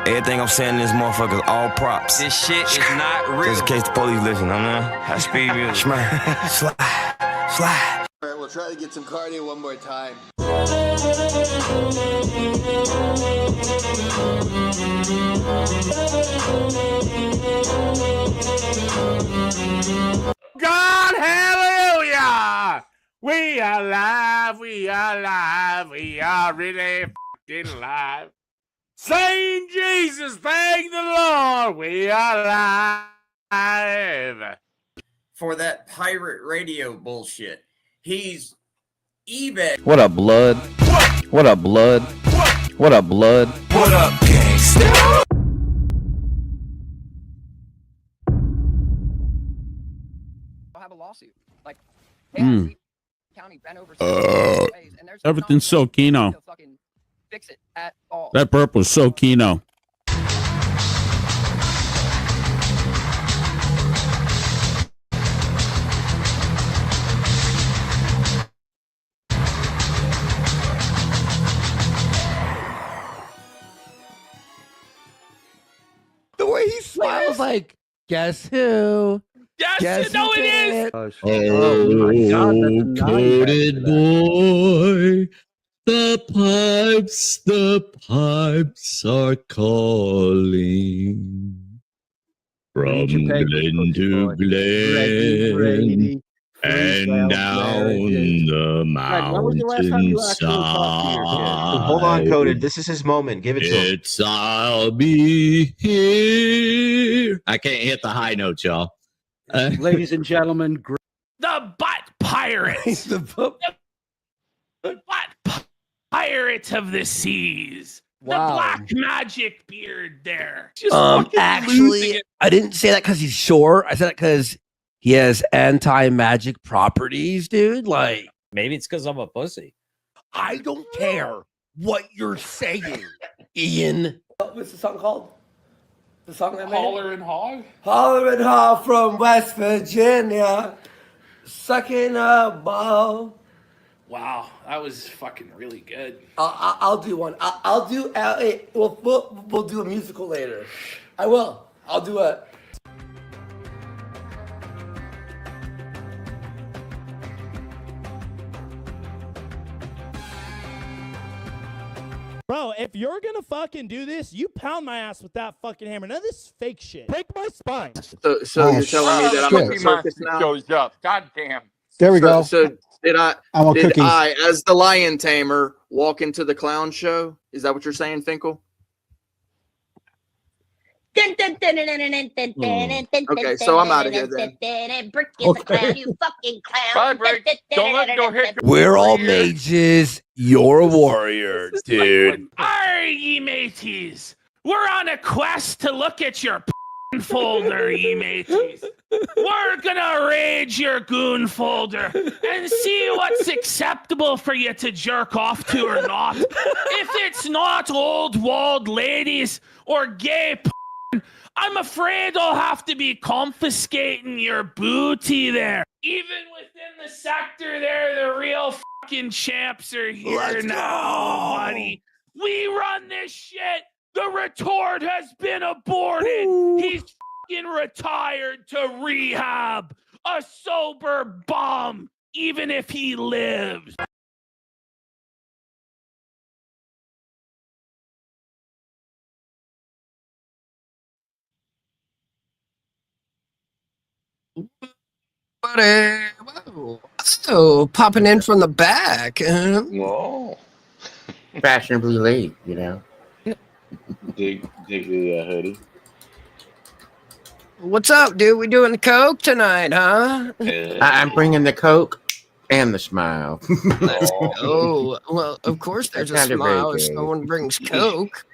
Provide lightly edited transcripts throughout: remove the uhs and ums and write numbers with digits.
Everything I'm saying in this motherfucker is all props. This shit is not real. Just in case the police listen, high speed music. Slide. All right, we'll try to get some cardio one more time. God, hallelujah! We are alive, we are alive, we are really fucking alive. Saying Jesus, thank the Lord, we are alive. For that pirate radio bullshit. He's eBay. What up, blood? What up, blood? What up, blood? What up, gangsta? I'll have a lawsuit. Like, hey, county bent over ways, and there's Everything's so keno. to fucking fix it at all. That burp was so keno. The way he smiles, like, guess who? Yes, Guess you know who it did is. it? Oh, my God, that's coated boy, the pipes are calling. From Glen to Glen and down the mountainside. Hold on, Coded. This is his moment. Give it to him. It's I'll be here. I can't hit the high notes, y'all. Ladies and gentlemen, The butt pirates. The Butt pirates of the seas. Wow. The black magic beard there. Just fucking losing actually, it. I didn't say that because he's short. I said that because he has anti-magic properties, dude. Like, Maybe it's because I'm a pussy. I don't care what you're saying, Ian. What's the song called? The song that made it? Holler and hog. Holler and Hall from West Virginia, sucking a ball. Wow, that was fucking really good. I'll do one. I'll do. We'll do a musical later. I will. I'll do a. bro, if you're gonna fucking do this, you pound my ass with that fucking hammer. None of this fake shit. Break my spine. So you're telling me that I'm in the circus now? Shows up. God damn. There we go. So did I, cookies. as the lion tamer, walk into the clown show? Is that what you're saying, Finkel? Okay, so I'm out of here then. You fucking clown. Don't let go hit. We're all mages. You're a warrior, dude. Are ye mateys? We're on a quest to look at your folder, ye mateys. We're gonna raid your goon folder and see what's acceptable for you to jerk off to or not. If it's not old walled ladies or gay I'm afraid I'll have to be confiscating your booty there. Even within the sector there, the real fucking champs are here now, buddy. We run this shit. The retort has been aborted. Ooh. He's fucking retired to rehab. A sober bum, even if he lives. Oh, popping in from the back. Whoa. Fashionably late, you know. Dig the hoodie. What's up, dude? We doing the coke tonight, huh? I'm bringing the Coke and the smile. Oh, well, of course there's a That's kinda smile if very gay. someone brings coke.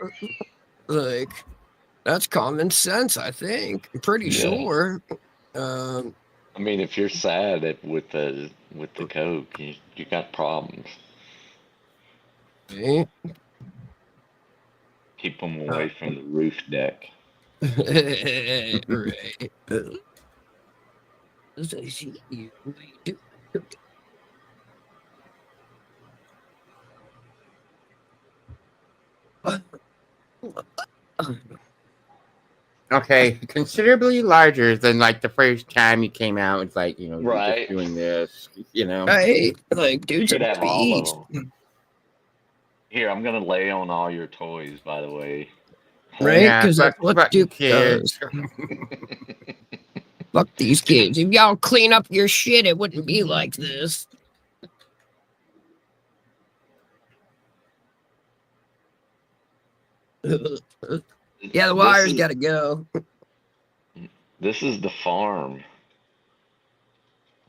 Like, that's common sense, I think. I'm pretty sure. I mean, if you're sad with the Coke, you got problems. Eh? Keep them away from the roof deck. Right. As I see you, what do you do? Okay, considerably larger than like the first time you came out. It's like, you know, you're Right. just doing this, you know. Right? Like, dude's You could a have all beast. of them. Here, I'm gonna lay on all your toys, by the way. Right? Yeah, Because that's what fuck Duke kids. does. Fuck these kids. If y'all clean up your shit, it wouldn't be like this. Yeah, the wire's got to go. This is the farm.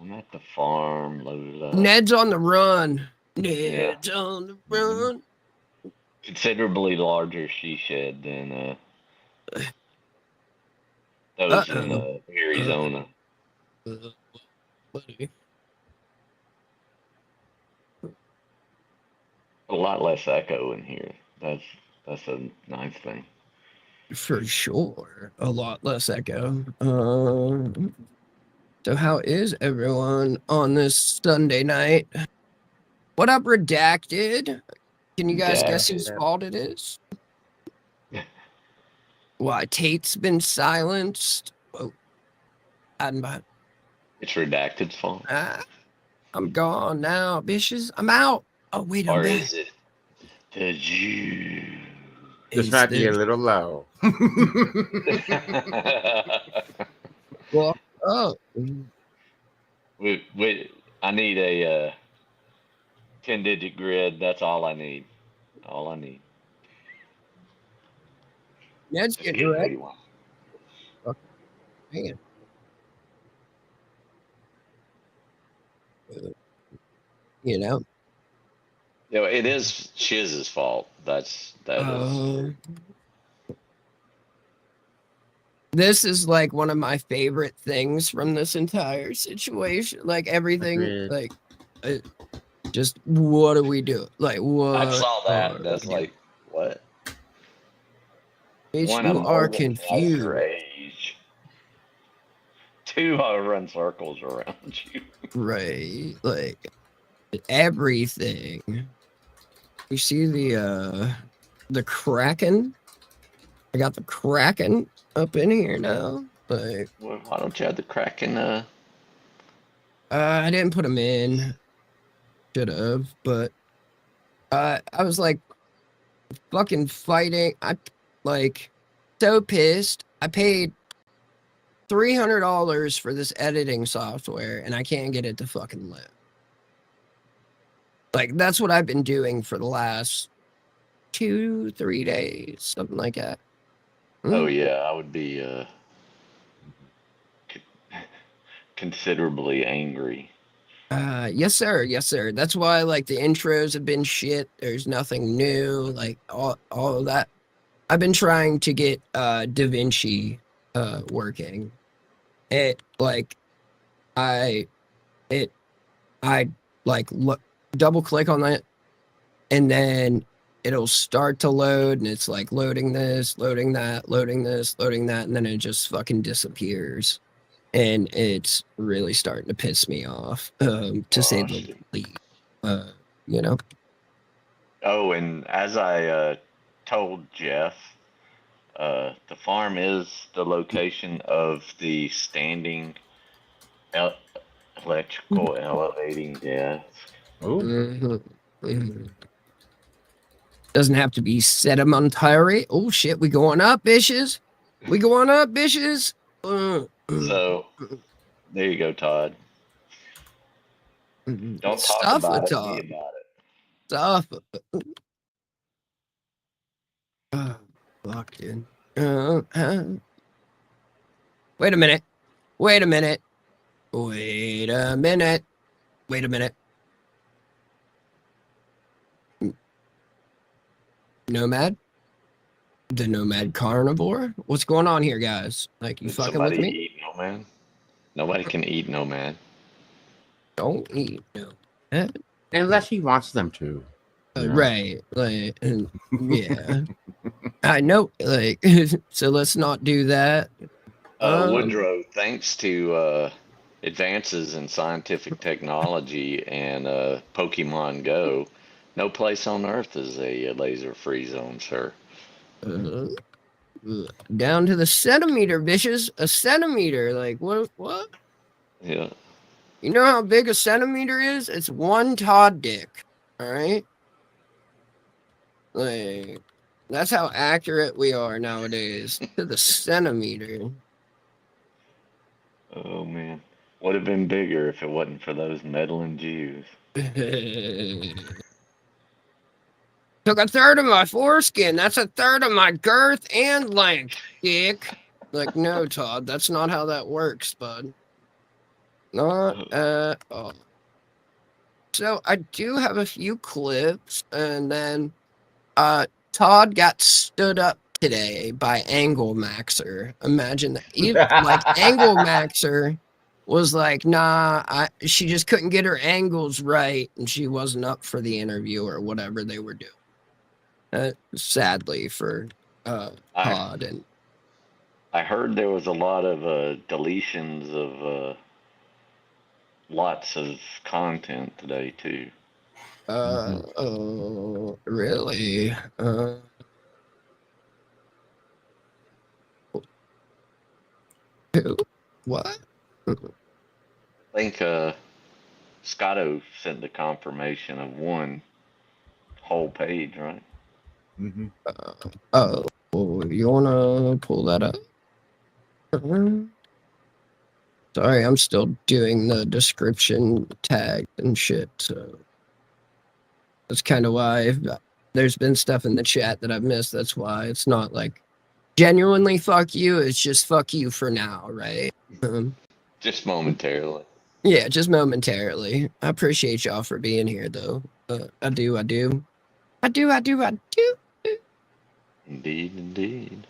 I'm at the farm. Loaded up. Ned's on the run. Ned's on the run. Considerably larger she shed than those in Arizona. A lot less echo in here. That's a nice thing. For sure. A lot less echo. So how is everyone on this Sunday night? What up, Redacted? Can you guys guess whose fault it is? Why, Tate's been silenced? Oh, It's Redacted's fault. I'm gone now, bitches. I'm out. Oh, wait, I'm Or back. is it the Jew? This might be a little low. Well, oh. Wait, I need a 10-digit grid. That's all I need. All I need. Ned's getting ready. Man. You know. You know, it is Shiz's fault. That is. This is like one of my favorite things from this entire situation. Like everything, like just what do we do? Like what? I saw that. That's like what? Bitch, One, you I'm are old and past confused. your age. Two, I run circles around you. Right, like everything. You see the Kraken? I got the Kraken up in here now. Like, Well, why don't you have the Kraken? I didn't put him in. Should have, but I was like fucking fighting. I like so pissed. I paid $300 for this editing software and I can't get it to fucking live. Like that's what I've been doing for the last 2-3 days, something like that. Oh yeah, I would be considerably angry. Yes sir, yes sir. That's why like the intros have been shit. There's nothing new, like all of that. I've been trying to get DaVinci working. It like I like double click on that and then it'll start to load and it's like loading this, loading that, loading this, loading that, and then it just fucking disappears. And it's really starting to piss me off, to say the least. You know? Oh, and as I told Jeff, the farm is the location of the standing electrical elevating desk. Doesn't have to be sedimentary. Oh shit, we going up, bitches. We going up, bitches. So, there you go, Todd. Don't talk Stuff about it, Todd. be about it. Stuff. Fuck, dude. Wait a minute. Wait a minute. Wait a minute. Wait a minute. Nomad? The Nomad Carnivore? What's going on here, guys? Like, you fucking with me? Eat Nomad? Nobody can eat Nomad. Don't eat Nomad. Unless he wants them to. Right. Like, yeah. I know. Like, so let's not do that. Woodrow, thanks to advances in scientific technology and Pokemon Go, no place on Earth is a laser-free zone, sir. Down to the centimeter, bitches. A centimeter. Like, what? Yeah. You know how big a centimeter is? It's one Todd dick. All right? Like, that's how accurate we are nowadays. To the centimeter. Oh man. Would have been bigger if it wasn't for those meddling Jews. Took a third of my foreskin. That's a third of my girth and length, dick. Like, no, Todd, that's not how that works, bud. Not at all. So I do have a few clips, and then Todd got stood up today by Angle Maxer. Imagine that. Like Angle Maxer was like, nah, she just couldn't get her angles right, and she wasn't up for the interview or whatever they were doing. Sadly for Todd. And I heard there was a lot of deletions of lots of content today too. Oh, really? Who? What? I think Scotto sent the confirmation of one whole page, right? Mm-hmm. Oh, you wanna pull that up? Sorry, I'm still doing the description tag and shit, so that's kind of why there's been stuff in the chat that I've missed. That's why it's not like genuinely fuck you. It's just fuck you for now, right? Just momentarily. Yeah, just momentarily. I appreciate y'all for being here, though. I do. Indeed.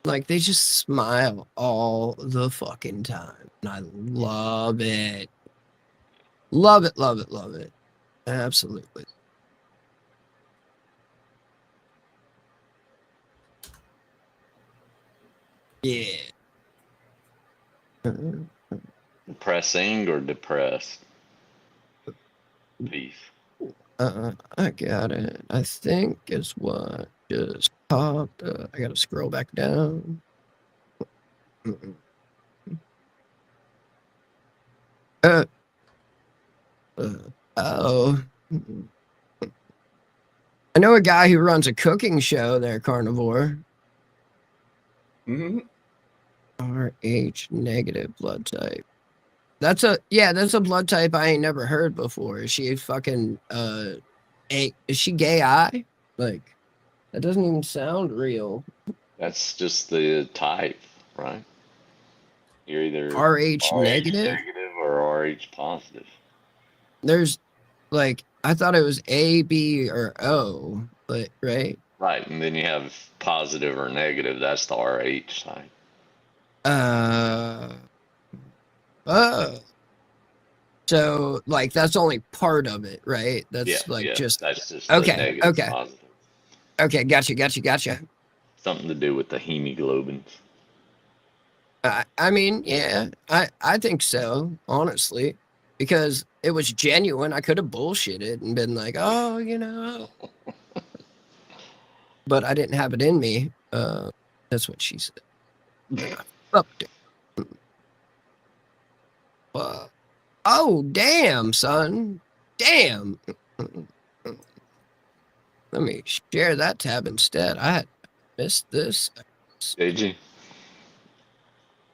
Like, they just smile all the fucking time. And I love it. Love it. Absolutely. Yeah. Depressing or depressed? Peace. I got it. I think it's what just popped. I gotta scroll back down. Oh. I know a guy who runs a cooking show there, Carnivore. Mm-hmm. RH negative blood type. That's a blood type I ain't never heard before. Is she fucking is she gay eye? Like, that doesn't even sound real. That's just the type, right? You're either RH negative or RH positive. There's like, I thought it was A, B, or O, but right? Right, and then you have positive or negative. That's the RH type. So like that's only part of it, right? That's just that's just okay, the negative okay. positive. Okay, gotcha. Something to do with the hemoglobins. I mean, yeah, I think so, honestly, because it was genuine. I could have bullshitted and been like, oh, but I didn't have it in me. That's what she said. Fucked it. Oh, damn, son. Damn. Let me share that tab instead. I had missed this. Did you?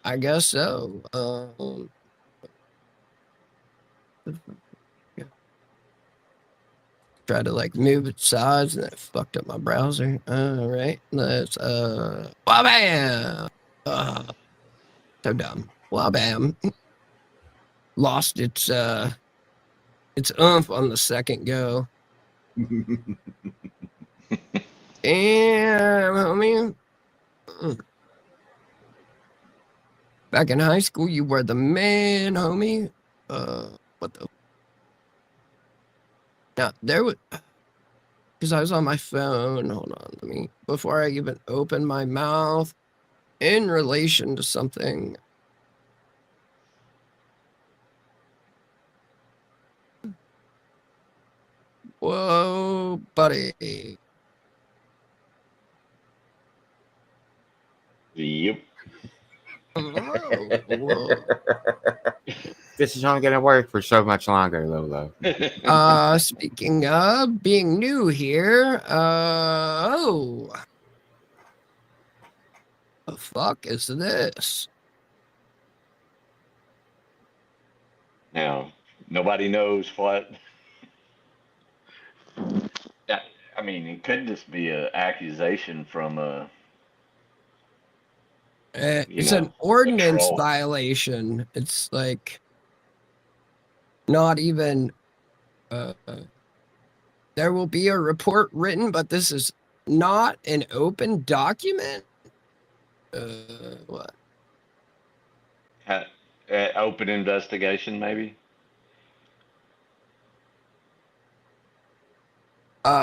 I guess so. Try to like move its size and that fucked up my browser. All right, let's wabam. So dumb. Wabam. Lost its oomph on the second go. Damn, homie. Back in high school, you were the man, homie. What the? Now, there was, because I was on my phone. Hold on, let me, before I even open my mouth in relation to something. Whoa, buddy. This is only going to work for so much longer, Lolo. Speaking of being new here, the fuck is this? Now, nobody knows what. I mean, it could just be an accusation from a. It's an ordinance violation. It's like not even. There will be a report written, but this is not an open document. What? Open investigation, maybe.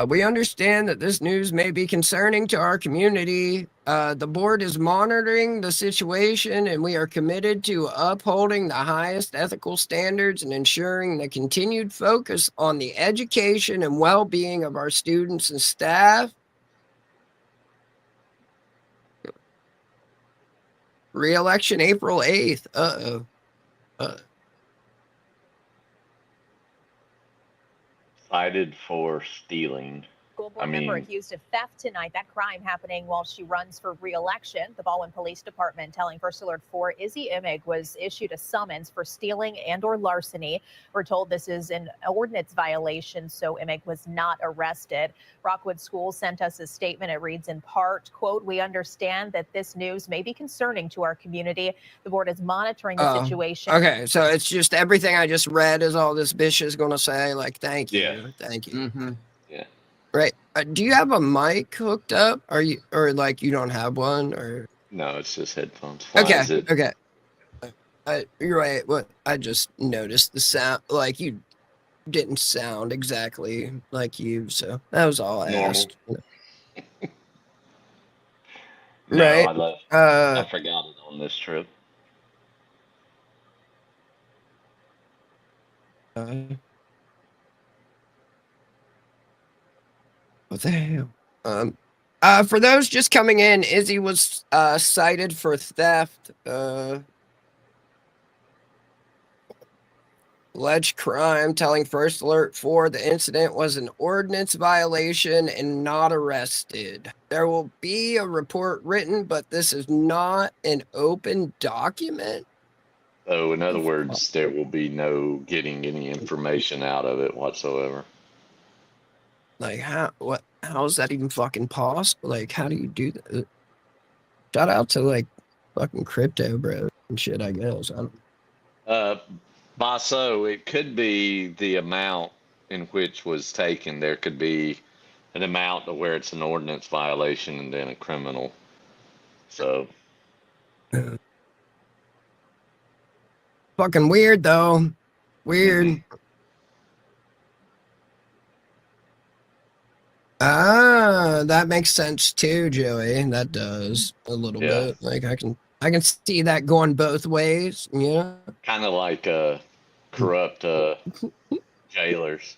We understand that this news may be concerning to our community. The board is monitoring the situation, and we are committed to upholding the highest ethical standards and ensuring the continued focus on the education and well-being of our students and staff. Re-election April 8th. Uh-oh. Cited for stealing. School board member accused of theft tonight. That crime happening while she runs for re-election. The Baldwin Police Department telling First Alert 4 Izzy Imig was issued a summons for stealing and or larceny. We're told this is an ordinance violation, so Imig was not arrested. Rockwood School sent us a statement. It reads in part, quote, "We understand that this news may be concerning to our community. The board is monitoring the situation." Okay, so it's just everything I just read is all this bitch is going to say, like, thank you. Yeah. Thank you. Mm-hmm. Yeah. Right. Do you have a mic hooked up? Or like you don't have one? Or No, it's just headphones. Why okay, is it? okay. You're right. What I just noticed the sound, like you didn't sound exactly like you, so that was all I Normal. asked. No, Right. I forgot it on this trip. What the hell? For those just coming in, Izzy was cited for theft. Alleged crime, telling First Alert 4 the incident was an ordinance violation and not arrested. There will be a report written, but this is not an open document. So, in other words, there will be no getting any information out of it whatsoever. Like, how is that even fucking possible? Like, how do you do that? Shout out to, like, fucking crypto bro and shit, I guess. I don't. Basso, it could be the amount in which was taken. There could be an amount to where it's an ordinance violation and then a criminal. So. Fucking weird, though. Weird. That makes sense too, Joey. That does a little bit. Like I can see that going both ways. Yeah. Kind of like corrupt jailers.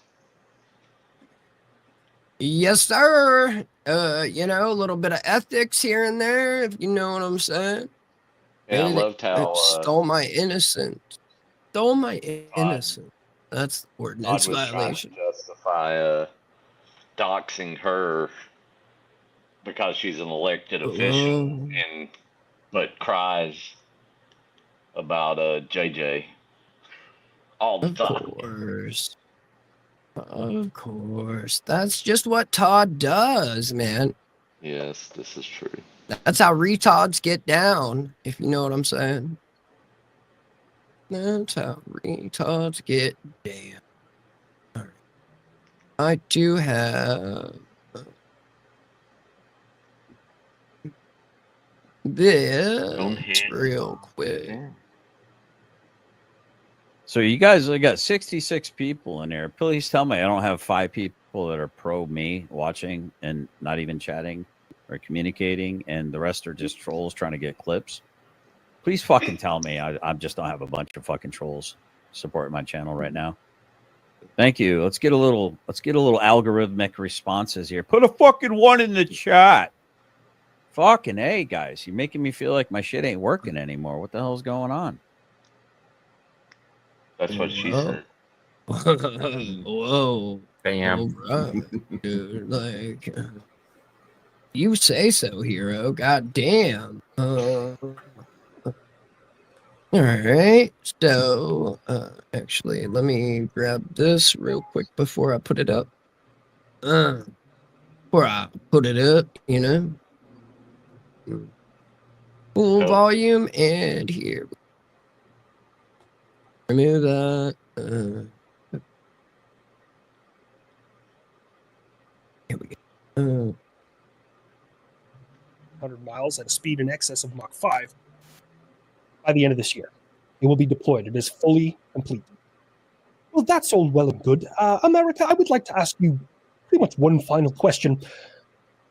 Yes, sir. You know, a little bit of ethics here and there, if you know what I'm saying. Yeah, I loved how stole my innocence. Stole my innocence. That's the ordinance violation. Trying to justify doxing her because she's an elected official, but cries about JJ all the time. Of course. That's just what Todd does, man. Yes, this is true. That's how retards get down, if you know what I'm saying. That's how retards get down. All right. I do have this real quick. So you guys got 66 people in there. Please tell me I don't have 5 people that are pro me watching and not even chatting or communicating, and the rest are just trolls trying to get clips. Please fucking tell me I just don't have a bunch of fucking trolls supporting my channel right now. Thank you. Let's get a little algorithmic responses here. Put a fucking 1 in the chat. Fucking A, guys. You're making me feel like my shit ain't working anymore. What the hell's going on? That's what she said. Whoa. Damn. All right, dude. Like, you say so, hero. God damn. All right. So, actually, let me grab this real quick before I put it up. Before I put it up, you know. Full volume, and here. Remove that. Here we go. 100 miles at a speed in excess of Mach 5 by the end of this year. It will be deployed. It is fully complete. Well, that's all well and good. America, I would like to ask you pretty much one final question.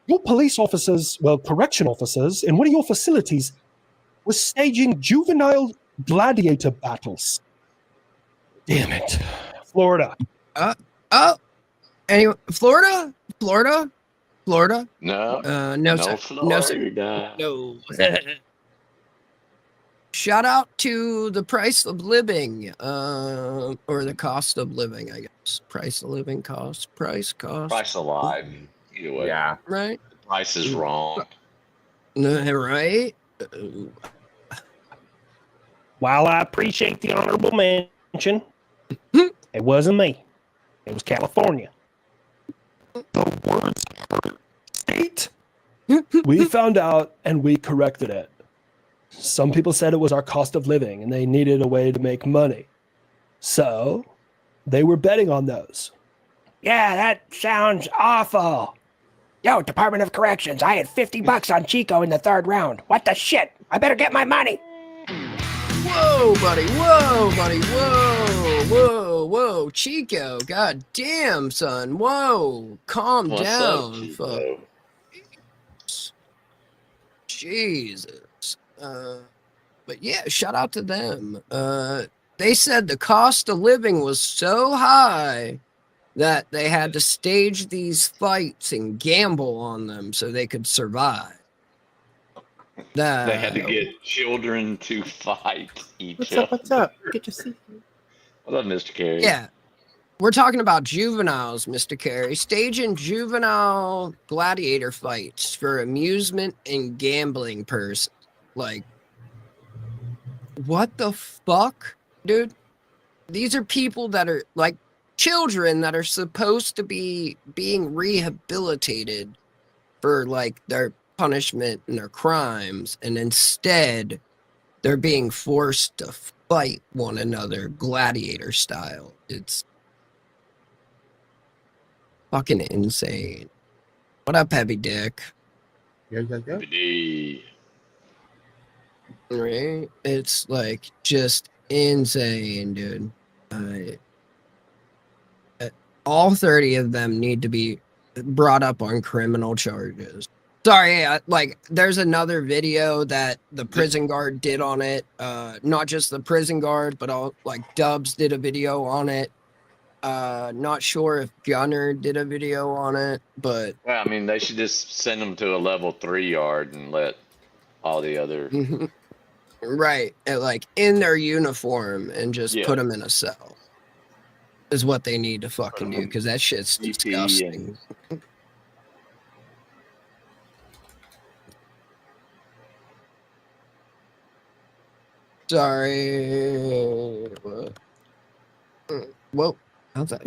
Your police officers, well, correction officers, in one of your facilities was staging juvenile gladiator battles. Damn it. Florida. Anyway, Florida? No. No, sir. No, sir. No. Shout out to the price of living, or the cost of living, I guess. Price of living, cost. Price of life. Either way. Yeah. Right? The price is wrong. Right? While I appreciate the honorable mention, it wasn't me. It was California. The words state. We found out and we corrected it. Some people said it was our cost of living and they needed a way to make money. So they were betting on those. Yeah, that sounds awful. Yo, Department of Corrections, I had $50 on Chico in the third round. What the shit? I better get my money. Whoa, buddy. Whoa, buddy. Whoa. Chico. God damn, son. Whoa. Calm down. Fuck. Jesus. But yeah, shout out to them. They said the cost of living was so high that they had to stage these fights and gamble on them so they could survive. They had to get children to fight each other. What's up? Good to see you. What up, Mr. Carey? Yeah. We're talking about juveniles, Mr. Carey. Staging juvenile gladiator fights for amusement and gambling person. Like, what the fuck, dude? These are people that are like children that are supposed to be being rehabilitated for like their punishment and their crimes, and instead they're being forced to fight one another gladiator style. It's fucking insane. What up, Heavy Dick? Yeah. Right? It's like just insane, dude. All 30 of them need to be brought up on criminal charges. Sorry, like there's another video that the prison guard did on it. Not just the prison guard, but all like Dubs did a video on it. Not sure if Gunner did a video on it, but Well, I mean, they should just send them to a level 3 yard and let all the other. right, and like in their uniform and just Yeah. put them in a cell is what they need to fucking do, because that shit's disgusting. Sorry. Whoa. How's that?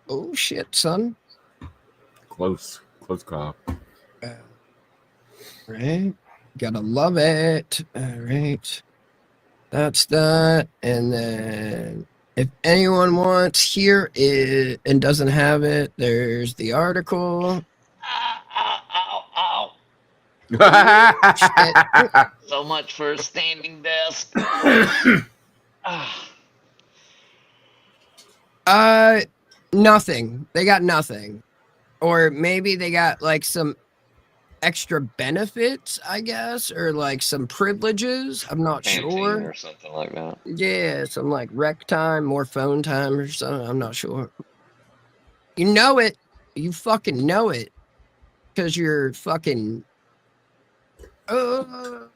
Oh, shit, son. Close call. Right. Gotta love it. All right. That's that. And then if anyone wants, here it and doesn't have it, there's the article. So much for a standing desk. Nothing. They got nothing. Or maybe they got like some extra benefits, I guess, or like some privileges. I'm not sure. Or something like that. Yeah, some like rec time, more phone time or something. I'm not sure. You know it. You fucking know it. Because you're fucking Your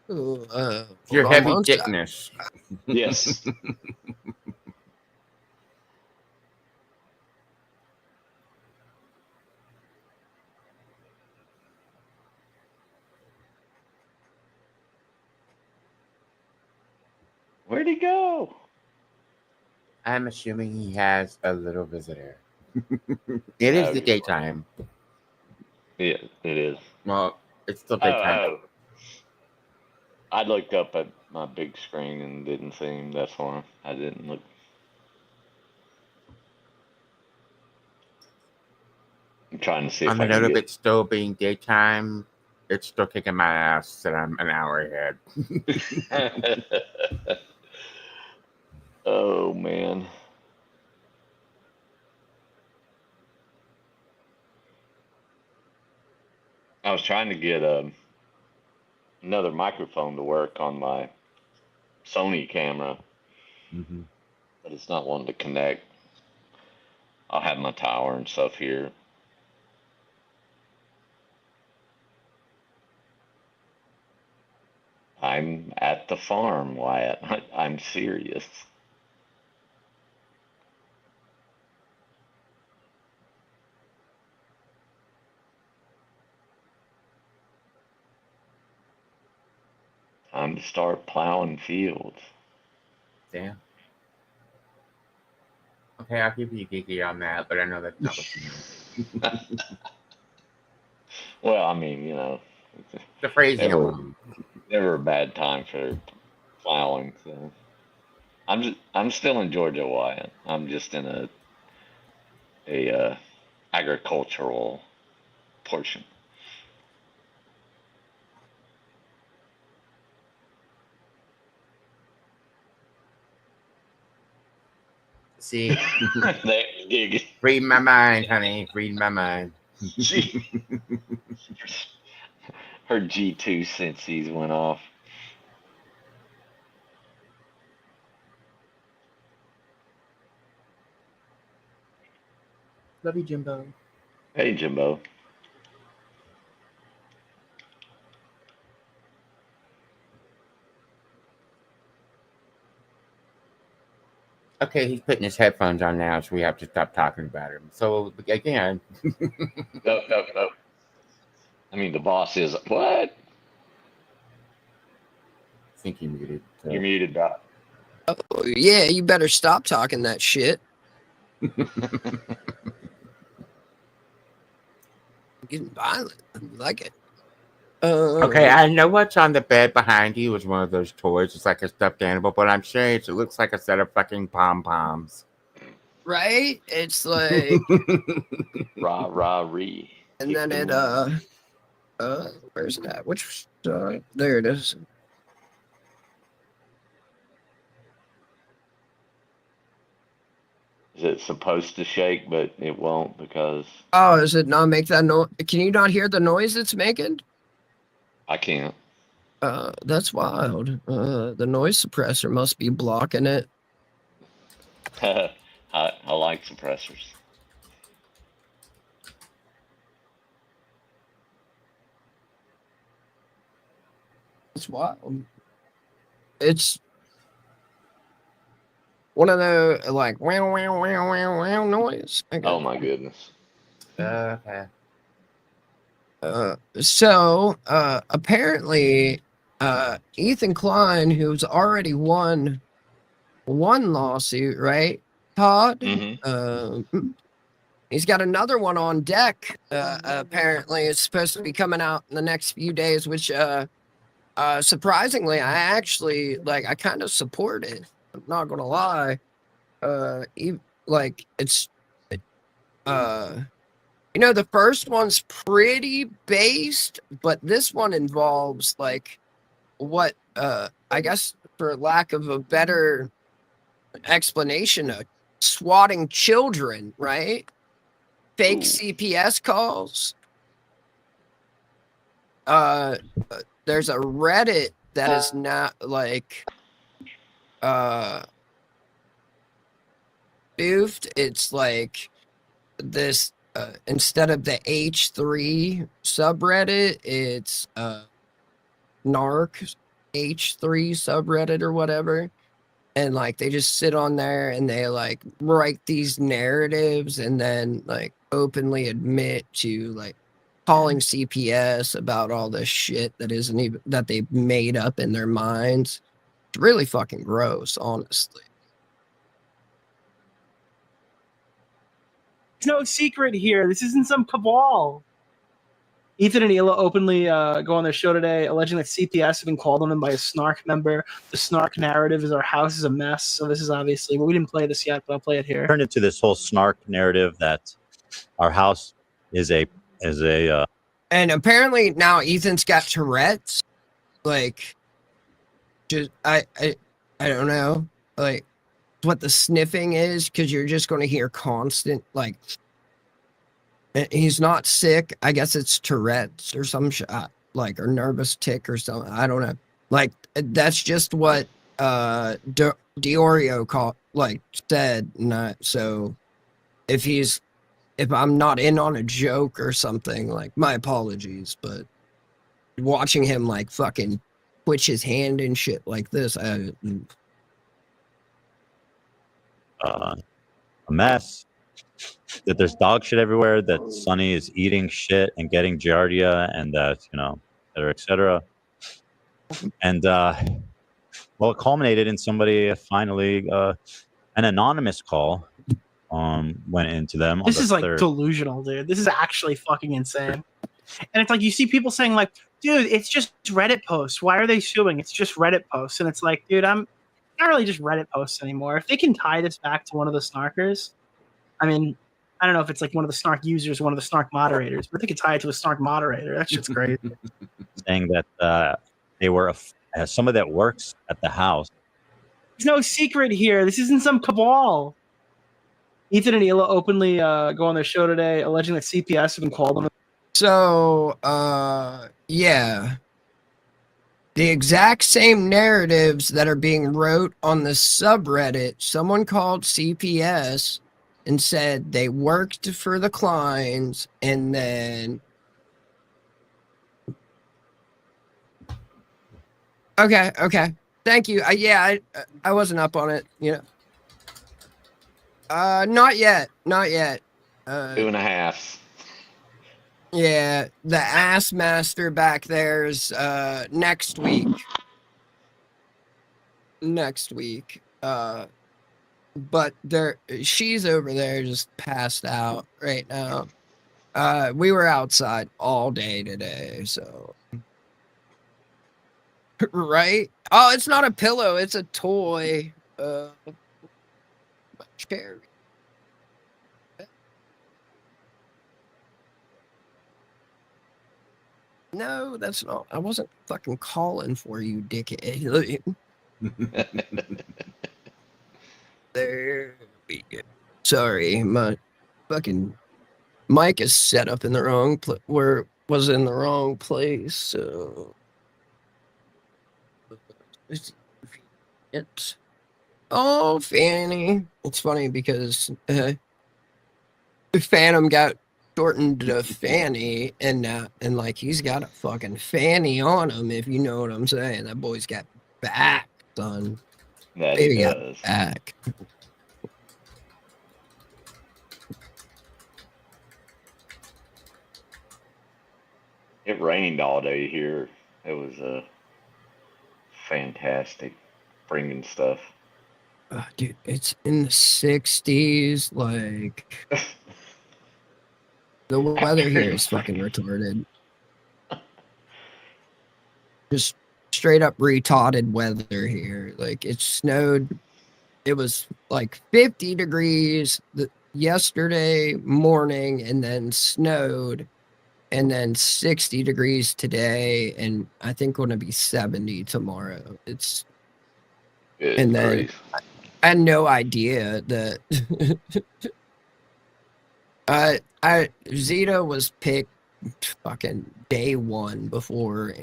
Your hold on heavy one sec. dickness. Yes. Where'd he go? I'm assuming he has a little visitor. It is the daytime. Yeah, it is. Well, it's still daytime. Oh. I looked up at my big screen and didn't see him. That's why I didn't look. I'm trying to see if On I the can note of get. it still being daytime, it's still kicking my ass that I'm an hour ahead. Oh man. I was trying to get another microphone to work on my Sony camera, but it's not wanting to connect. I'll have my tower and stuff here. I'm at the farm, Wyatt. I'm serious. Time to start plowing fields. Damn. Okay, I'll give you geeky on that, but I know that's not what you mean. Well, I mean, you know, The phrasing alone. Never a bad time for plowing. So I'm still in Georgia, Wyatt. I'm just in a agricultural portion. See, read my mind, honey. Read my mind. Her G2 senses went off. Love you, Jimbo. Hey, Jimbo. Okay, he's putting his headphones on now, so we have to stop talking about him. So, again. No. I mean, the boss is. What? I think you're muted. So. You're muted, Doc. Oh, yeah, you better stop talking that shit. Getting violent. I like it. Okay, I know what's on the bed behind you is one of those toys. It's like a stuffed animal, but I'm serious. It looks like a set of fucking pom-poms. Right? It's like ree. And then it where's that? Which there it is. Is it supposed to shake, but it won't because Oh, does it not make that noise? Can you not hear the noise it's making? I can't. That's wild. The noise suppressor must be blocking it. I like suppressors. It's wild. It's one of the like wow wow wow wow wow noise. Oh my goodness. Okay. So apparently Ethan Klein, who's already won one lawsuit, right? Todd? He's got another one on deck. Apparently it's supposed to be coming out in the next few days, which surprisingly I actually I kind of support it. I'm not gonna lie. It's you know, the first one's pretty based, but this one involves what I guess for lack of a better explanation, swatting children, right? Fake CPS calls. There's a Reddit that is not spoofed. It's like this instead of the H3 subreddit, it's snark H3 subreddit or whatever. And like they just sit on there and they like write these narratives and then like openly admit to like calling CPS about all this shit that isn't even that they made up in their minds. It's really fucking gross, honestly. It's no secret here. This isn't some cabal. Ethan and Hila openly go on their show today, alleging that CPS have been called on them by a snark member. The snark narrative is our house is a mess. So this is obviously, well, we didn't play this yet, but I'll play it here. Turned into this whole snark narrative that our house is a And apparently now Ethan's got Tourette's. Like, just I don't know, like what the sniffing is, because you're just going to hear constant like. He's not sick. I guess it's Tourette's or some shit, like, or nervous tick or something. I don't know. Like, that's just what Diorio said. Not so. If I'm not in on a joke or something, like, my apologies. But watching him like fucking twitch his hand and shit like this, a mess. That there's dog shit everywhere, that Sonny is eating shit and getting giardia, and that, et cetera. And well, it culminated in somebody finally an anonymous call went into them. This is like delusional, dude. This is actually fucking insane. And it's like you see people saying like, dude, it's just Reddit posts. Why are they suing? It's just Reddit posts. And it's like, dude, I'm not really just Reddit posts anymore. If they can tie this back to one of the snarkers, I mean, I don't know if it's like one of the snark users, one of the snark moderators, but they could tie it to a snark moderator. That shit's great. Saying that they were somebody that works at the house. There's no secret here. This isn't some cabal. Ethan and Hila openly go on their show today, alleging that CPS have been called on them. So, yeah. The exact same narratives that are being wrote on the subreddit, someone called CPS and said they worked for the Kleins, and then... Okay. Thank you. I wasn't up on it, Not yet. 2.5. Yeah, the ass master back there's next week. But she's over there just passed out right now. We were outside all day today, so right? Oh, it's not a pillow, it's a toy. Chair. No, that's not. I wasn't fucking calling for you, dickhead. There we go. Sorry, my fucking mic is set up in the wrong place. Was in the wrong place, so it's oh, Fanny. It's funny because Phantom got shortened to Fanny, and like he's got a fucking fanny on him, if you know what I'm saying. That boy's got back, son. Baby got back. It rained all day here. It was fantastic bringing stuff. Dude, it's in the 60s. Like, the weather here is fucking retarded. Just straight up retarded weather here. Like, it snowed. It was like 50 degrees yesterday morning, and then snowed, and then 60 degrees today, and I think going to be 70 tomorrow. It's Good and then grief. I had no idea that Zeta was picked fucking day one before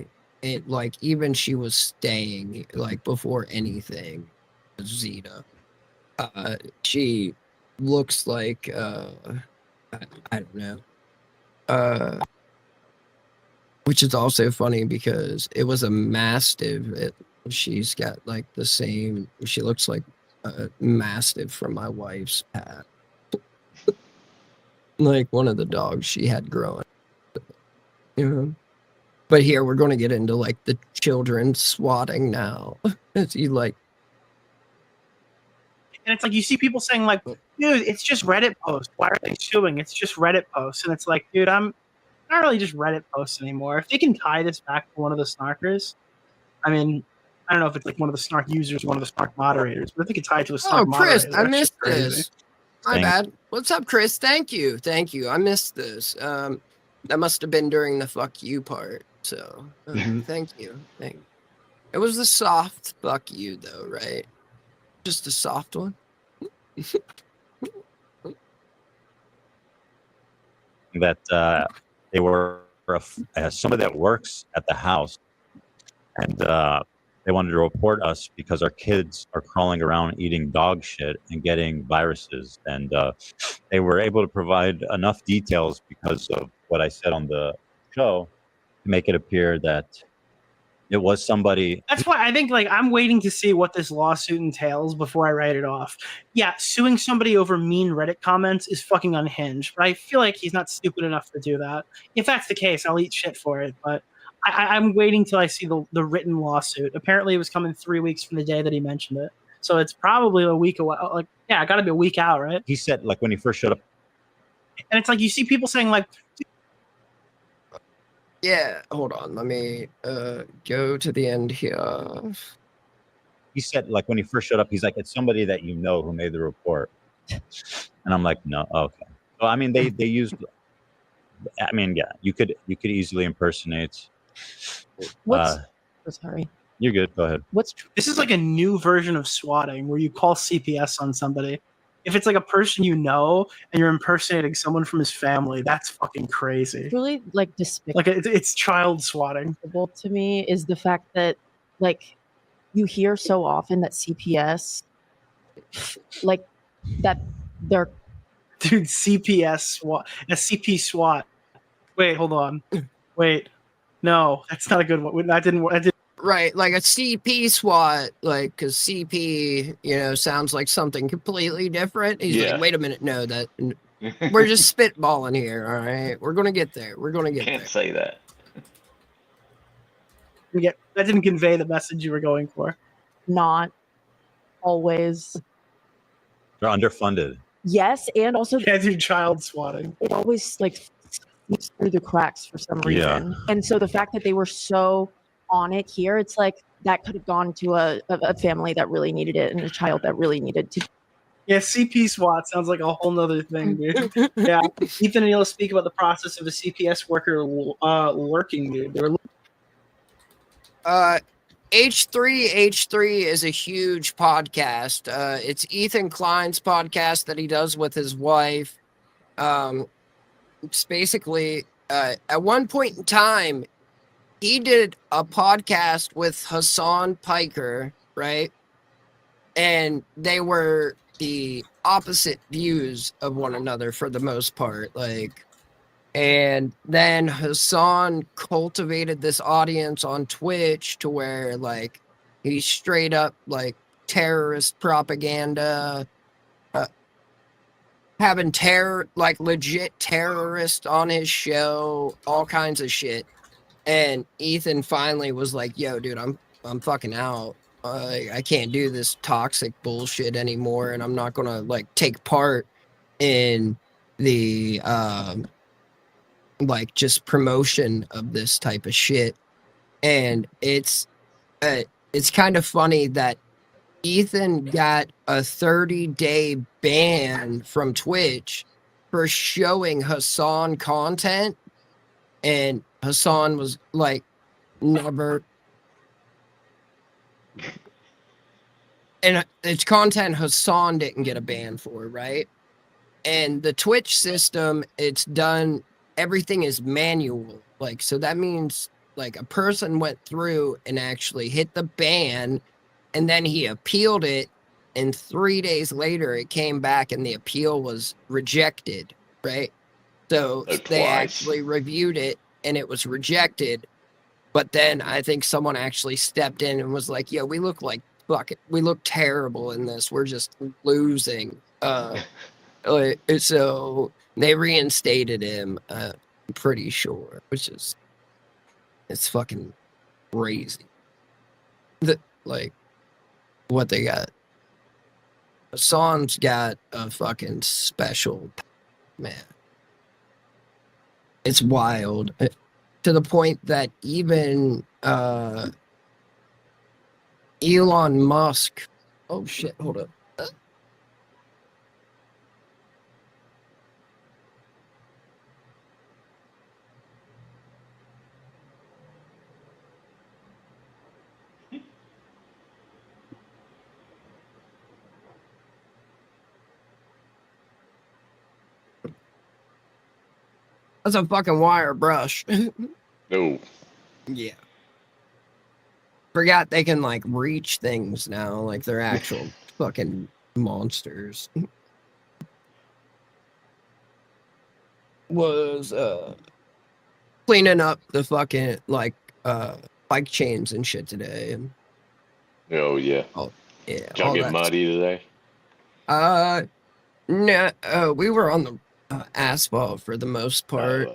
it, like, even she was staying, like, before anything. Zeta. She looks like I don't know. Which is also funny because it was a mastiff. She's got like the same. She looks like a mastiff from my wife's past. Like one of the dogs she had growing. You know? But here we're going to get into like the children swatting now. As you like. And it's like you see people saying like, dude, it's just Reddit posts. Why are they suing? It's just Reddit posts. And it's like, dude, I'm not really just Reddit posts anymore. If they can tie this back to one of the snarkers, I mean, I don't know if it's like one of the snark users, one of the snark moderators, but if they could tie it to a snark Chris, moderator, I that's missed just crazy. this. My bad. What's up, Chris? Thank you. I missed this. That must have been during the fuck you part. So thank you. It was the soft fuck you though, right? Just a soft one. That they were somebody that works at the house, and they wanted to report us because our kids are crawling around eating dog shit and getting viruses, and they were able to provide enough details because of what I said on the show to make it appear that it was somebody. That's why I think like I'm waiting to see what this lawsuit entails before I write it off. Yeah, suing somebody over mean Reddit comments is fucking unhinged, but I feel like he's not stupid enough to do that. If that's the case, I'll eat shit for it, but I'm waiting till I see the written lawsuit. Apparently it was coming 3 weeks from the day that he mentioned it. So it's probably a week away. Like, yeah, it got to be a week out, right? He said, like, when he first showed up. And it's like you see people saying, like, yeah, hold on. Let me go to the end here. He said, like, when he first showed up, he's like, it's somebody that you know who made the report. And I'm like, no, okay. So, I mean, they used, I mean, yeah, you could easily impersonate. Sorry. You're good. Go ahead. This is like a new version of swatting where you call CPS on somebody. If it's like a person you know and you're impersonating someone from his family, that's fucking crazy. Really, like despicable. Like it's child swatting. To me is the fact that like you hear so often that CPS, like that they're dude CPS SWAT, a CP SWAT. Wait, hold on. Wait, no, that's not a good one. I didn't. Right, like a CP SWAT, like, because CP, you know, sounds like something completely different. He's like, wait a minute, no, we're just spitballing here, all right? We're going to get there. Can't say that. That didn't convey the message you were going for. not always. They're underfunded. Yes, and also yeah, do child swatting. It always like slips through the cracks for some reason. Yeah. And so the fact that they were so on it here, it's like that could have gone to a family that really needed it and a child that really needed to. Yeah, CP SWAT sounds like a whole nother thing, dude. Yeah, Ethan and Neil speak about the process of a CPS worker working, dude. They were H3 is a huge podcast. It's Ethan Klein's podcast that he does with his wife. It's basically at one point in time, he did a podcast with Hassan Piker, right? And they were the opposite views of one another for the most part. Like, and then Hassan cultivated this audience on Twitch to where, like, he's straight up, like, terrorist propaganda, having like, legit terrorists on his show, all kinds of shit. And Ethan finally was like, yo, dude, I'm fucking out. I can't do this toxic bullshit anymore, and I'm not gonna, like, take part in the, like, just promotion of this type of shit. And it's kind of funny that Ethan got a 30-day ban from Twitch for showing Hassan content, and Hassan was like, never. And it's content Hassan didn't get a ban for, right? And the Twitch system, it's done, everything is manual. Like, so that means, like, a person went through and actually hit the ban, and then he appealed it, and 3 days later it came back and the appeal was rejected, right? So they actually reviewed it and it was rejected. But then I think someone actually stepped in and was like, "Yo, we look like we look terrible in this. We're just losing." So they reinstated him. I'm pretty sure, which is it's fucking crazy. Like what they got. Hassan's got a fucking special, man. It's wild to the point that even Elon Musk. Oh shit! Hold up. That's a fucking wire brush. No. Yeah. Forgot they can like reach things now, like they're actual fucking monsters. Was cleaning up the fucking like bike chains and shit today. And Oh yeah. oh yeah. Did y'all All get that. muddy today? No, we were on the asphalt for the most part.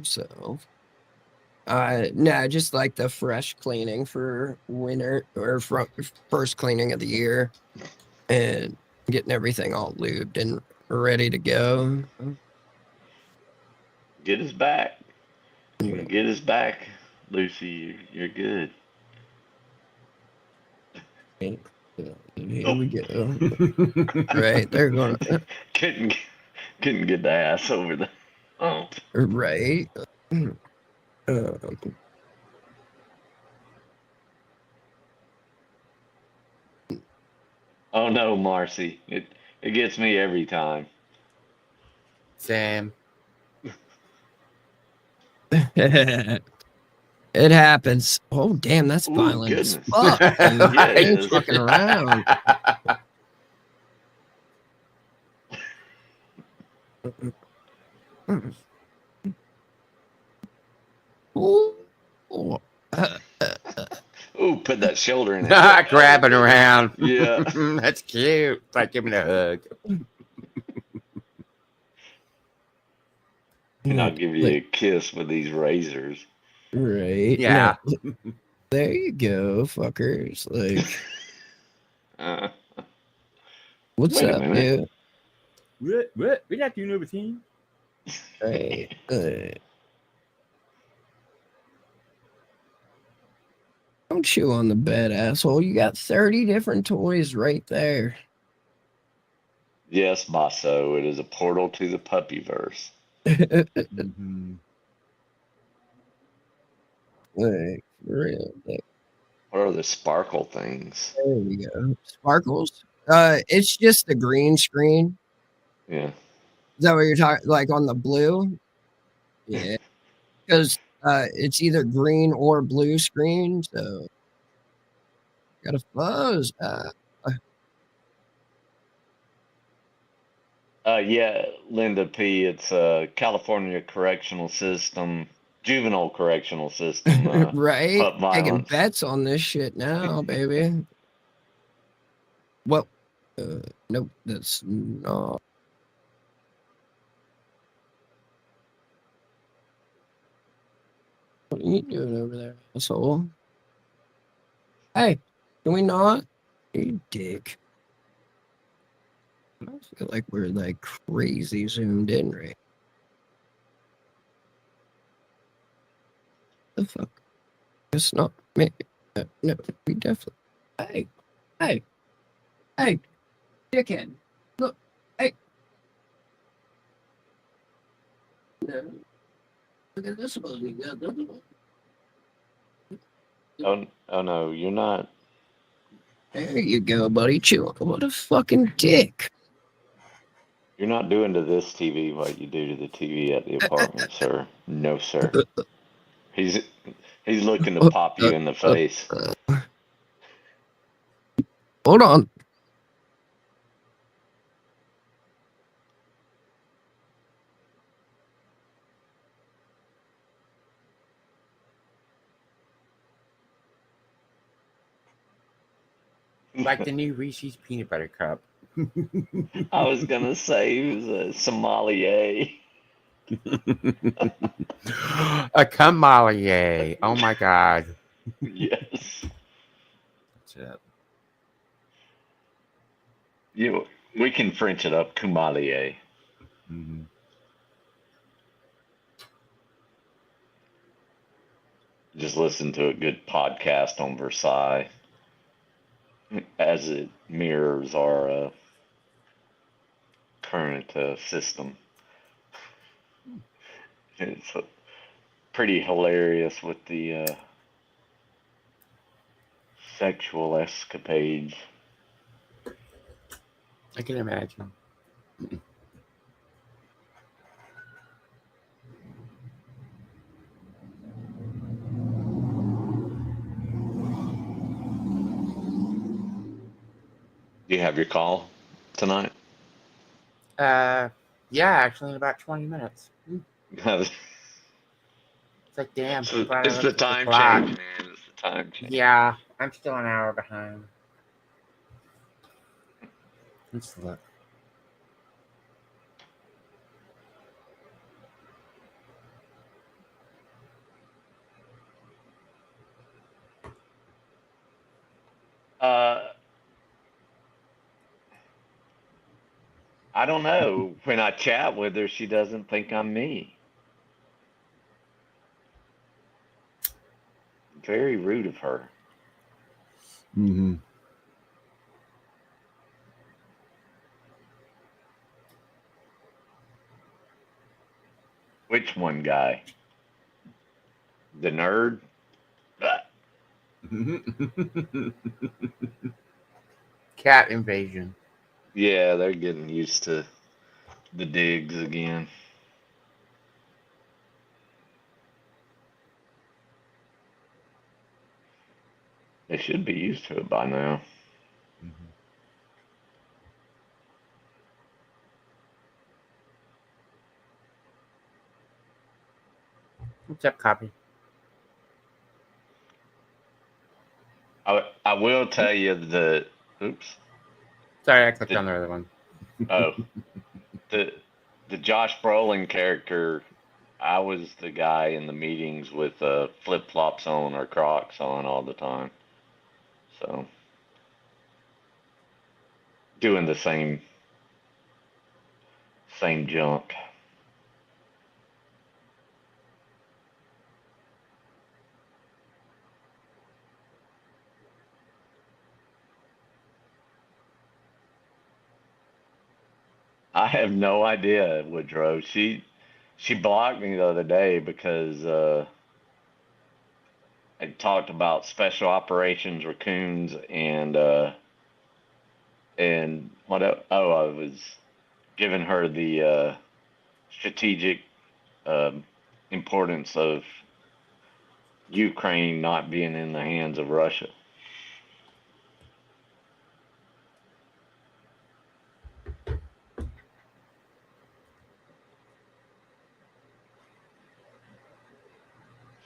So no, just like the fresh cleaning for winter or first cleaning of the year and getting everything all lubed and ready to go. Get us back. You can get us back, Lucy. You're good. Here we go. Right, they're gonna couldn't get the ass over the hump. right. Oh no, Marcy. It gets me every time. Sam. It happens. Oh damn, that's violent as goodness. fuck. Dude. Yeah, it Ain't is. fucking around. Ooh. Ooh, put that shoulder in it. Grabbing around. Yeah. That's cute. Like giving a hug. And I'll give you a kiss with these razors. Right. Yeah. No. There you go, fuckers. Like, what's Wait a up, minute. dude? What? We got to do team. Right. Don't chew on the bed, asshole. You got 30 different toys right there. Yes, Basso, it is a portal to the puppyverse. Like, for real. Like, What are the sparkle things? there we go. Sparkles. It's just the green screen. Yeah. Is that what you're talking? Like on the blue? Yeah. Because it's either green or blue screen. So got a fuzz. Yeah, Linda P. It's California Correctional System, Juvenile Correctional System, Right? pup Taking violence. bets on this shit now, baby. Well, nope, that's not. What are you doing over there, asshole? Hey, can we not? You dick. I feel like we're like crazy zoomed in, right? The fuck? It's not me. No, we definitely. Hey, dickhead. Look, hey. No. Look at this one. We got this one. Oh no, you're not. There you go, buddy. Chew. What a fucking dick. You're not doing to this TV what you do to the TV at the apartment, sir. No, sir. He's looking to pop you in the face. Hold on. Like the new Reese's peanut butter cup. I was gonna say he was a sommelier. A sommelier. Oh my god. Yes. That's it. We can French it up, sommelier. Mm-hmm. Just listen to a good podcast on Versailles as it mirrors our current system. It's pretty hilarious with the sexual escapades. I can imagine. Do you have your call tonight? Yeah, actually in about 20 minutes. It's like, damn. It's the time change, man. It's the time change. Yeah, I'm still an hour behind. Let's look. I don't know. When I chat with her, she doesn't think I'm me. Very rude of her. Mm-hmm. Which one guy? The nerd? Cat invasion. Yeah, they're getting used to the digs again. They should be used to it by now. What's up, copy? I will tell you the oops. Sorry, I clicked on the other one. Oh, the Josh Brolin character. I was the guy in the meetings with flip flops on or Crocs on all the time. So doing the same junk. I have no idea, Woodrow. She blocked me the other day because I talked about special operations raccoons and what I was giving her the strategic importance of Ukraine not being in the hands of Russia.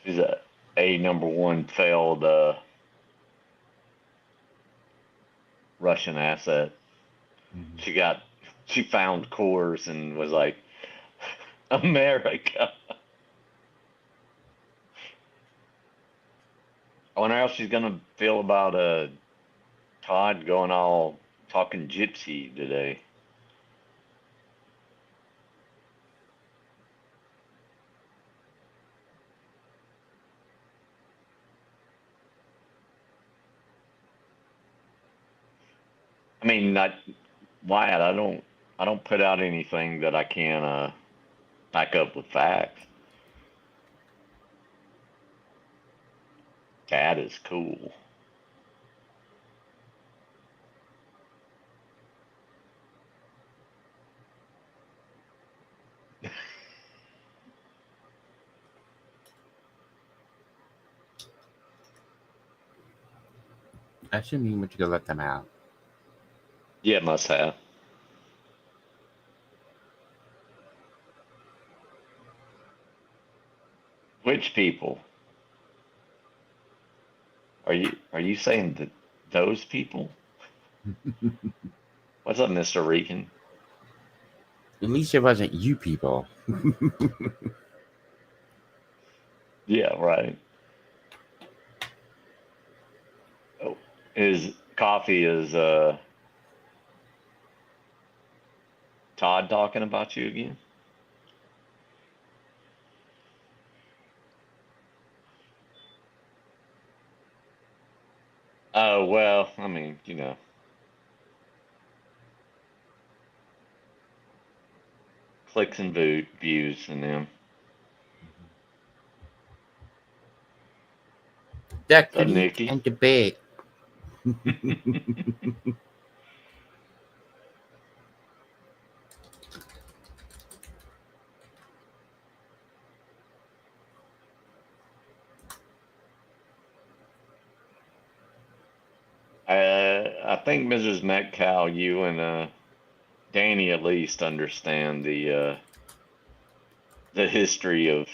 She's a number one failed Russian asset. She found cores and was like, America. I wonder how she's gonna feel about Todd going all talking gypsy today. I mean, not Wyatt. I don't put out anything that I can back up with facts. That is cool. I assume you went to go let them out. Yeah, must have. Which people? Are you saying that those people? What's up, Mr. Reekin? At least it wasn't you people. Yeah, right. Oh, his coffee is Todd talking about you again? Oh, well, I mean, you know. Clicks and views and them. That What's up, Nikki? and debate. I think Mrs. Metcalf, you and Danny at least understand the history of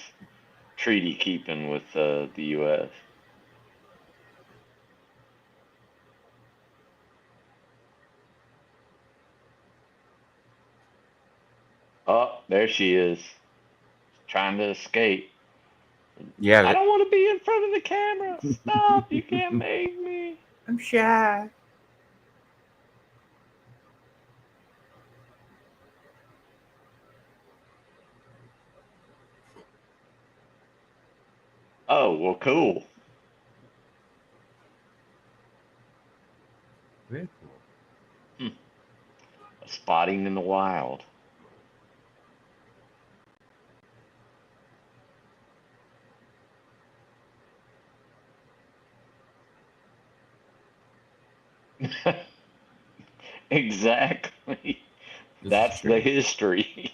treaty keeping with the U.S. Oh, there she is, trying to escape. Yeah. I don't want to be in front of the camera. Stop! You can't make me. I'm shy. Oh, well, cool. Very cool. A spotting in the wild. Exactly. That's the history.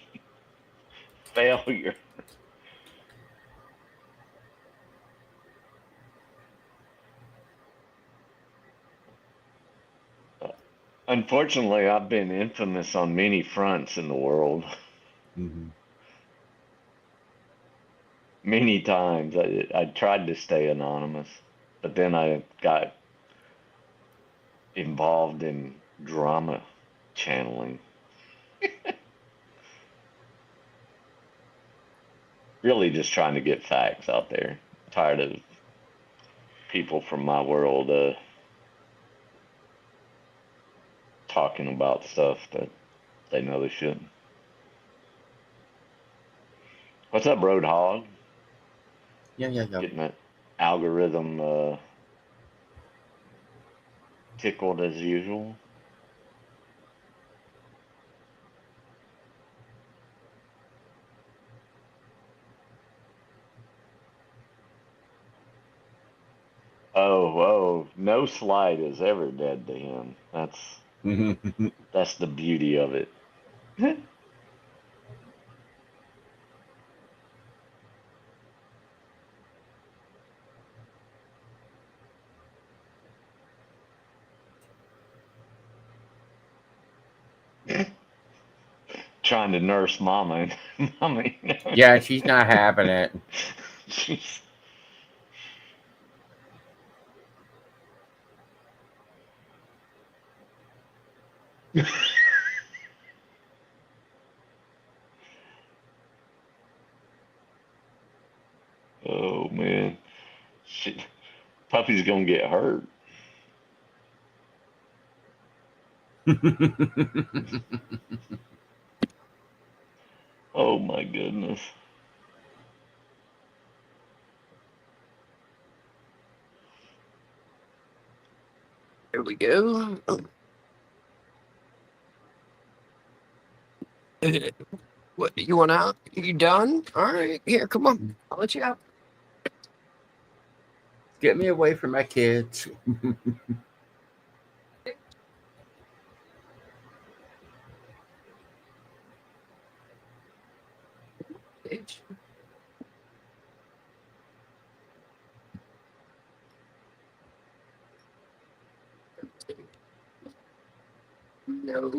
Failure. Unfortunately, I've been infamous on many fronts in the world. Many times I tried to stay anonymous, but then I got involved in drama channeling. Really just trying to get facts out there. Tired of people from my world talking about stuff that they know they shouldn't. What's up, Roadhog? Yeah. Getting that algorithm tickled as usual. Oh, no slide is ever dead to him. That's the beauty of it. Trying to nurse mama. Yeah, she's not having it. She's... Oh man, puppy's gonna get hurt. Oh my goodness. There we go. What, you want out? You done? All right, here, come on. I'll let you out. Get me away from my kids. Bitch. No.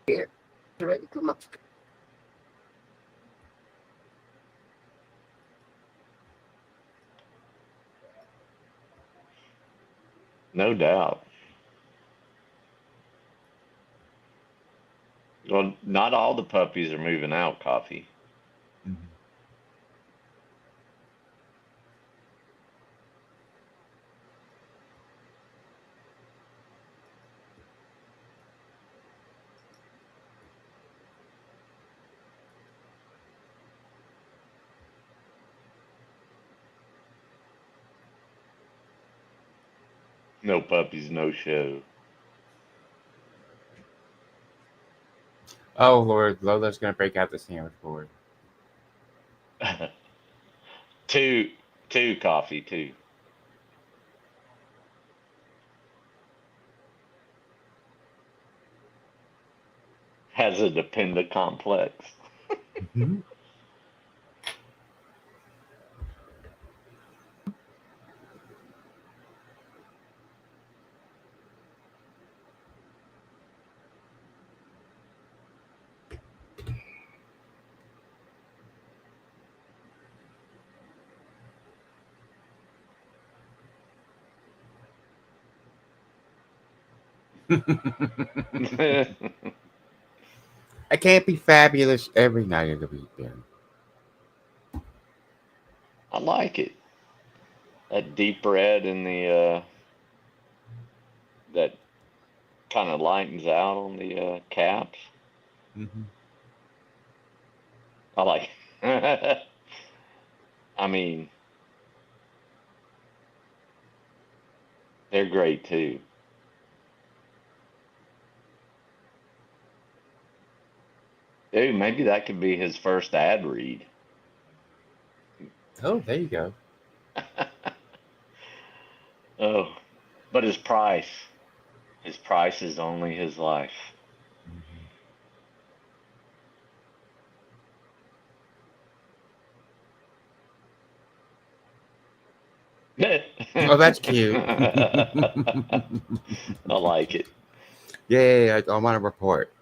Here, right, come on. No doubt. Well, not all the puppies are moving out, Coffee. No puppies, no show. Oh Lord, Lola's gonna break out the sandwich board. Two, Coffee, two. Has a dependent complex. I can't be fabulous every night of the week, Ben. I like it. That deep red in the that kind of lightens out on the caps. I like. I mean, they're great too. Dude, maybe that could be his first ad read. Oh, there you go. Oh, but his price is only his life. Oh, that's cute. I like it. Yay, I want to report.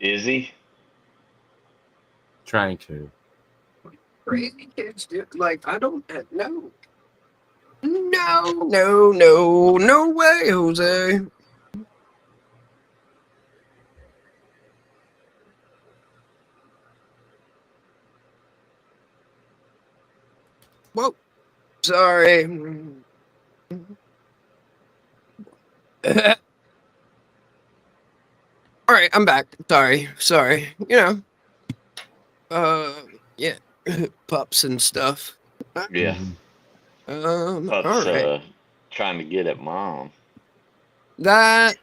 Is he? Trying to. Crazy kids do like I don't know. No way, Jose. Whoa. Sorry. All right, I'm back. Sorry. Yeah, pups and stuff. Yeah. All Pups right. trying to get at mom. That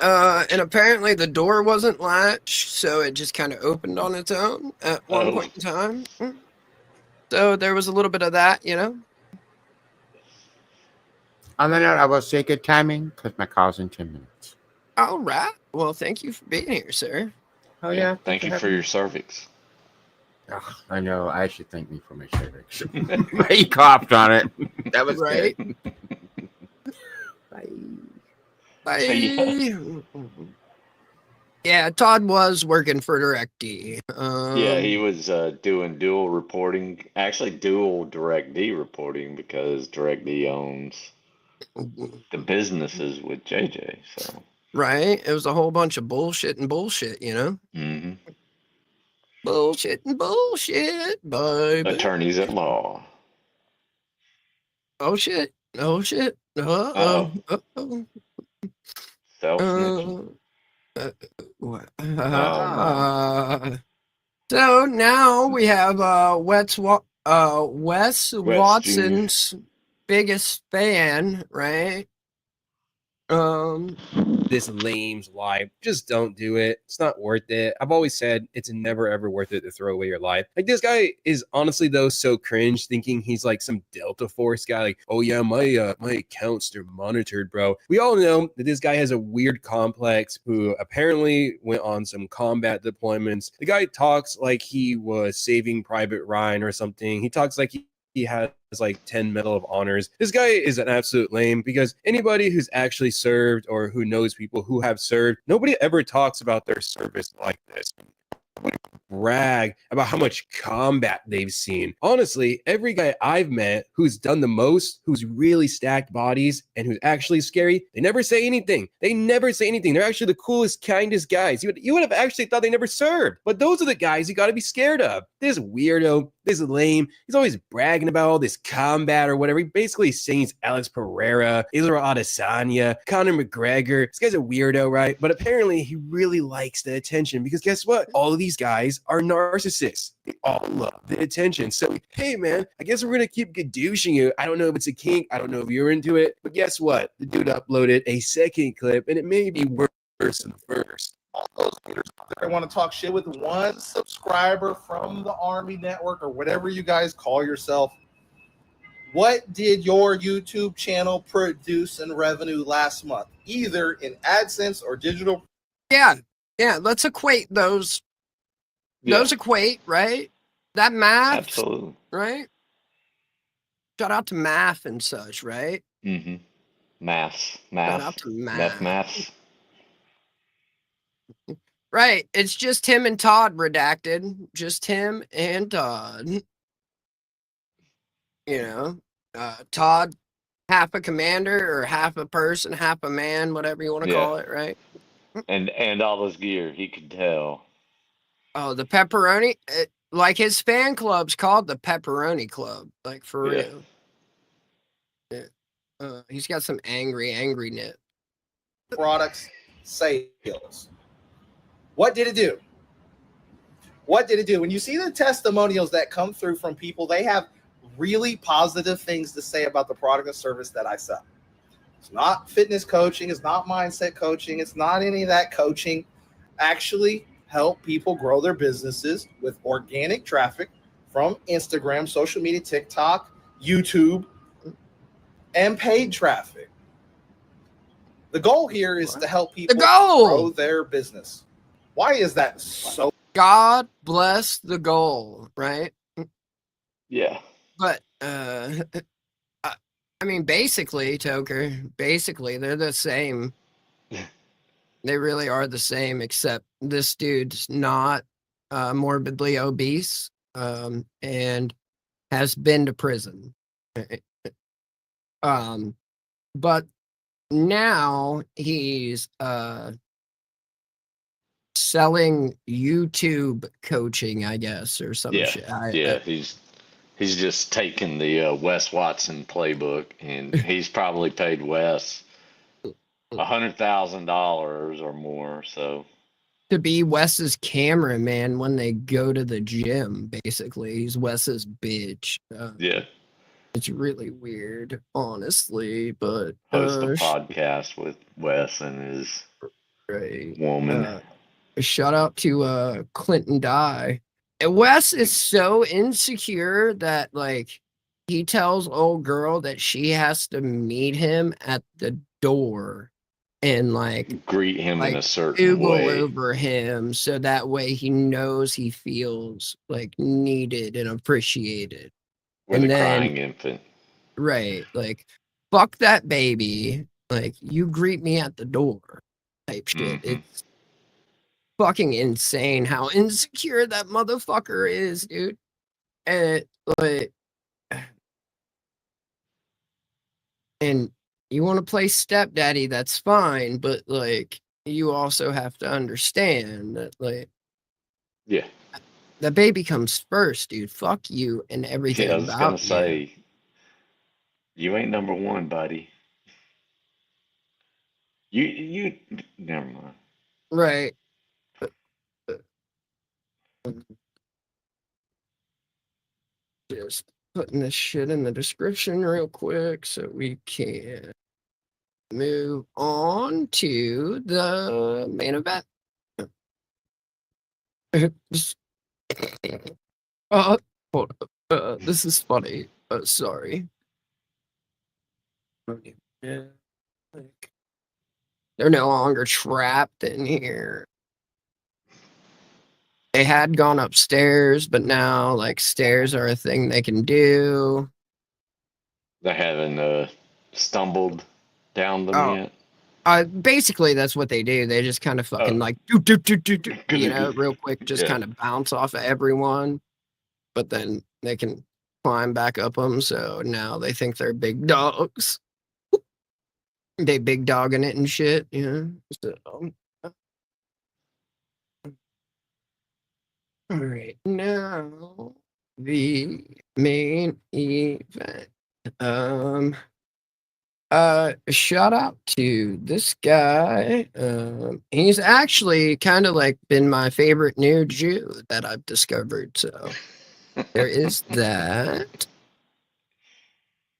and apparently the door wasn't latched, so it just kind of opened on its own at one point in time. So there was a little bit of that, On the note, I will say good timing because my call's in 10 minutes. All right. Well, thank you for being here, sir. Oh yeah. Thank you for your cervix. Oh, I know. I should thank me for my cervix. He coughed on it. That was right. good. Bye. Yeah, Todd was working for DirectD. Yeah, he was doing dual reporting, actually dual DirectD reporting because DirectD owns the businesses with JJ. So right, it was a whole bunch of bullshit, mm-hmm. Bullshit, baby. Attorneys at law. Oh shit. Uh-oh. Self-snitching. So now we have Wes Watson's biggest fan, right? This lame's life. Just don't do it. It's not worth it. I've always said it's never ever worth it to throw away your life. Like this guy is honestly though so cringe, thinking he's like some Delta Force guy. Like, oh yeah, my accounts are monitored, bro. We all know that this guy has a weird complex. Who apparently went on some combat deployments. The guy talks like he was Saving Private Ryan or something. He talks like he had like 10 Medal of Honors. This guy is an absolute lame because anybody who's actually served or who knows people who have served, nobody ever talks about their service like this. Brag about how much combat they've seen. Honestly, every guy I've met who's done the most, who's really stacked bodies and who's actually scary, they never say anything. They never say anything. They're actually the coolest, kindest guys. You would have actually thought they never served. But those are the guys you got to be scared of. This weirdo, this lame, he's always bragging about all this combat or whatever. He basically saying he's Alex Pereira, Israel Adesanya, Conor McGregor. This guy's a weirdo, right? But apparently he really likes the attention because guess what? All of these guys are narcissists. They all love the attention. So, hey, man, I guess we're going to keep gadooshing you. I don't know if it's a kink. I don't know if you're into it. But guess what? The dude uploaded a second clip, and it may be worse than the first. All those leaders out there want to talk shit with one subscriber from the Army Network or whatever you guys call yourself. What did your YouTube channel produce in revenue last month, either in AdSense or digital? Yeah. Let's equate those. Those equate, right? That math, Absolutely. right? Shout out to math and such, right? Mm-hmm. Math. Shout out to math. Maths. Right. It's just him and Todd redacted. Just him and Todd. You know, Todd, half a commander or half a person, half a man, whatever you want to call it, right? And all his gear, he could tell. Oh, the pepperoni, like his fan club's called the Pepperoni Club, like for real. Yeah. He's got some angry nip. Products sales. What did it do? What did it do? When you see the testimonials that come through from people, they have really positive things to say about the product or service that I sell. It's not fitness coaching. It's not mindset coaching. It's not any of that coaching. Actually help people grow their businesses with organic traffic from Instagram, social media, TikTok, YouTube, and paid traffic. The goal here is to help people grow their business. Why is that so? God bless the goal, right? Yeah. But I mean, basically, Toker, they're the same. They really are the same, except this dude's not morbidly obese and has been to prison. But now he's selling YouTube coaching, I guess, or some shit. He's just taken the Wes Watson playbook, and he's probably paid Wes $100,000 or more. So to be Wes's cameraman when they go to the gym, basically, he's Wes's bitch. It's really weird, honestly. But host a podcast with Wes and his woman. Shout out to Clinton Dye. And Wes is so insecure that like he tells old girl that she has to meet him at the door and like greet him in a certain Google way over him so that way he knows he feels like needed and appreciated. with a crying infant. Right, like fuck that baby. Like you greet me at the door type shit. It's fucking insane how insecure that motherfucker is, dude. And like, and you want to play stepdaddy, that's fine, but like, you also have to understand that, like, the baby comes first, dude. Fuck you and everything. Yeah, I was about gonna you. say, you ain't number one, buddy. You never mind. Right. Just putting this shit in the description real quick so we can move on to the main event. Hold up. This is funny. Sorry. Yeah. They're no longer trapped in here. They had gone upstairs, but now like stairs are a thing they can do. They haven't stumbled down them Oh, yet. basically that's what they do. They just kind of fucking like do, real quick, just Yeah. kind of bounce off of everyone, but then they can climb back up them. So now they think they're big dogs. They big dogging it and shit. So, all right, now the main event. Shout out to this guy. He's actually kind of like been my favorite new Jew that I've discovered. So there is that.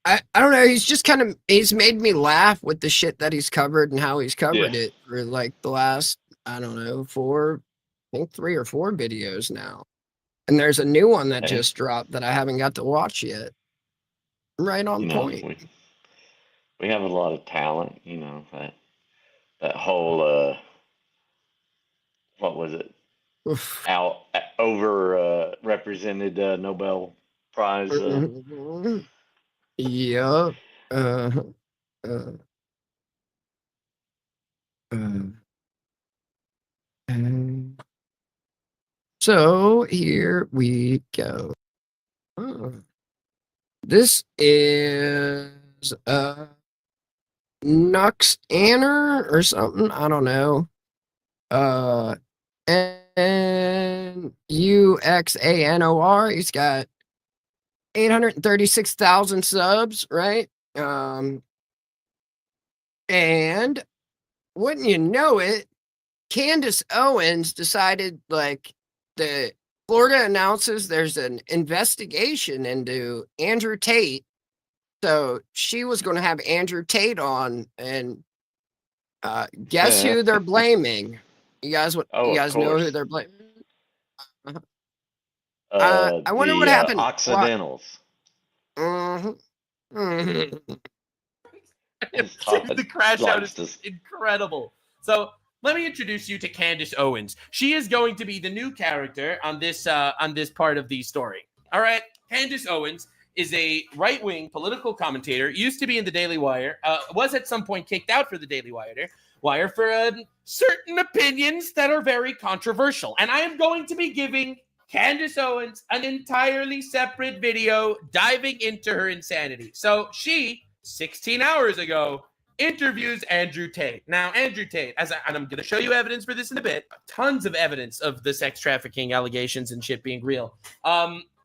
I don't know. He's just kind of he's made me laugh with the shit that he's covered and how he's covered Yeah. it for like the last I don't know I think 3 or 4 videos now. And there's a new one that Hey. just dropped that I haven't got to watch yet. Right on point. We have a lot of talent, that whole what was it? Out over represented Nobel Prize. Yep. So here we go. This is Nux Anner or something. I don't know. And UXANOR. He's got 836,000 subs, right? And wouldn't you know it, Candace Owens decided like the Florida announces there's an investigation into Andrew Tate. So she was going to have Andrew Tate on, and guess who they're blaming? You guys know who they're blaming? I wonder what happened. Occidentals. The crash out is incredible. So let me introduce you to Candace Owens. She is going to be the new character on this part of the story. All right, Candace Owens is a right-wing political commentator. Used to be in the Daily Wire. Was at some point kicked out for the Daily Wire for certain opinions that are very controversial. And I am going to be giving Candace Owens an entirely separate video diving into her insanity. So she, 16 hours ago, interviews Andrew Tate. Now, Andrew Tate, and I'm going to show you evidence for this in a bit, tons of evidence of the sex trafficking allegations and shit being real,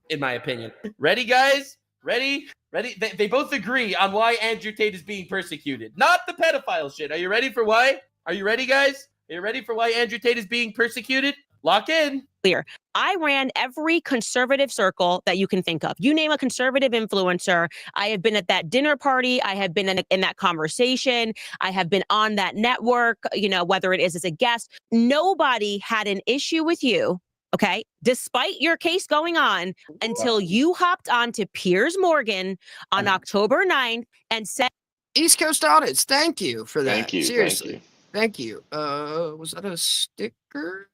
in my opinion. Ready, guys? Ready? They both agree on why Andrew Tate is being persecuted. Not the pedophile shit. Are you ready for why? Are you ready, guys? Are you ready for why Andrew Tate is being persecuted? Lock in. Clear. I ran every conservative circle that you can think of. You name a conservative influencer, I have been at that dinner party. I have been in that conversation. I have been on that network, whether it is as a guest. Nobody had an issue with you, okay, despite your case going on, until you hopped on to Piers Morgan on October 9th and said, East Coast Audits, thank you for that. Thank you. Seriously. Thank you. Was that a sticker?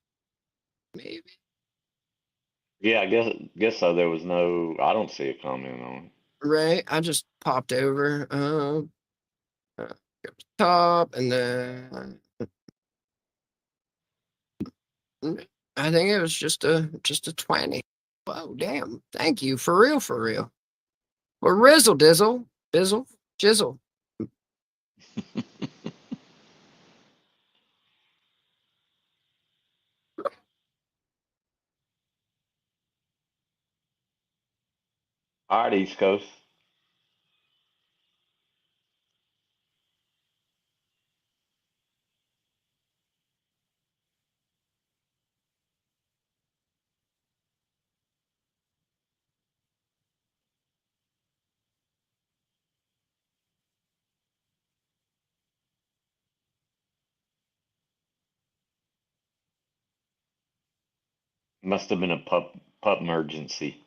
Maybe. Yeah, I guess so. There was no. I don't see a comment on it. Right. I just popped over. Top, and then I think it was just a 20. Oh damn! Thank you for real. Well, Rizzle Dizzle, Bizzle, Jizzle. All right, East Coast. Must have been a pup emergency.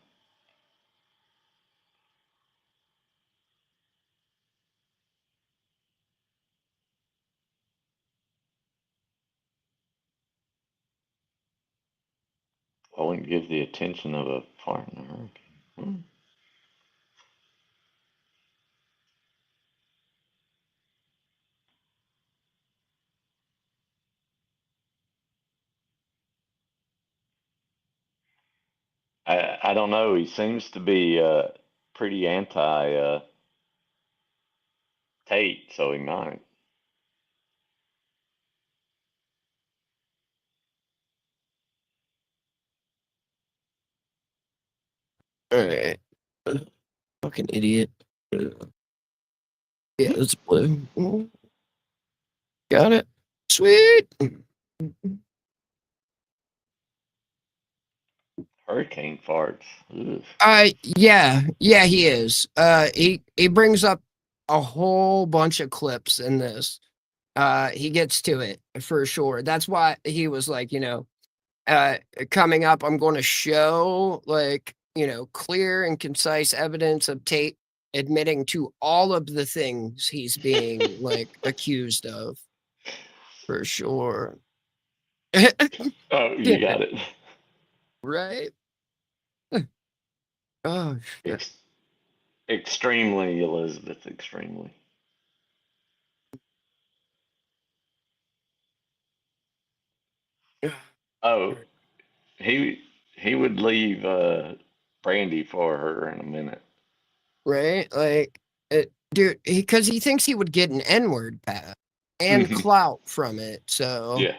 I wouldn't give the attention of a partner. I don't know. He seems to be pretty anti Tate, so he might. All right. Fucking idiot. Yeah, it's blue. Got it. Sweet. Hurricane farts. Ugh. Yeah, he is. He brings up a whole bunch of clips in this. He gets to it for sure. That's why he was like, coming up, I'm going to show like, clear and concise evidence of Tate admitting to all of the things he's being like accused of. For sure. Oh, you got it. Right? Oh, shit. Extremely, Elizabeth, extremely. Oh, he would leave Brandy for her in a minute. Right? Like, dude, because he thinks he would get an N-word pass and clout from it. So, Yeah.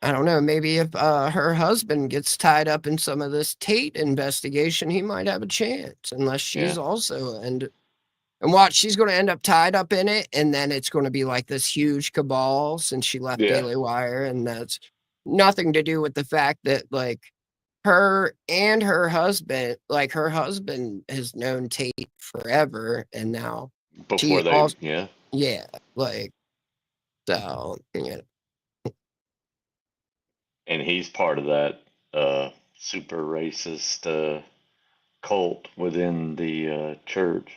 I don't know. Maybe if her husband gets tied up in some of this Tate investigation, he might have a chance. Unless she's also and watch, she's going to end up tied up in it, and then it's going to be like this huge cabal since she left Daily Wire, and that's nothing to do with the fact that like her and her husband has known Tate forever, and now Before they, also, yeah, like so, and he's part of that super racist cult within the church.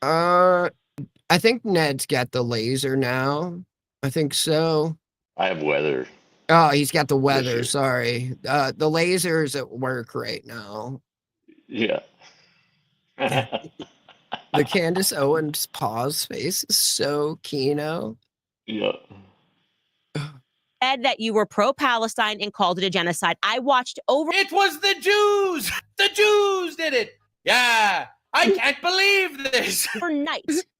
I think Ned's got the laser now. I think so. I have weather. Oh, he's got the weather. year. Sorry. The laser's at work right now. Yeah. The Candace Owens pause face is so Kino. Yeah. Said that you were pro-Palestine and called it a genocide. I watched over. It was the Jews. The Jews did it. Yeah. I can't believe this.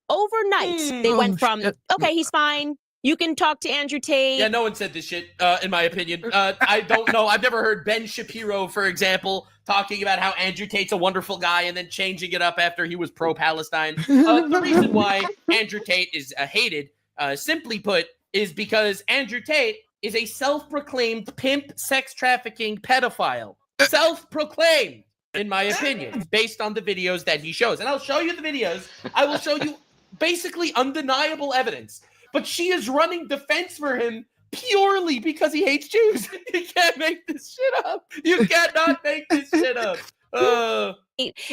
Overnight, they went from, okay, he's fine. You can talk to Andrew Tate. Yeah, no one said this shit, in my opinion. I don't know. I've never heard Ben Shapiro, for example, talking about how Andrew Tate's a wonderful guy and then changing it up after he was pro-Palestine. The reason why Andrew Tate is hated, simply put, is because Andrew Tate is a self-proclaimed pimp, sex trafficking pedophile. Self-proclaimed, in my opinion, based on the videos that he shows. And I'll show you the videos. I will show you basically undeniable evidence. But she is running defense for him purely because he hates Jews. You can't make this shit up. You cannot make this shit up.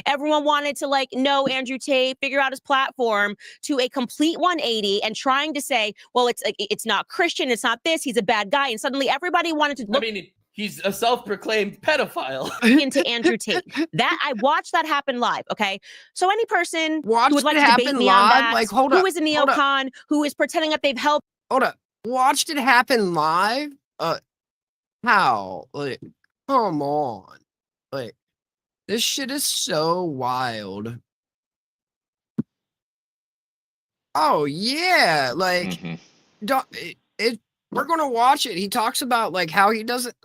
Everyone wanted to know Andrew Tate, figure out his platform to a complete 180 and trying to say, well, it's not Christian, it's not this, he's a bad guy. And suddenly everybody wanted to look. I mean, he's a self-proclaimed pedophile. Into Andrew Tate. That I watched that happen live. Okay, so any person who would like to debate me on that, who is a neocon, who is pretending that they've helped. Hold up, watched it happen live. How? Like, come on, like this shit is so wild. Oh yeah, like we're gonna watch it. He talks about like how he doesn't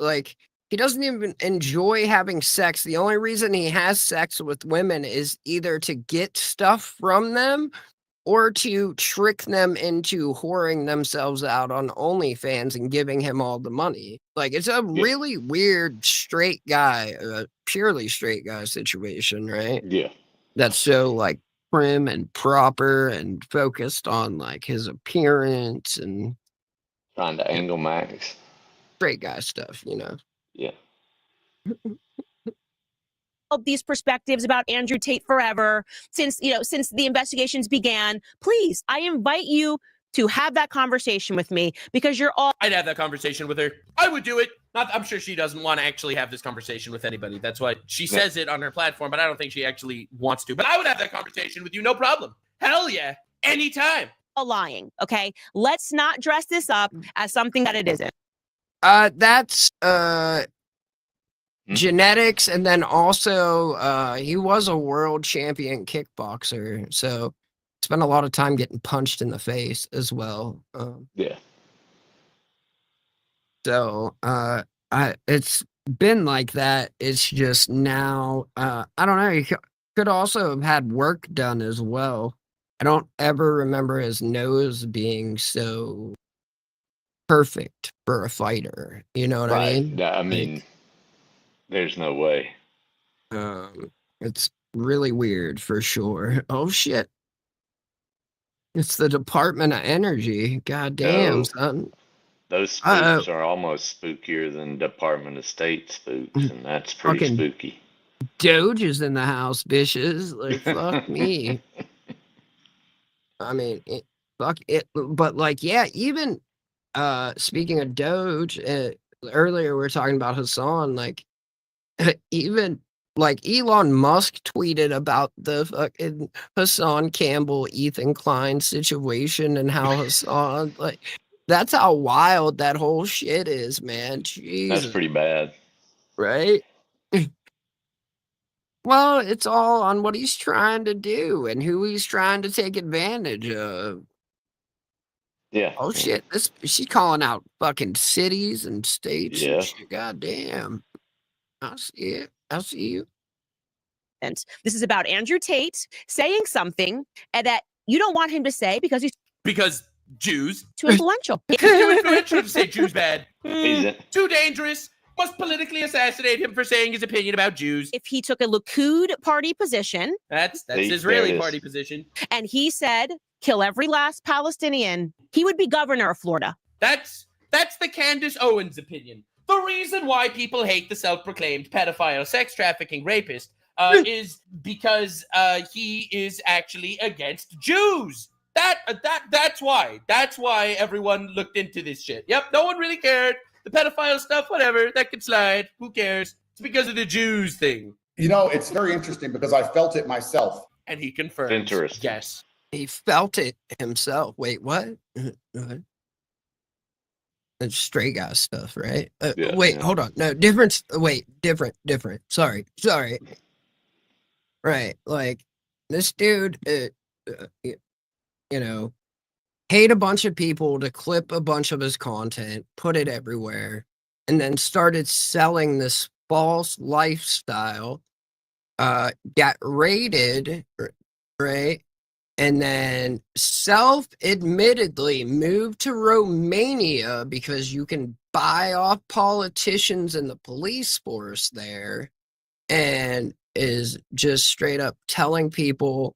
even enjoy having sex. The only reason he has sex with women is either to get stuff from them or to trick them into whoring themselves out on OnlyFans and giving him all the money. Like it's a really weird straight guy, purely straight guy situation, right? Yeah. That's so like prim and proper and focused on like his appearance and trying to angle Max. Straight guy stuff, Yeah. These perspectives about Andrew Tate forever since the investigations began. Please, I invite you to have that conversation with me because you're all. I'd have that conversation with her. I would do it. I'm sure she doesn't want to actually have this conversation with anybody. That's why she says it on her platform, but I don't think she actually wants to. But I would have that conversation with you, no problem. Hell yeah, anytime. Lying, okay? Let's not dress this up as something that it isn't. That's genetics, and then also he was a world champion kickboxer, so spent a lot of time getting punched in the face as well. Yeah. So it's been like that. It's just now I don't know. He could also have had work done as well. I don't ever remember his nose being so perfect for a fighter. You know what I Right. mean? I mean, there's no way. It's really weird for sure. Oh shit. It's the Department of Energy. God damn, No, son. those spooks are almost spookier than Department of State spooks, and that's pretty Fucking spooky. Doge is in the house, bitches. Like, fuck me. I mean, fuck it. But like, yeah, even speaking of Doge, earlier we were talking about Hassan, like even like Elon Musk tweeted about the fucking Hassan Campbell, Ethan Klein situation and how Hassan, like, that's how wild that whole shit is, man. Jesus. That's pretty bad. Right? Well, it's all on what he's trying to do and who he's trying to take advantage of. Yeah. Oh shit, she's calling out fucking cities and states Yeah. and shit. God damn. I see it. I see you. And this is about Andrew Tate saying something that you don't want him to say because he's Jews too influential. too influential to say Jews bad. He's Too dangerous. Must politically assassinate him for saying his opinion about Jews. If he took a Likud party position, That's There it Israeli is. party position. and he said, kill every last Palestinian, he would be governor of Florida. That's the Candace Owens opinion. The reason why people hate the self-proclaimed pedophile, sex trafficking rapist is because he is actually against Jews. That's why. That's why everyone looked into this shit. Yep, no one really cared. The pedophile stuff, whatever, that could slide. Who cares? It's because of the Jews thing. You know, it's very interesting because I felt it myself. And he confirms. Interesting. Yes. He felt it himself. Wait, what? It's straight guy stuff, right? Wait, hold on. No, different. Wait, different. Sorry. Right, like this dude, you know, paid a bunch of people to clip a bunch of his content, put it everywhere, and then started selling this false lifestyle. Got raided, right? And then self-admittedly moved to Romania because you can buy off politicians and the police force there, and is just straight up telling people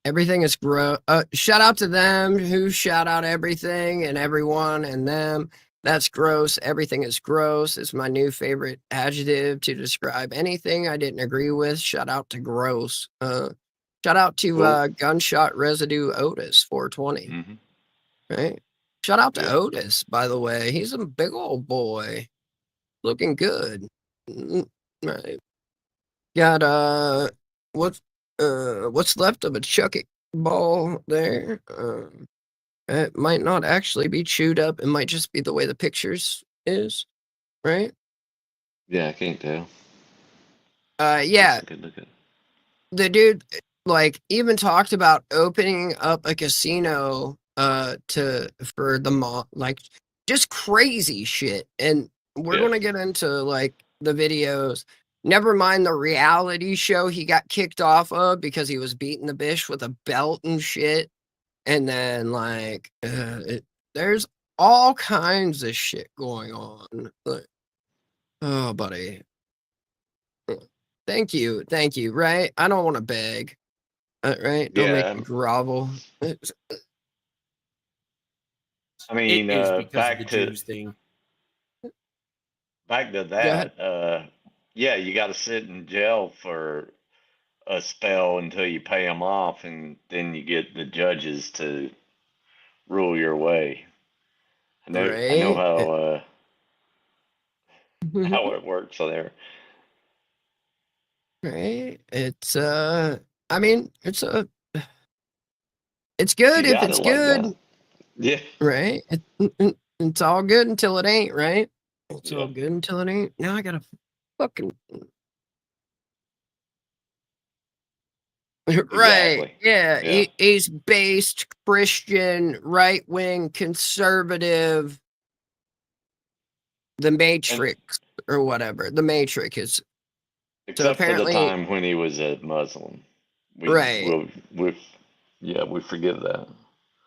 everything is gross. Shout out to them who shout out everything and everyone and them. That's gross. Everything is gross. It's my new favorite adjective to describe anything I didn't agree with. Shout out to gross. Shout out to Gunshot Residue Otis 420. Right? Shout out to Otis, by the way. He's a big old boy. Looking good. Right. Got what's left of a chuck it ball there. It might not actually be chewed up. It might just be the way the pictures is, right? Yeah, I can't tell. Yeah. Good look at. The dude like even talked about opening up a casino for the mall, like just crazy shit. And we're gonna get into like the videos. Never mind the reality show he got kicked off of because he was beating the bitch with a belt and shit. And then like there's all kinds of shit going on. Like, oh, buddy. Thank you. Right? I don't want to beg. Right? Don't make me grovel. I mean, it is because back of the to Jews thing. Back to that. Yeah, you got to sit in jail for a spell until you pay them off, and then you get the judges to rule your way. I know how it works there. Right? It's I mean, it's good if it's good. Yeah. Right? It's all good until it ain't, right? It's Yeah. all good until it ain't. Now I gotta fucking right. Exactly. Yeah. Yeah. He's based Christian, right wing, conservative, the Matrix or whatever. The Matrix is Except for the apparently time when he was a Muslim. Right. We forgive that.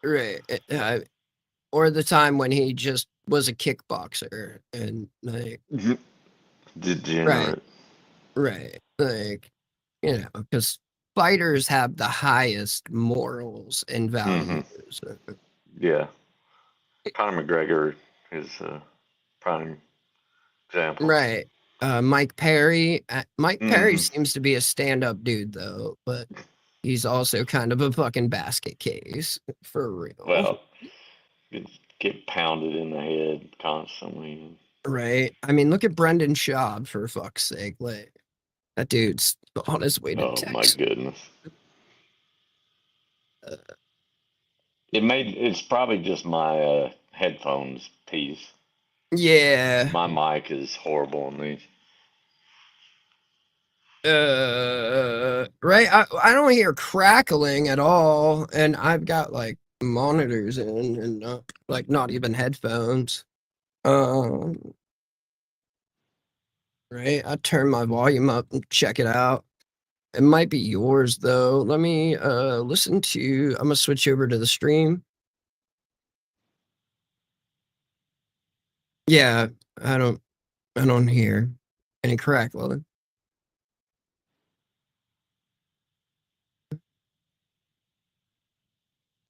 right. Or the time when he just was a kickboxer and like right. Degenerate. Right. Like, because fighters have the highest morals and values. Yeah. Conor McGregor is a prime example. Right. Mike Perry. Mike Perry Mhm. seems to be a stand-up dude though, but he's also kind of a fucking basket case for real. Well, get pounded in the head constantly. Right. I mean, look at Brendan Schaub for fuck's sake. Like that dude's on his way to Oh my Texas. goodness. It's probably just my headphones piece. Yeah. My mic is horrible on these. Right. I don't hear crackling at all, and I've got like monitors in and like not even headphones. Right. I turn my volume up and check it out. It might be yours though. Let me listen to. I'm gonna switch over to the stream. Yeah, I don't hear any crackling.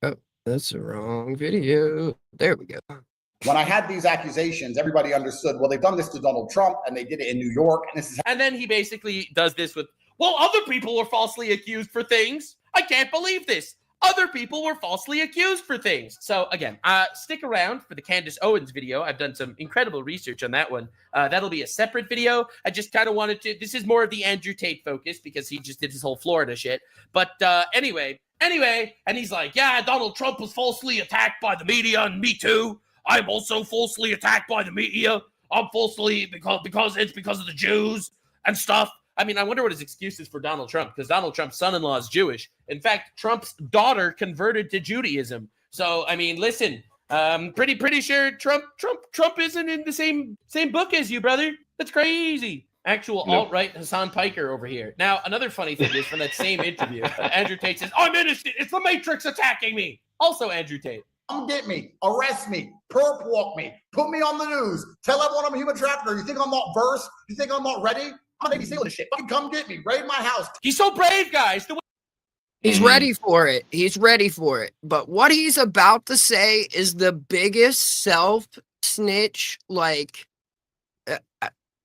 Oh, that's the wrong video. There we go. When I had these accusations, everybody understood, well, they've done this to Donald Trump and they did it in New York. And this is And then he basically does this with, well, other people were falsely accused for things. I can't believe this. Other people were falsely accused for things. So again, stick around for the Candace Owens video. I've done some incredible research on that one. That'll be a separate video. I just kind of wanted to, this is more of the Andrew Tate focus because he just did his whole Florida shit. But anyway, and he's like, yeah, Donald Trump was falsely attacked by the media and me too. I'm also falsely attacked by the media. I'm falsely because it's because of the Jews and stuff. I mean, I wonder what his excuse is for Donald Trump, because Donald Trump's son-in-law is Jewish. In fact, Trump's daughter converted to Judaism. So, I mean, listen, pretty sure Trump isn't in the same book as you, brother. That's crazy. Actual alt-right Hassan Piker over here. Now, another funny thing is from that same interview, Andrew Tate says, I'm innocent. It's the Matrix attacking me. Also, Andrew Tate. come get me, arrest me, perp walk me, put me on the news, tell everyone I'm a human trafficker. You think I'm not versed? You think I'm not ready? I'm a Navy SEAL and shit. Fucking come get me, raid my house. He's so brave, guys. He's ready for it. He's ready for it. But what he's about to say is the biggest self-snitch, like,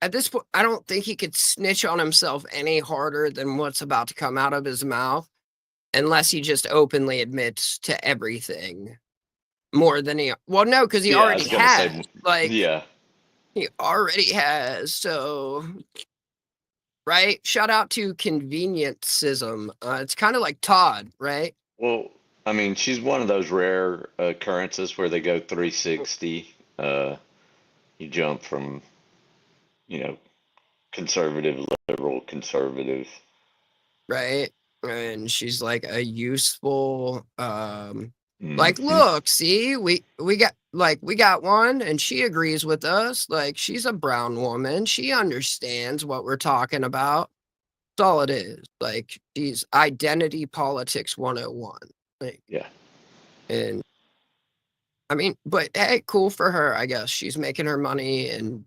at this point, I don't think he could snitch on himself any harder than what's about to come out of his mouth, unless he just openly admits to everything more than he. Well, no, because he already has. He already has. So, right? Shout out to conveniencism. It's kind of like Todd, right? Well, I mean, she's one of those rare occurrences where they go 360. You jump from, conservative, liberal, conservative. Right. And she's like a useful, like, look, see, we got one and she agrees with us. Like, she's a brown woman. She understands what we're talking about. That's all it is. Like, she's identity politics 101. Like, yeah. And I mean, but hey, cool for her, I guess. She's making her money and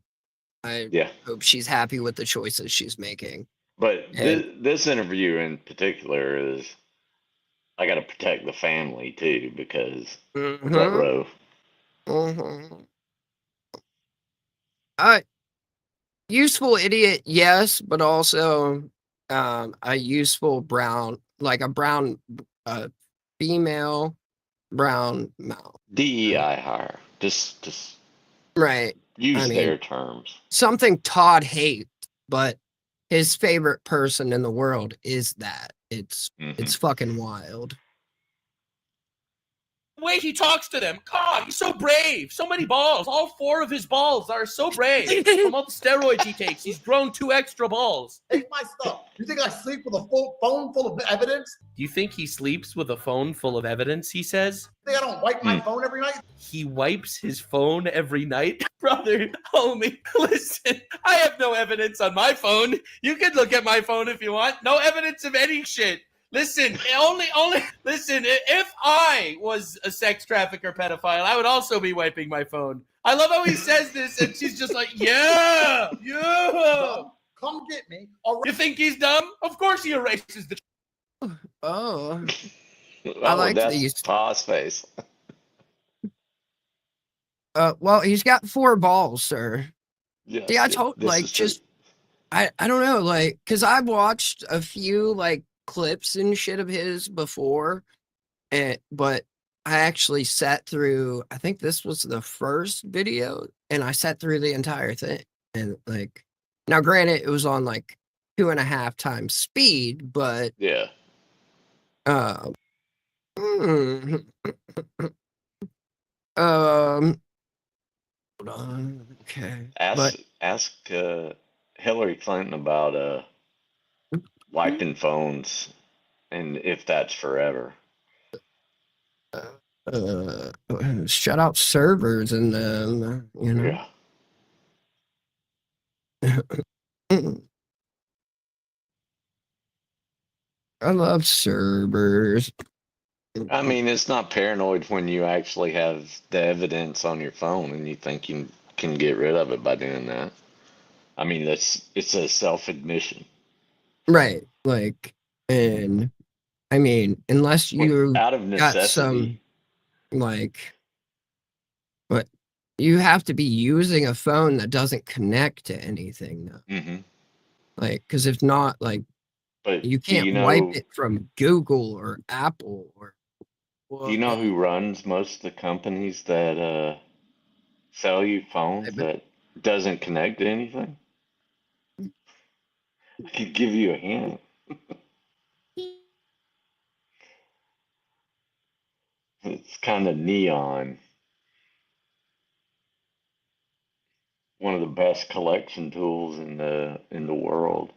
I hope she's happy with the choices she's making. But this interview in particular is, I got to protect the family too, because what's up, Ro? Useful idiot, yes, but also a useful brown, like a brown female brown mouth. DEI hire. Just right. Use their terms. Something Todd hates, but his favorite person in the world is that. It's fucking wild. way he talks to them. God, he's so brave. So many balls. All 4 of his balls are so brave. From all the steroids he takes, he's grown 2 extra balls. Take my stuff. You think I sleep with a full phone full of evidence? Do you think he sleeps with a phone full of evidence, he says? You think I don't wipe my phone every night? He wipes his phone every night? Brother, homie, listen, I have no evidence on my phone. You can look at my phone if you want. No evidence of any shit. Listen, listen, if I was a sex trafficker pedophile, I would also be wiping my phone. I love how he says this, and she's just like, yeah. Come get me. You think he's dumb? Of course he erases the... Oh. I like that's these. Pa's face. Well, he's got 4 balls, sir. Yeah, See, I told, like, just... I don't know, like, because I've watched a few, like, clips and shit of his before, but I actually sat through, I think this was the first video, and I sat through the entire thing. And, like, now granted, it was on, like, 2.5 times speed, but... Yeah. Okay. Ask Hillary Clinton about wiping phones and if that's forever. Shut out servers and them, you know. Yeah. I love servers. I mean, it's not paranoid when you actually have the evidence on your phone and you think you can get rid of it by doing that. I mean, it's a self-admission. Right. Like, and I mean, unless you out of necessity. got some, like, but you have to be using a phone that doesn't connect to anything, though. Mm-hmm. Like, because if not, like, but you can't wipe it from Google or Apple or. Do you know who runs most of the companies that sell you phones that doesn't connect to anything? I could give you a hint. It's kind of neon. One of the best collection tools in the world.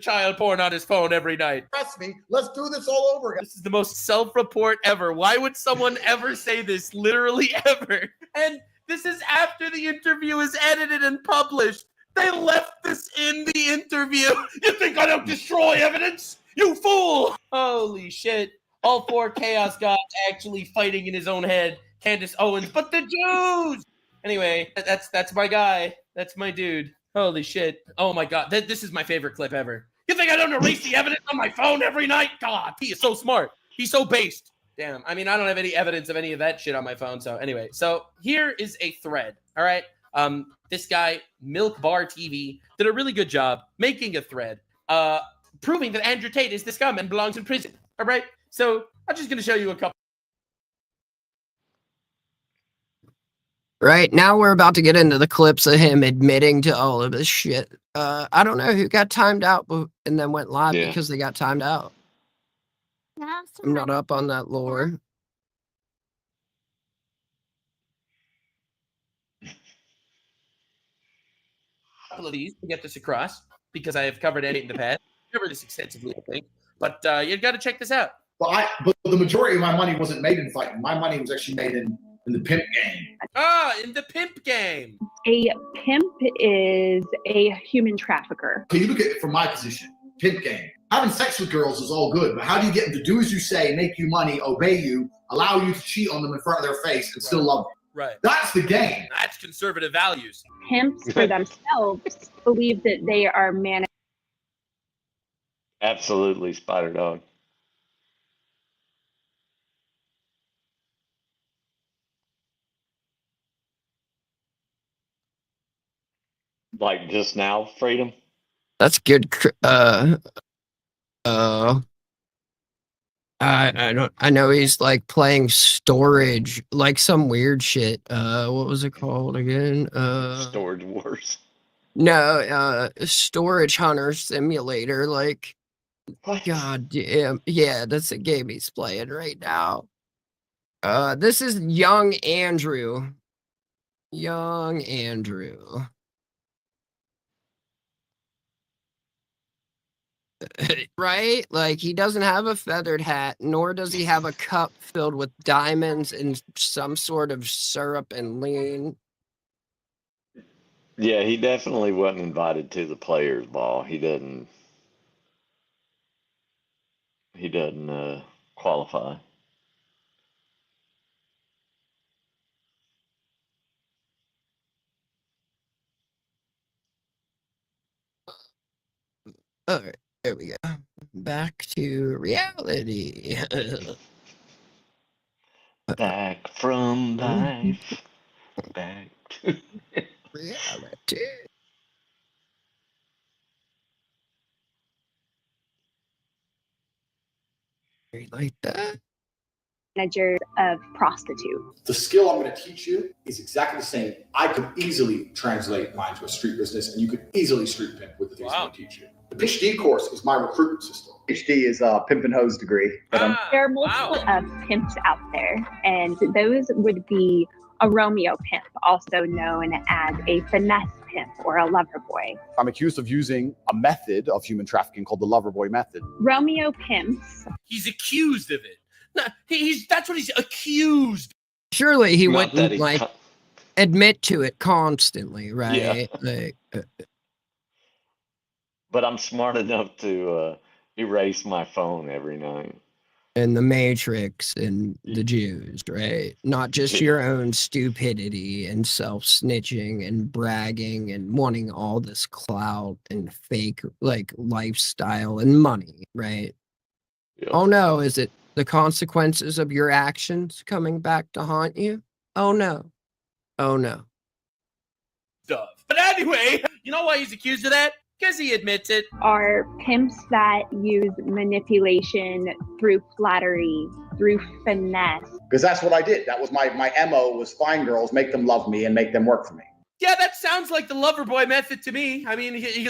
Child porn on his phone every night. Trust me, let's do this all over again. This is the most self-report ever. Why would someone ever say this? Literally ever. And this is after the interview is edited and published. They left this in the interview. You think I don't destroy evidence? You fool! Holy shit. All 4 Chaos Gods actually fighting in his own head. Candace Owens, but the Jews! Anyway, that's my guy. That's my dude. Holy shit. Oh my god. This is my favorite clip ever. You think I don't erase the evidence on my phone every night? God, he is so smart. He's so based. Damn. I mean, I don't have any evidence of any of that shit on my phone. So anyway, so here is a thread. All right. This guy, Milk Bar TV, did a really good job making a thread, proving that Andrew Tate is the scum and belongs in prison. All right. So I'm just going to show you a couple. Right, now we're about to get into the clips of him admitting to all of this shit. I don't know who got timed out and then went live because they got timed out. I'm not up on that lore. Couple of these to get this across because I have covered it in the past. Covered this extensively, I think. But you got to check this out. But the majority of my money wasn't made in fighting. My money was actually made in the pimp game. In the pimp game. A pimp is a human trafficker. So you look at it from my position, pimp game. Having sex with girls is all good, but how do you get them to do as you say, make you money, obey you, allow you to cheat on them in front of their face and still love you? Right. That's the game. That's conservative values. Pimps for themselves believe that they are managed. Absolutely, Spider Dog. Like just now, Freedom? That's good. I know he's like playing storage, like some weird shit. What was it called again? Storage Wars. No, Storage Hunter Simulator. Like God damn. Yeah, that's the game he's playing right now. This is young Andrew. Young Andrew. Right? Like, he doesn't have a feathered hat, nor does he have a cup filled with diamonds and some sort of syrup and lean. Yeah, he definitely wasn't invited to the players' ball. He doesn't qualify. All right, there we go. Back to reality. Back from life. Back to reality. Like that. Manager of prostitute. The skill I'm going to teach you is exactly the same. I could easily translate mine to a street business, and you could easily street pimp with the things I'm going to teach you. The PhD course is my recruitment system. PhD is a pimp and hose degree. There are multiple pimps out there, and those would be a Romeo pimp, also known as a finesse pimp or a lover boy. I'm accused of using a method of human trafficking called the lover boy method. Romeo pimps. He's accused of it. No, that's what he's accused. Surely he Not that wouldn't he like admit to it constantly, right? Yeah. Like, But I'm smart enough to erase my phone every night. and the Matrix and the Jews, right? Not just your own stupidity and self-snitching and bragging and wanting all this clout and fake like lifestyle and money, right? Yep. Oh no, is it the consequences of your actions coming back to haunt you? Oh no. Oh no. Stuff. But anyway, you know why he's accused of that? Because he admits it. Are pimps that use manipulation through flattery, through finesse. Because that's what I did. That was my MO was find girls, make them love me, and make them work for me. Yeah, that sounds like the lover boy method to me. I mean, he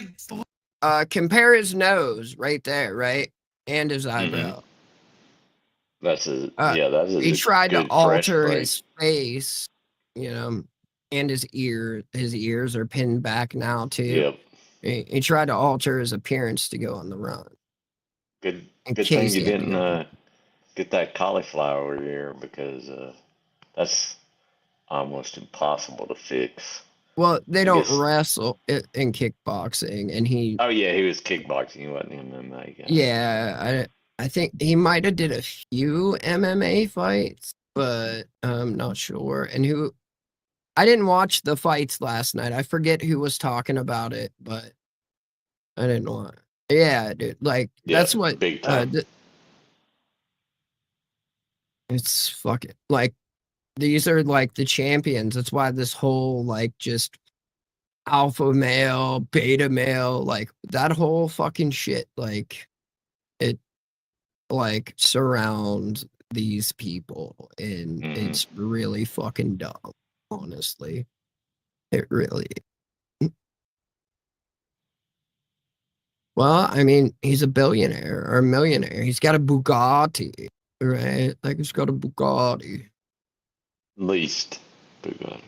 Compare his nose right there, right? And his eyebrow. That's that's He tried to good fresh alter break. his face, you know, and his ear. His ears are pinned back now too. Yep. He tried to alter his appearance to go on the run. Good In thing case you he had to didn't get that cauliflower ear because that's almost impossible to fix. Well, they I don't guess- wrestle in kickboxing, and he. Oh yeah, he was kickboxing. He wasn't MMA guy. Yeah, I think he might have did a few MMA fights, but I'm not sure. And who? I didn't watch the fights last night. I forget who was talking about it, but I didn't want. Yeah, dude. Like that's what. big time. It's fucking like these are like the champions. That's why this whole like just alpha male, beta male, like that whole fucking shit, like it like surrounds these people, and it's really fucking dumb. Honestly, it really. Well, I mean, he's a billionaire or a millionaire. He's got a Bugatti, right? Like he's got a Bugatti. Least Bugatti.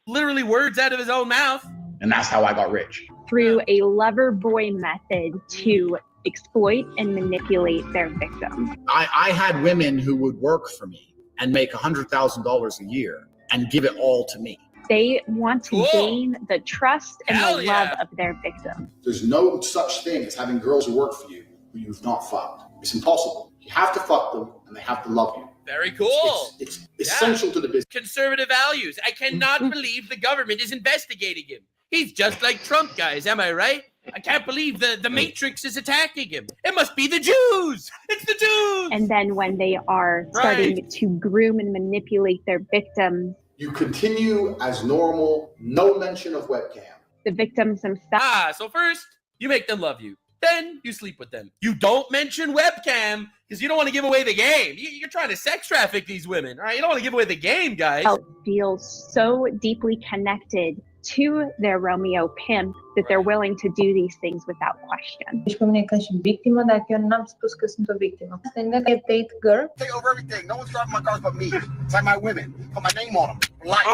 literally words out of his own mouth. And that's how I got rich. Through a lover boy method to exploit and manipulate their victims. I had women who would work for me and make $100,000 a year and give it all to me. They want to gain the trust and the love of their victim. There's no such thing as having girls who work for you who you've not fucked. It's impossible. You have to fuck them and they have to love you. Very cool. It's essential to the business. Conservative values. I cannot believe the government is investigating him. He's just like Trump, guys. Am I right? I can't believe the Matrix is attacking him. It must be the Jews. It's the Jews. And then when they are starting to groom and manipulate their victims, You continue as normal, no mention of webcam. the victims themselves. So first, you make them love you. Then you sleep with them. You don't mention webcam because you don't want to give away the game. You're trying to sex traffic these women, all right? You don't want to give away the game, guys. Feel so deeply connected to their Romeo pimp that they're willing to do these things without question. Ești pe mine ca și victimă, dar eu n-am spus că sunt o victimă. Sunt a date girl. Take over everything. No one's driving my cars but me. It's like my women. Put my name on them. Life.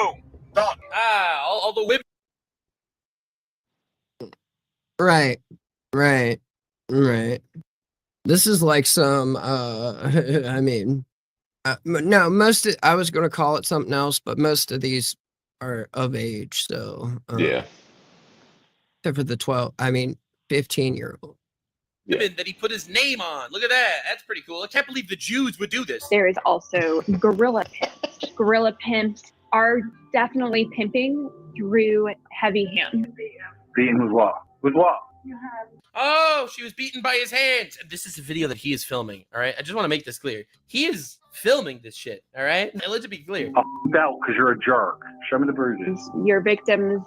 Done. All the women. Right. This is like some, I mean, no, I was going to call it something else, but most of these are of age, so. Yeah. Except for the 15-year-old. Women that he put his name on. Look at that. That's pretty cool. I can't believe the Jews would do this. There is also gorilla pimps. Gorilla pimps are definitely pimping through heavy hands. Being with what? With what? Oh, she was beaten by his hands. This is a video that he is filming, all right? I just want to make this clear. He is filming this shit, all right? And let's be clear. I out because you're a jerk. Show me the bruises. Your victims.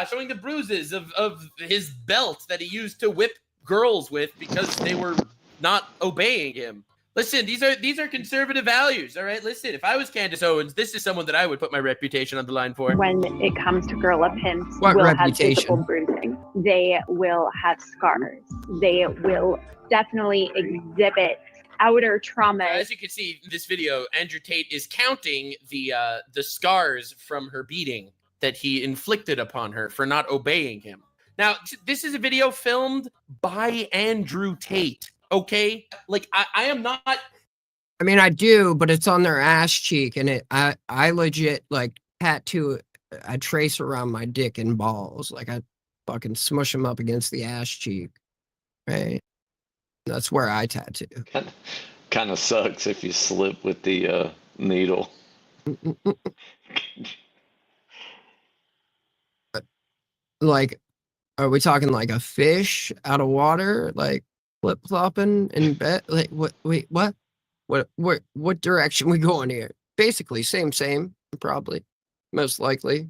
Showing the bruises of his belt that he used to whip girls with because they were not obeying him. Listen, these are conservative values, all right? Listen, if I was Candace Owens, this is someone that I would put my reputation on the line for. When it comes to gorilla pimps, What will have reputation? physical bruising. They will have scars. They will definitely exhibit outer trauma. As you can see in this video, Andrew Tate is counting the scars from her beating that he inflicted upon her for not obeying him. Now, this is a video filmed by Andrew Tate. Okay, like I am not. I mean, I do, but it's on their ass cheek, and I legit like tattoo a trace around my dick and balls, like I fucking smush them up against the ass cheek, right? That's where I tattoo. Kind of sucks if you slip with the needle. Like, are we talking like a fish out of water, like flip flopping in bed? Like, what? Wait, what? What direction we going here? Basically, same, probably, most likely.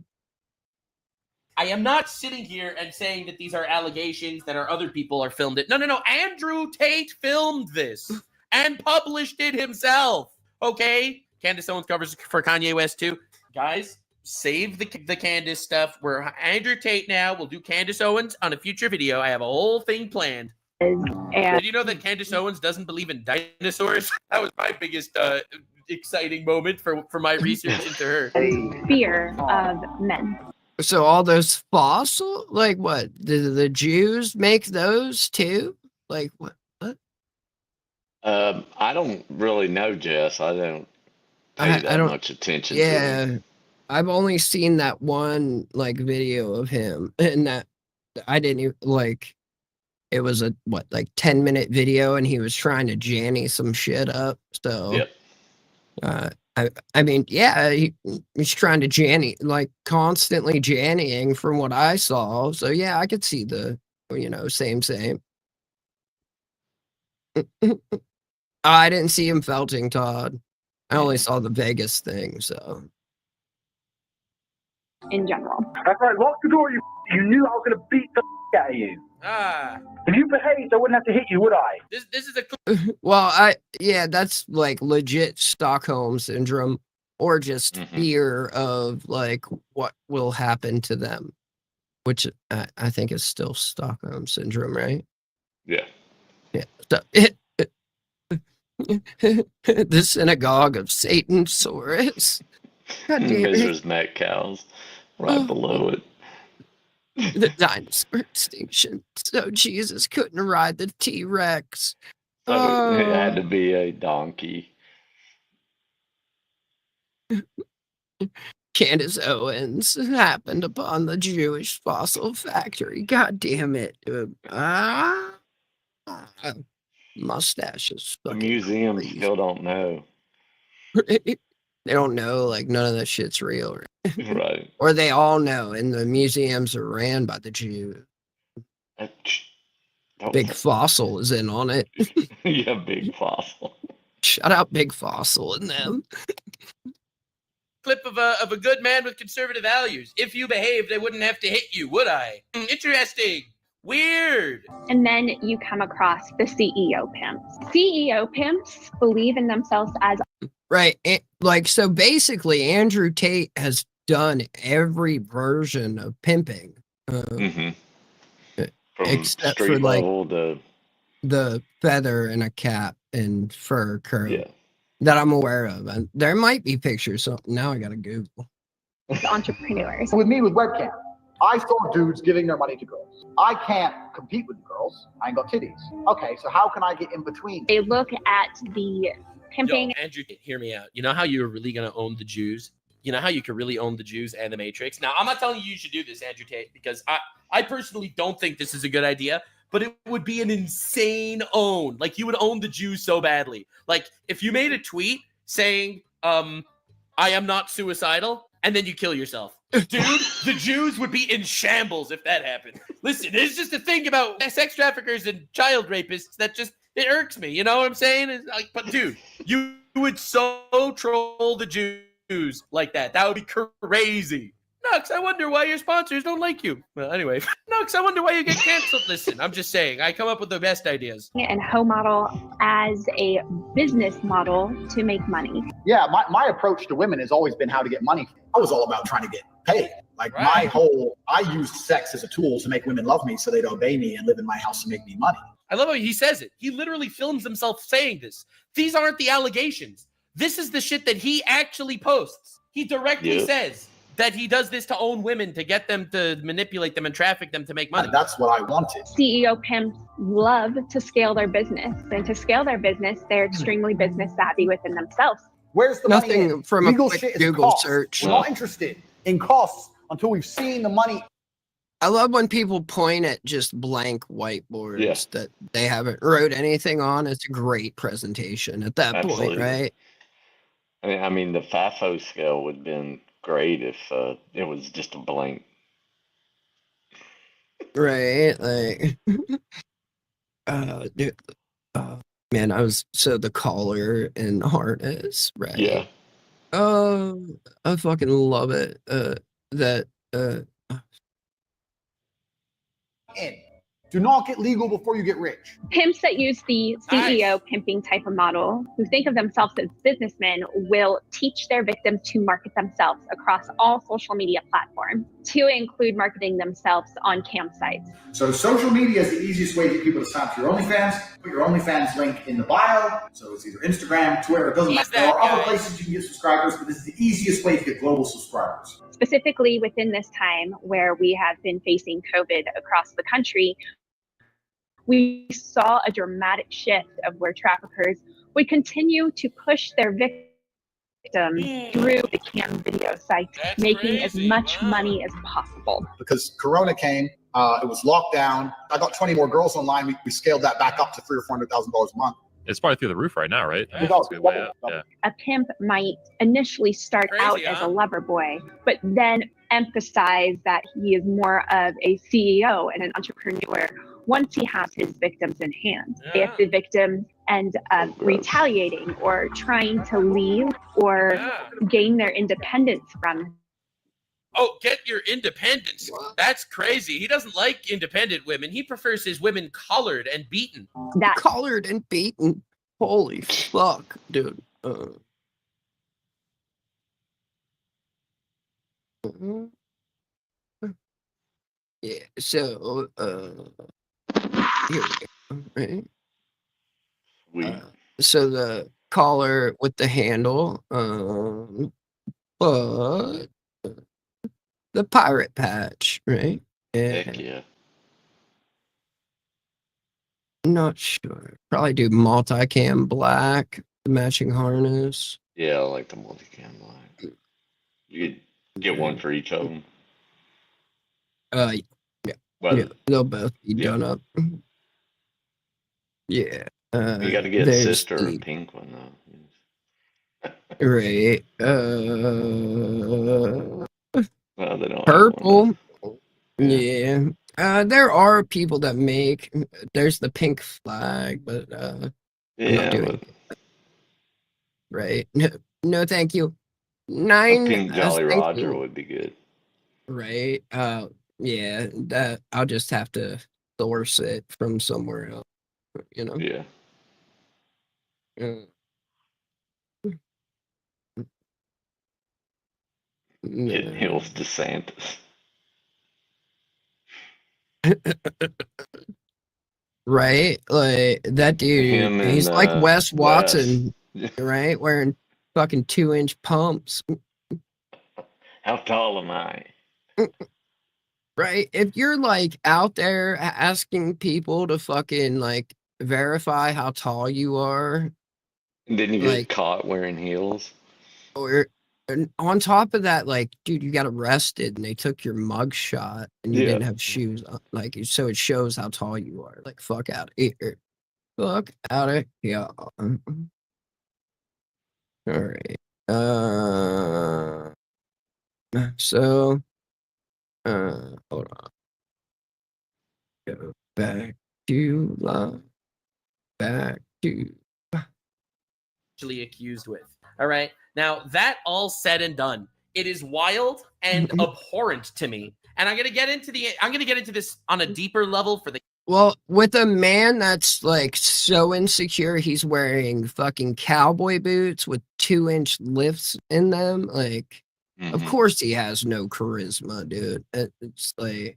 I am not sitting here and saying that these are allegations that our other people are filmed it. No. Andrew Tate filmed this and published it himself. Okay, Candace Owens covers for Kanye West too, guys. Save the Candace stuff. We're Andrew Tate now. We'll do Candace Owens on a future video. I have a whole thing planned. Did you know that Candace Owens doesn't believe in dinosaurs? That was my biggest exciting moment for my research into her. Fear of men. So all those fossil, like what? Did the Jews make those too? Like what? I don't really know, Jess. I don't pay that much attention to him. I've only seen that one like video of him, and that I didn't even like. It was a 10-minute video, and he was trying to janny some shit up. So, I mean, yeah, he's trying to janny, like constantly jannying from what I saw. So yeah, I could see the, same. I didn't see him felting Todd. I only saw the Vegas thing. So, in general, That's right. Lock the door. You knew I was gonna beat the out of you. If you behaved, I wouldn't have to hit you, would I? This is a well, that's like legit Stockholm syndrome, or just fear of like what will happen to them, which I think is still Stockholm syndrome, right? Yeah. So, the synagogue of Satan Saurus. God damn it. Mrs. Met cows right below it. The dinosaur extinction. So Jesus couldn't ride the T-Rex. So it had to be a donkey. Candace Owens happened upon the Jewish fossil factory. God damn it. Mustaches. The museum still don't know. They don't know, like none of that shit's real. Right. Or they all know, and the museums are ran by the Jews. Big Fossil is in on it. Yeah, Big Fossil. Shout out Big Fossil and them. Clip of a good man with conservative values. If you behaved, I wouldn't have to hit you, would I? Interesting. Weird. And then you come across the CEO pimps. CEO pimps believe in themselves as Right. Like, so basically, Andrew Tate has done every version of pimping, From except street for like level to the feather and a cap and fur curl yeah. that I'm aware of. And there might be pictures. So now I gotta Google. Entrepreneurs. With me with webcam, I saw dudes giving their money to girls. I can't compete with the girls. I ain't got titties. Okay, so how can I get in between? They look at the pimping. Yo, Andrew, hear me out. You know how you're really gonna own the Jews? You know how you could really own the Jews and the Matrix? Now, I'm not telling you should do this, Andrew Tate, because I personally don't think this is a good idea, but it would be an insane own. Like, you would own the Jews so badly. Like, if you made a tweet saying, I am not suicidal, and then you kill yourself. Dude, the Jews would be in shambles if that happened. Listen, there's just a thing about sex traffickers and child rapists that just, it irks me. You know what I'm saying? It's like, but dude, you would so troll the Jews like that. That would be crazy. Nux, I wonder why your sponsors don't like you. Well, anyway, Nux, I wonder why you get canceled. Listen, I'm just saying, I come up with the best ideas. And hoe model as a business model to make money. Yeah, my approach to women has always been how to get money. I was all about trying to get paid. Like I used sex as a tool to make women love me so they'd obey me and live in my house to make me money. I love how he says it. He literally films himself saying this. These aren't the allegations. This is the shit that he actually posts. He directly says that he does this to own women, to get them to manipulate them and traffic them to make money. That's what I wanted. CEO pimps love to scale their business. And to scale their business, they're extremely business savvy within themselves. Where's the Nothing money? from a Legal quick shit is Google cost. search. We're not interested in costs until we've seen the money. I love when people point at just blank whiteboards that they haven't wrote anything on. It's a great presentation at that point, right? I mean, the FIFO scale would have been great if it was just a blank. Right, like, dude, man, the collar and harness, right? Yeah. Oh, I fucking love it. Do not get legal before you get rich. Pimps that use the CEO pimping type of model, who think of themselves as businessmen, will teach their victims to market themselves across all social media platforms, to include marketing themselves on campsites. So social media is the easiest way to get people to sign up to your OnlyFans. Put your OnlyFans link in the bio. So it's either Instagram, Twitter, it doesn't matter. There are other places you can get subscribers, but this is the easiest way to get global subscribers. Specifically within this time where we have been facing COVID across the country, we saw a dramatic shift of where traffickers would continue to push their victims through the cam video sites, making as much money as possible. Because Corona came, it was locked down. I got 20 more girls online. We scaled that back up to $300,000 or $400,000 a month. It's probably through the roof right now, right? Yeah. It's good way up. Yeah. A pimp might initially start out as a lover boy, but then emphasize that he is more of a CEO and an entrepreneur once he has his victims in hand. If the victims end up retaliating or trying to leave or gain their independence from. Oh, get your independence. That's crazy. He doesn't like independent women. He prefers his women collared and beaten. Collared and beaten. Holy fuck, dude. Yeah, so here we go. Right? So the collar with the handle, but the pirate patch, right? Heck yeah. Not sure. Probably do multicam black, the matching harness. Yeah, I like the multicam black. You could get one for each of them. Yeah. Well, Yeah, they'll both be done up. Yeah. You got to get there's sister a the- pink one though. Right. Well, they don't. Purple. Yeah. There are people that make. There's the pink flag, but I'm not doing it. Right. No, thank you. A pink Jolly thank Roger you. would be good. Right. Yeah. That I'll just have to source it from somewhere else. You know. Yeah. Getting Hills DeSantis. Right? Like that dude, Him and he's like Wes Wes. Watson, right? Wearing fucking 2-inch pumps. How tall am I? Right? If you're like out there asking people to fucking like verify how tall you are, And didn't you like, get caught wearing heels? or and on top of that, like, dude, you got arrested and they took your mug shot and you Yeah. didn't have shoes on, like, so it shows how tall you are. Like, fuck out of here. Fuck out of here. All right. So, hold on. Go back to live. Back to. Actually accused with. All right. Now, that all said and done, it is wild and abhorrent to me. And I'm gonna get into this on a deeper level for the Well, with a man that's like so insecure, he's wearing fucking cowboy boots with 2-inch lifts in them. Like, of course he has no charisma, dude. It's like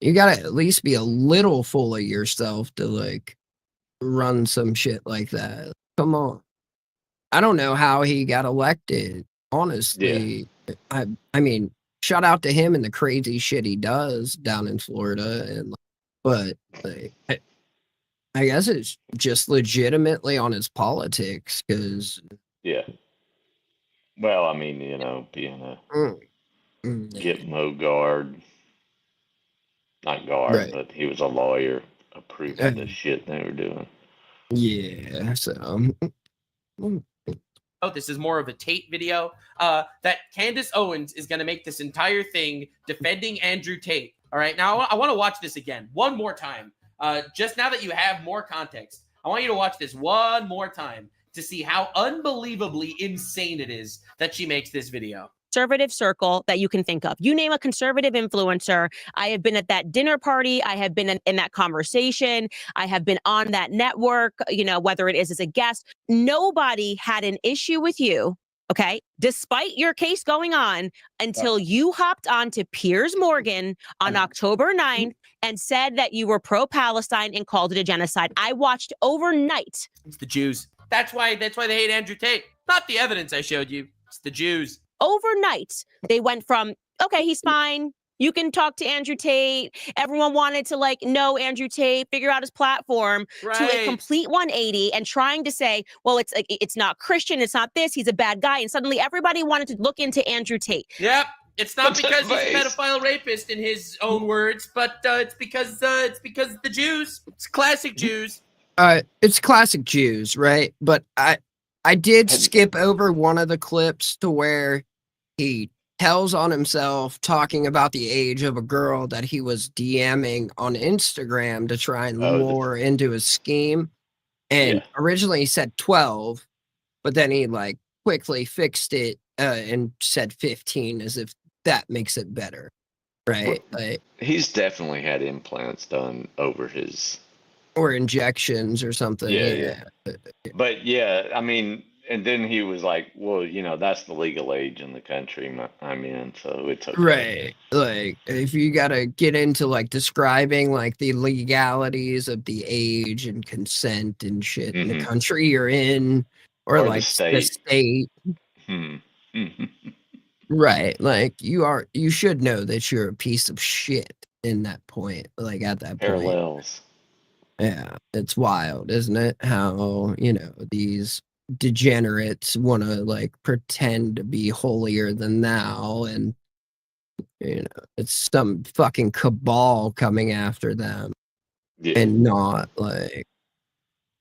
you gotta at least be a little full of yourself to like run some shit like that. Come on. I don't know how he got elected. Honestly, I mean, shout out to him and the crazy shit he does down in Florida, and but like, I guess it's just legitimately on his politics because Yeah. Well, I mean, being a Gitmo guard, not guard, Right. but he was a lawyer approving the shit they were doing. Yeah, so this is more of a Tate video, that Candace Owens is going to make this entire thing defending Andrew Tate. All right, now I want to watch this again one more time. Just now that you have more context, I want you to watch this one more time to see how unbelievably insane it is that she makes this video. Conservative circle that you can think of. You name a conservative influencer. I have been at that dinner party. I have been in that conversation. I have been on that network, whether it is as a guest. Nobody had an issue with you, okay, despite your case going on until you hopped on to Piers Morgan on October 9th and said that you were pro-Palestine and called it a genocide. I watched overnight. It's the Jews. That's why they hate Andrew Tate. Not the evidence I showed you. It's the Jews. Overnight, they went from, okay, he's fine. You can talk to Andrew Tate. Everyone wanted to know Andrew Tate, figure out his platform, to a complete 180 and trying to say, well, it's not Christian. It's not this. He's a bad guy. And suddenly everybody wanted to look into Andrew Tate. Yep. It's not because he's a pedophile rapist in his own words, but it's because the Jews. It's classic Jews. It's classic Jews, right? But I did skip over one of the clips to where he tells on himself talking about the age of a girl that he was DMing on Instagram to try and lure into his scheme. And originally he said 12, but then he quickly fixed it and said 15 as if that makes it better. Right? He's definitely had implants done over his... Or injections or something. Yeah. But yeah, I mean... And then he was like, well, that's the legal age in the country I'm in, so it's okay. Right. If you got to get into describing the legalities of the age and consent and shit in the country you're in, or the state. Right. You should know that you're a piece of shit in that point, at that Parallels. point. Yeah. It's wild, isn't it? How, these degenerates want to pretend to be holier than thou, and it's some fucking cabal coming after them, and not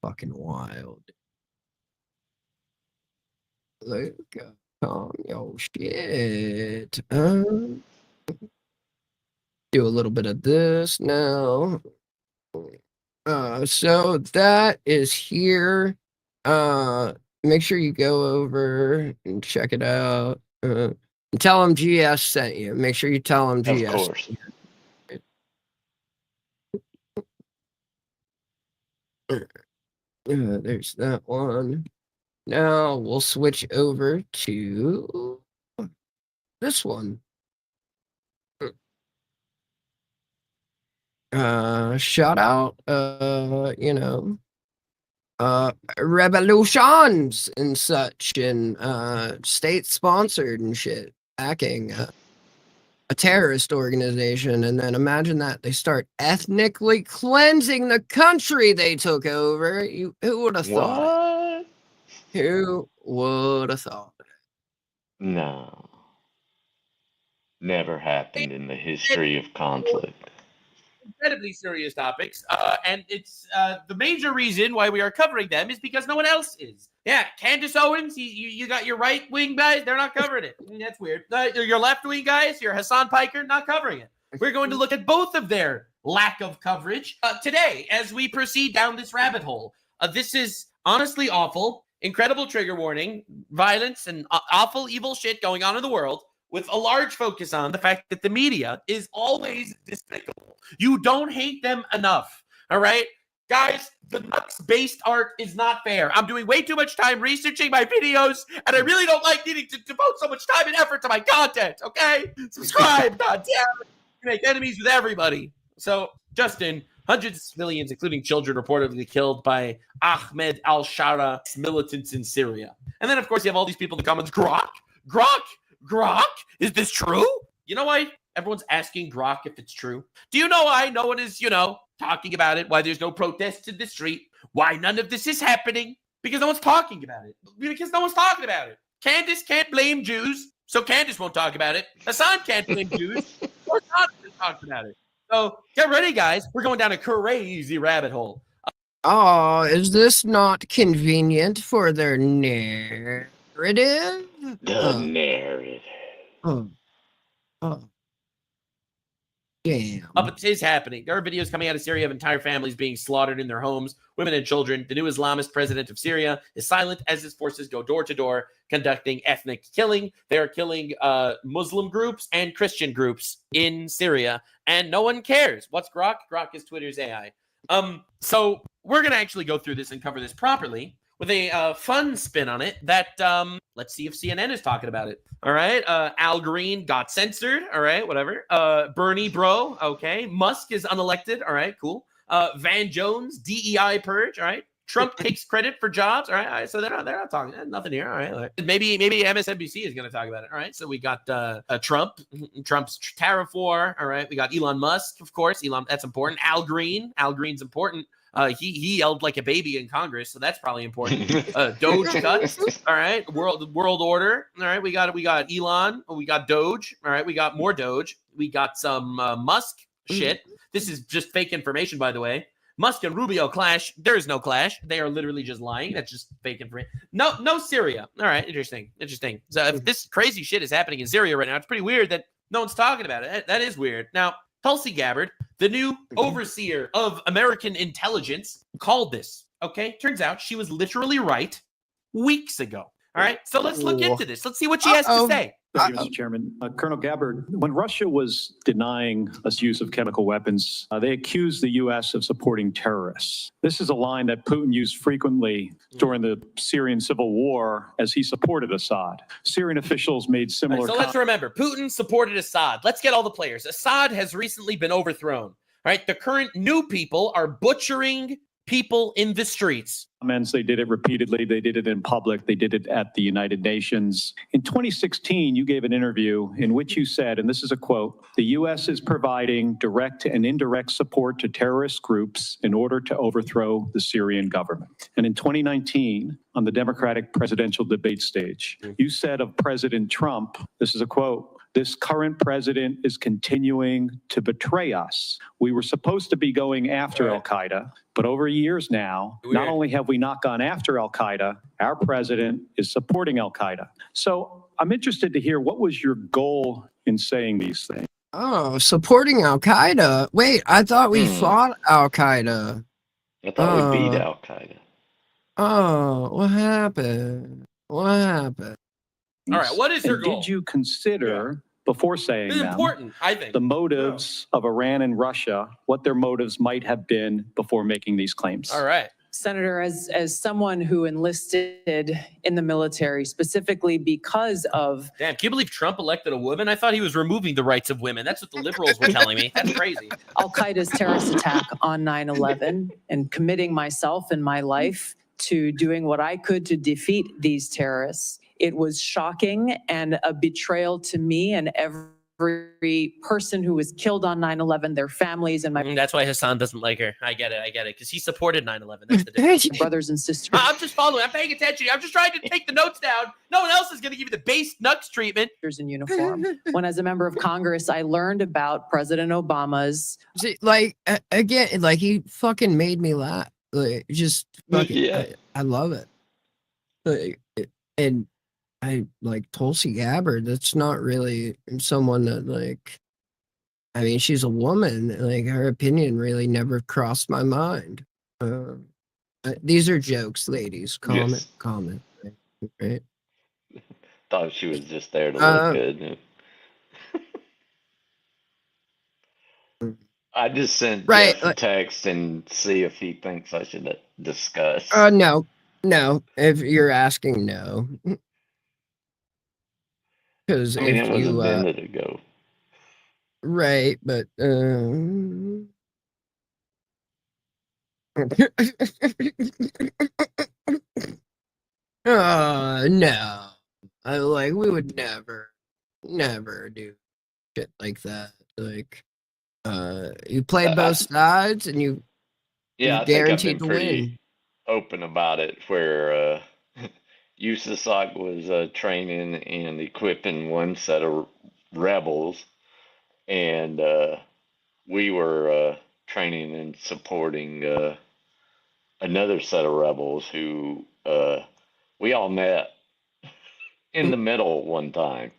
fucking wild. Look on your shit. Do a little bit of this now. So that is here. Make sure you go over and check it out. And tell them GS sent you. Make sure you tell them GS. Of course. There's that one. Now we'll switch over to this one. Shout out, revolutions and such, and state sponsored and shit, backing a terrorist organization. And then imagine that they start ethnically cleansing the country they took over. Who would have thought? Who would have thought? No. Never happened in the history of conflict. Incredibly serious topics, and it's the major reason why we are covering them is because no one else is. Yeah, Candace Owens, you got your right wing guys, they're not covering it. I mean, that's weird. Your left wing guys, your Hassan Piker, not covering it. We're going to look at both of their lack of coverage today as we proceed down this rabbit hole. This is honestly awful, incredible trigger warning, violence, and awful, evil shit going on in the world, with a large focus on the fact that the media is always despicable. You don't hate them enough, all right? Guys, the Nux-based art is not fair. I'm doing way too much time researching my videos, and I really don't like needing to devote so much time and effort to my content, okay? Subscribe, goddamn. You make enemies with everybody. So, Justin, hundreds of civilians, including children, reportedly killed by Ahmed al-Shara militants in Syria. And then, of course, you have all these people in the comments, Grok? Is this true? You know why everyone's asking Grok if it's true? Do you know why no one is, talking about it? Why there's no protests in the street? Why none of this is happening? Because no one's talking about it. Because no one's talking about it. Candace can't blame Jews, so Candace won't talk about it. Hassan can't blame Jews, so Hassan won't talk about it. So get ready, guys. We're going down a crazy rabbit hole. Oh, is this not convenient for their narrative? The narrative. Damn. It is happening. There are videos coming out of Syria of entire families being slaughtered in their homes, women and children. The new Islamist president of Syria is silent as his forces go door to door conducting ethnic killing. They are killing Muslim groups and Christian groups in Syria, and no one cares. What's Grok? Grok is Twitter's AI. So we're going to actually go through this and cover this properly with a fun spin on it that, let's see if CNN is talking about it. All right. Al Green got censored. All right. Whatever. Bernie bro. Okay. Musk is unelected. All right. Cool. Van Jones, DEI purge. All right. Trump takes credit for jobs. All right. So they're not talking. Nothing here. All right. Maybe MSNBC is going to talk about it. All right. So we got Trump's tariff war. All right. We got Elon Musk, of course. That's important. Al Green's important. He yelled like a baby in Congress, so that's probably important. Doge cuts, all right. World order, all right. We got Elon, we got Doge, all right. We got more Doge, we got some Musk shit. This is just fake information, by the way. Musk and Rubio clash. There is no clash. They are literally just lying. That's just fake information. No Syria. All right, interesting. So if this crazy shit is happening in Syria right now, it's pretty weird that no one's talking about it. That is weird. Now, Tulsi Gabbard, the new overseer of American intelligence, called this. Okay, turns out she was literally right weeks ago. All right, so let's look into this. Let's see what she has to say. Thank you, Mr. Chairman. Colonel Gabbard, when Russia was denying us use of chemical weapons, they accused the U.S. of supporting terrorists. This is a line that Putin used frequently during the Syrian civil war as he supported Assad. Syrian officials made similar So let's remember, Putin supported Assad. Let's get all the players. Assad has recently been overthrown. All right, the current new people are butchering people in the streets. They did it repeatedly. They did it in public. They did it at the United Nations. In 2016, you gave an interview in which you said, and this is a quote, "The U.S. is providing direct and indirect support to terrorist groups in order to overthrow the Syrian government." And in 2019, on the Democratic presidential debate stage, you said of President Trump, this is a quote, "This current president is continuing to betray us. We were supposed to be going after al-Qaeda, but over years now, not only have we not gone after al-Qaeda, our president is supporting al-Qaeda." So I'm interested to hear, what was your goal in saying these things? Oh, supporting al-Qaeda. Wait, I thought we fought al-Qaeda. I thought we beat al-Qaeda. Oh, what happened? All right, what is your goal? Did you consider, before saying It's them, important, I think. the motives of Iran and Russia, what their motives might have been before making these claims? All right. Senator, as someone who enlisted in the military specifically because of Damn, can you believe Trump elected a woman? I thought he was removing the rights of women. That's what the liberals were telling me. That's crazy. Al-Qaeda's terrorist attack on 9/11 and committing myself and my life to doing what I could to defeat these terrorists. It was shocking and a betrayal to me and every person who was killed on 9/11, their families, and my That's why Hassan doesn't like her. I get it, because he supported 9/11. That's the difference. brothers and sisters. I'm just following. I'm paying attention. I'm just trying to take the notes down. No one else is going to give you the base nuts treatment. In uniform. When, as a member of Congress, I learned about President Obama's. See, like again, like he fucking made me laugh. Like just fucking, Yeah. I love it. Like, and I like Tulsi Gabbard. That's not really someone that like. I mean, she's a woman. Like her opinion really never crossed my mind. These are jokes, ladies. Comment. Right? Thought she was just there to look good. I just sent Jeff a text and see if he thinks I should discuss. No. If you're asking, no. Because I mean, if it was you a minute ago. right, but no. We would never do shit like that. Like you play both sides and Yeah, you're I think I've guaranteed been to pretty win. open about it. Where USASOC was training and equipping one set of rebels, and we were training and supporting another set of rebels who we all met in the middle one time,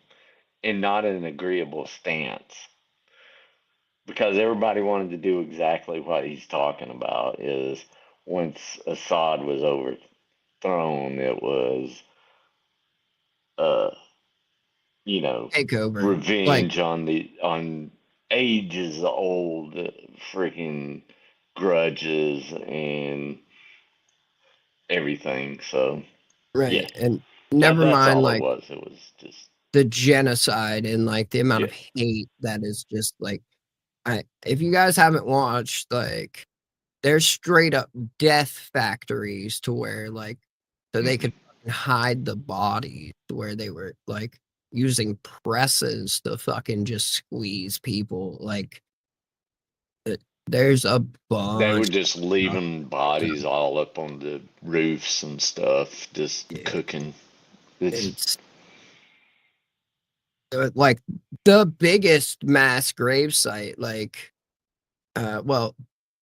and not in an agreeable stance, because everybody wanted to do exactly what he's talking about. Is once Assad was overthrown, it was takeover, revenge on ages old freaking grudges and everything. So right, yeah. and never That's mind all like it was. It was just the genocide and like the amount of hate that is just like if you guys haven't watched, like there's straight up death factories to where like so they could hide the bodies, where they were like using presses to fucking just squeeze people. Like there's a bunch. they were just leaving bodies all up on the roofs and stuff, just cooking. It's like the biggest mass grave site, like well,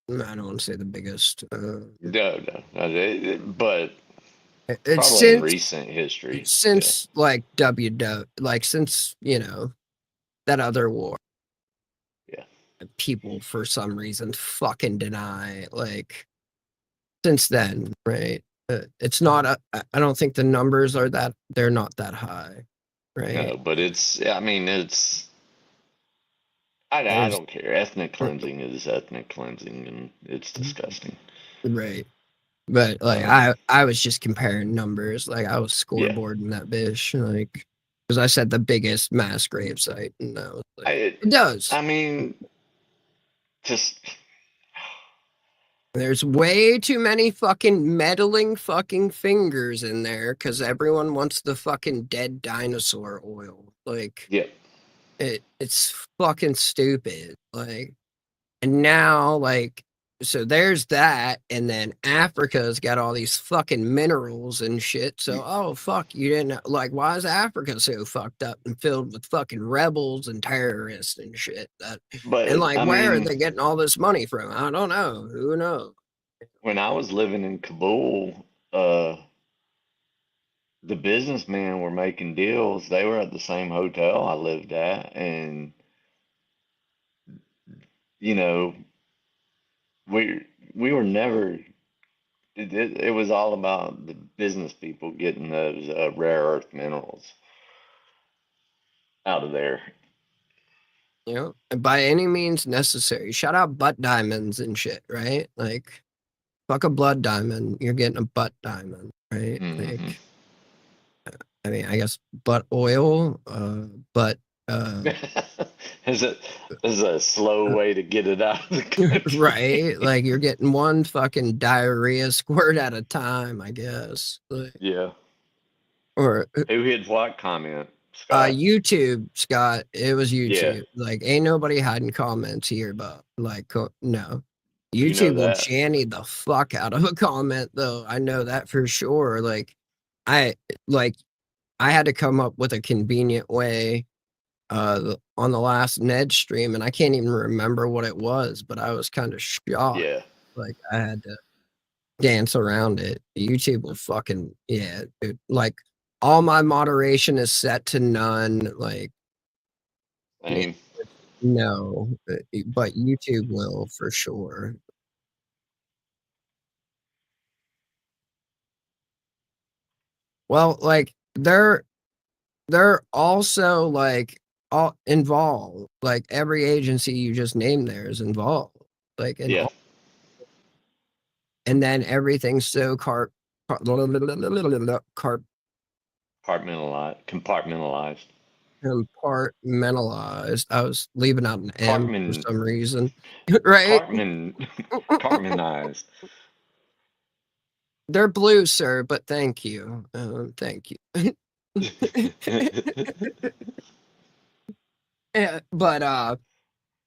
I don't want to say the biggest. No, but It's probably in recent history. Since like like since that other war. Yeah. People for some reason fucking deny like since then, right? It's not I don't think the numbers are they're not that high, right? No, but I mean, I don't care. Ethnic cleansing is ethnic cleansing, and it's disgusting. Right. But like I was just comparing numbers, like I was scoreboarding that bitch, like because I said the biggest mass grave site, and that was like, it does. I mean, just there's way too many fucking meddling fucking fingers in there because everyone wants the fucking dead dinosaur oil. Like, it's fucking stupid. Like, and now, like, so there's that, and then Africa's got all these fucking minerals and shit. So, oh fuck, you didn't like? Why is Africa so fucked up and filled with fucking rebels and terrorists and shit? And like, where are they getting all this money from? I don't know. Who knows? When I was living in Kabul, the businessmen were making deals. They were at the same hotel I lived at, and we were never. It was all about the business people getting those rare earth minerals out of there. By any means necessary. Shout out butt diamonds and shit, right? Like, fuck a blood diamond, you're getting a butt diamond, right? Mm-hmm. Like, I mean, I guess butt oil, but Is a slow way to get it out of the country. right? Like you're getting one fucking diarrhea squirt at a time, I guess. Like, Yeah. or Who hit what comment? Scott? YouTube, Scott. It was Yeah. YouTube. Like, ain't nobody hiding comments here, but like, no. You know YouTube will that. janny the fuck out of a comment, though. I know that for sure. Like, I had to come up with a convenient way on the last Ned stream, and I can't even remember what it was, but I was kind of shocked. Yeah. Like, I had to dance around it. YouTube will fucking, yeah, dude. Like, all my moderation is set to none. Like, Same. no, but YouTube will for sure. Well, like they're also like all involved. Like every agency you just named there is involved. Like Yeah. and then everything's so Compartmentalized. compartmentalized. I was leaving out an M for Cartman. some reason. Right? Cartmanized. They're blue, sir, but thank you. Thank you. Yeah, but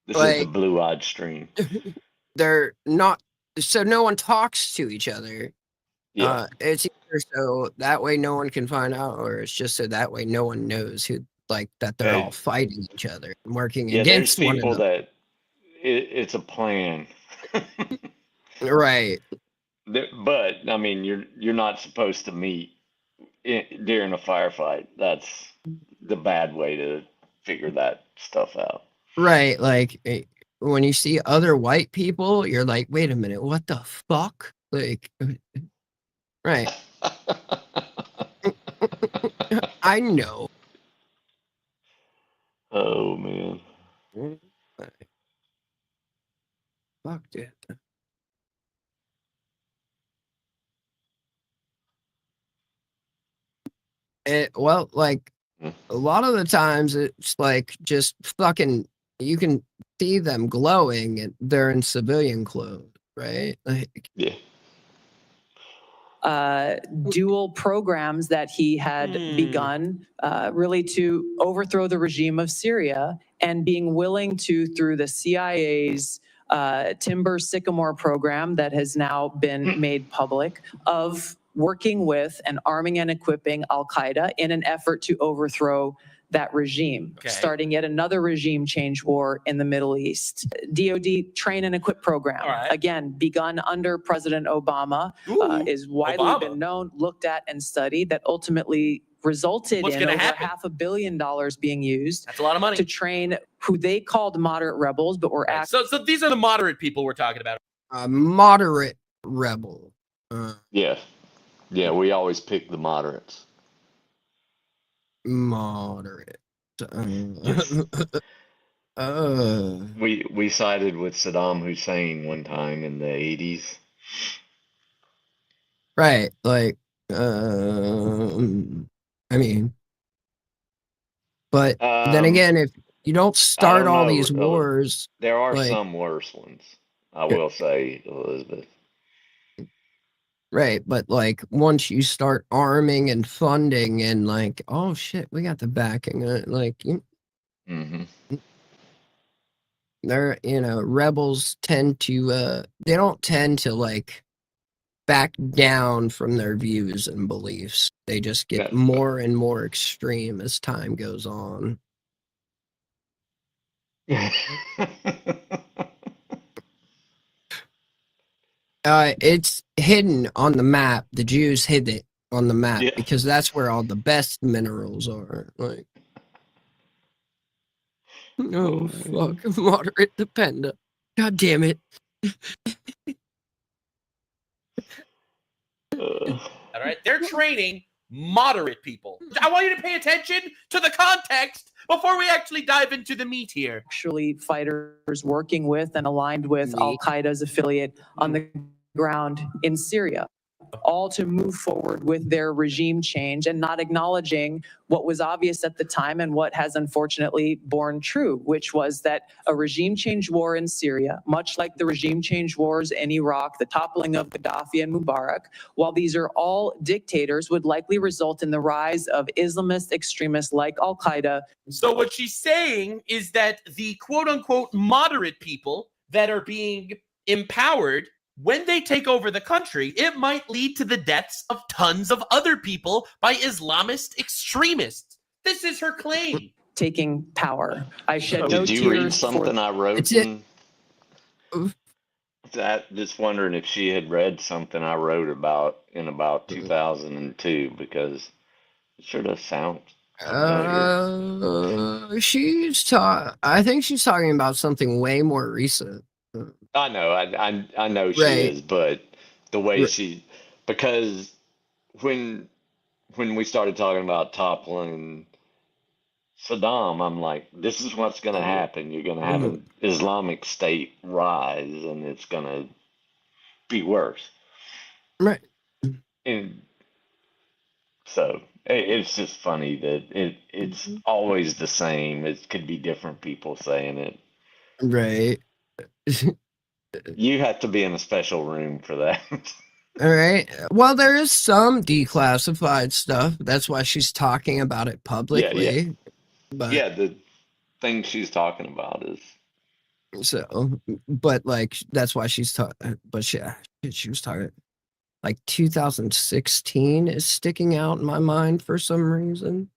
This like, is the blue-eyed stream. they're not, so no one talks to each other. Yeah. It's either so that way no one can find out, or it's just so that way no one knows who, like, that they're Hey. all fighting each other and working Yeah, there's against one people another. that it's a plan. Right. But I mean, you're not supposed to meet during a firefight. That's the bad way to figure that stuff out. Right. Like when you see other white people, you're like, wait a minute, what the fuck? Like, right. I know. Oh man. Fuck, dude. Well, like a lot of the times it's like just fucking, you can see them glowing and they're in civilian clothes, right? Like, yeah. Dual programs that he had begun really to overthrow the regime of Syria, and being willing to, through the CIA's Timber Sycamore program that has now been made public, of working with and arming and equipping Al-Qaeda in an effort to overthrow that regime, starting yet another regime change war in the Middle East. DoD train and equip program, again, begun under President Obama, is widely been known, looked at, and studied, that ultimately resulted in over $500 million being used. That's a lot of money. To train who they called moderate rebels, but were So these are the moderate people we're talking about. a moderate rebel. Yeah. Yeah, we always pick the moderates. Moderate. We sided with Saddam Hussein one time in the 80s. Right. Like, I mean, but then again, if you don't start all these wars, there are like, some worse ones, I will say, Elizabeth. right, but like once you start arming and funding and like, oh shit, we got the backing, like, they're, rebels tend to, they don't tend to like back down from their views and beliefs. They just get more and more extreme as time goes on. It's hidden on the map. The Jews hid it on the map because that's where all the best minerals are. Like, oh fuck, moderate dependent. God damn it. All right, they're training moderate people. I want you to pay attention to the context before we actually dive into the meat here. Actually fighters working with and aligned with Al-Qaeda's affiliate on the ground in Syria, all to move forward with their regime change and not acknowledging what was obvious at the time and what has unfortunately borne true, which was that a regime change war in Syria, much like the regime change wars in Iraq, the toppling of Gaddafi and Mubarak, while these are all dictators, would likely result in the rise of Islamist extremists like Al-Qaeda. So what she's saying is that the quote unquote moderate people that are being empowered, when they take over the country, it might lead to the deaths of tons of other people by Islamist extremists. This is her claim. Taking power. I shed no Did you read tears something for... I wrote? Just wondering if she had read something I wrote in about 2002, because it sure does sound familiar. I think she's talking about something way more recent. I know, I know she Right. is, but the way because when we started talking about toppling Saddam, I'm like, this is what's going to happen. You're going to have an Islamic State rise, and it's going to be worse. Right. And so it's just funny that it's always the same. It could be different people saying it. Right. You have to be in a special room for that. All right. Well, there is some declassified stuff. That's why she's talking about it publicly. Yeah. But Yeah, the thing she's talking about is so, but like that's why she's talking. But yeah, she was talking. Like 2016 is sticking out in my mind for some reason.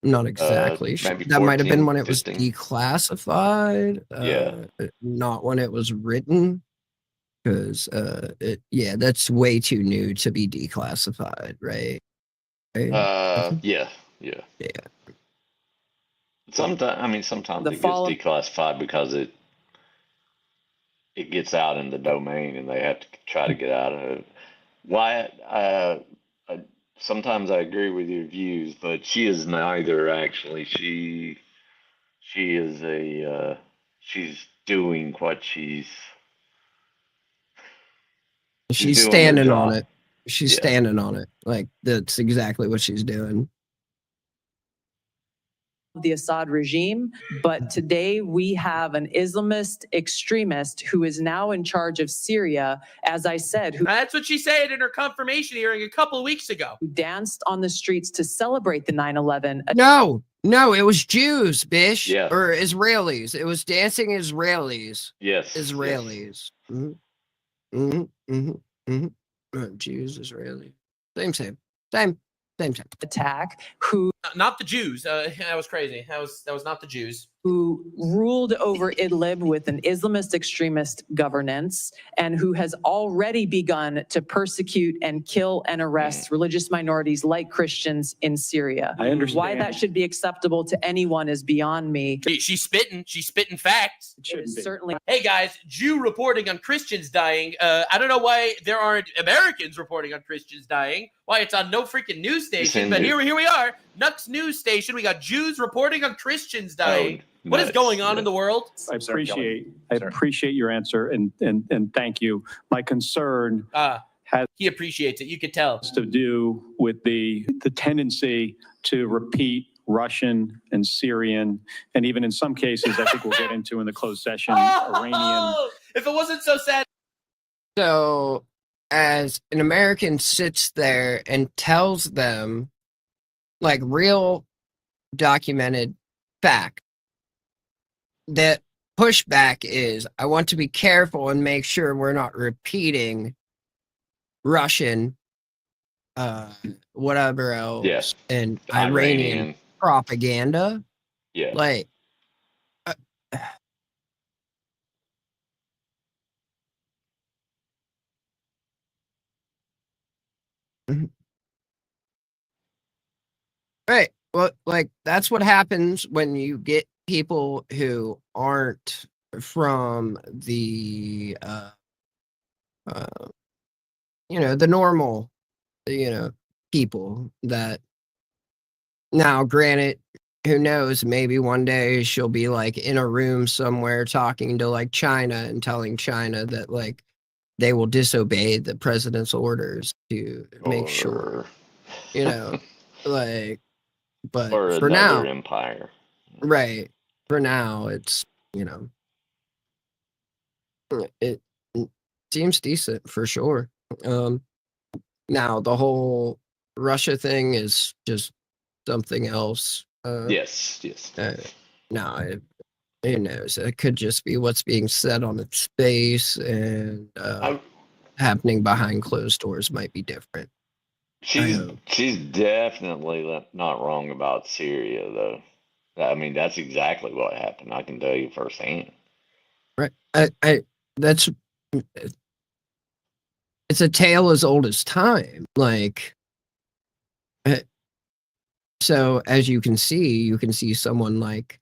Not exactly. maybe That might have 14, been when it was 15. declassified. Not when it was written. Because that's way too new to be declassified, right? Yeah. Sometimes it gets declassified because it gets out in the domain and they have to try to get out of it. Wyatt, sometimes I agree with your views, but she is neither, actually. She is she's doing what she's doing her standing on job. it. She's standing on it. Like that's exactly what she's doing. The Assad regime, but today we have an Islamist extremist who is now in charge of Syria, as I said, who That's what she said in her confirmation hearing a couple of weeks ago. danced on the streets to celebrate the 9/11. No, it was Jews, bish. Yeah. Or Israelis. It was dancing Israelis. Yes. Israelis. Jews, Israeli. Same. Attack, who Not the Jews. That was crazy. That was not the Jews. Who ruled over Idlib with an Islamist extremist governance and who has already begun to persecute and kill and arrest religious minorities like Christians in Syria. I understand. Why that should be acceptable to anyone is beyond me. She's spitting facts. It is certainly. Hey guys, Jew reporting on Christians dying. I don't know why there aren't Americans reporting on Christians dying. Why it's on no freaking news station, but here we are. Nux news station. We got Jews reporting on Christians dying. What is going on in the world? I appreciate your answer and thank you. My concern he appreciates it. You could tell. To do with the tendency to repeat Russian and Syrian, and even in some cases, I think we'll get into in the closed session, Iranian. If it wasn't so sad. So, as an American sits there and tells them, like real documented fact, that pushback is, I want to be careful and make sure we're not repeating Russian, whatever else, and Iranian propaganda. Yeah. Like, right. Well, like, that's what happens when you get people who aren't from the, the normal, people that now, granted, who knows, maybe one day she'll be like in a room somewhere talking to like China and telling China that like they will disobey the president's orders to make sure, you know, like, but or for another now, empire. right? For now, it's, you know, it seems decent for sure. Now the whole Russia thing is just something else. Yes. No, who knows? It could just be what's being said on its space, and happening behind closed doors might be different. She's definitely not wrong about Syria, though. I mean, that's exactly what happened. I can tell you firsthand. Right. That's it's a tale as old as time. Like, so as you can see someone like,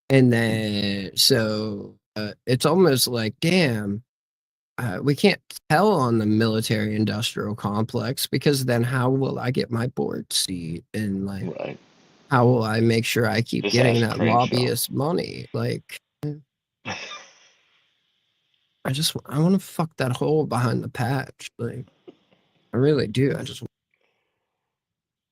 and then so it's almost like, damn, we can't tell on the military industrial complex, because then how will I get my board seat, and like, how will I make sure I keep Just getting ask that Crenshaw. lobbyist money? Like, I want to fuck that hole behind the patch. Like, I really do. I just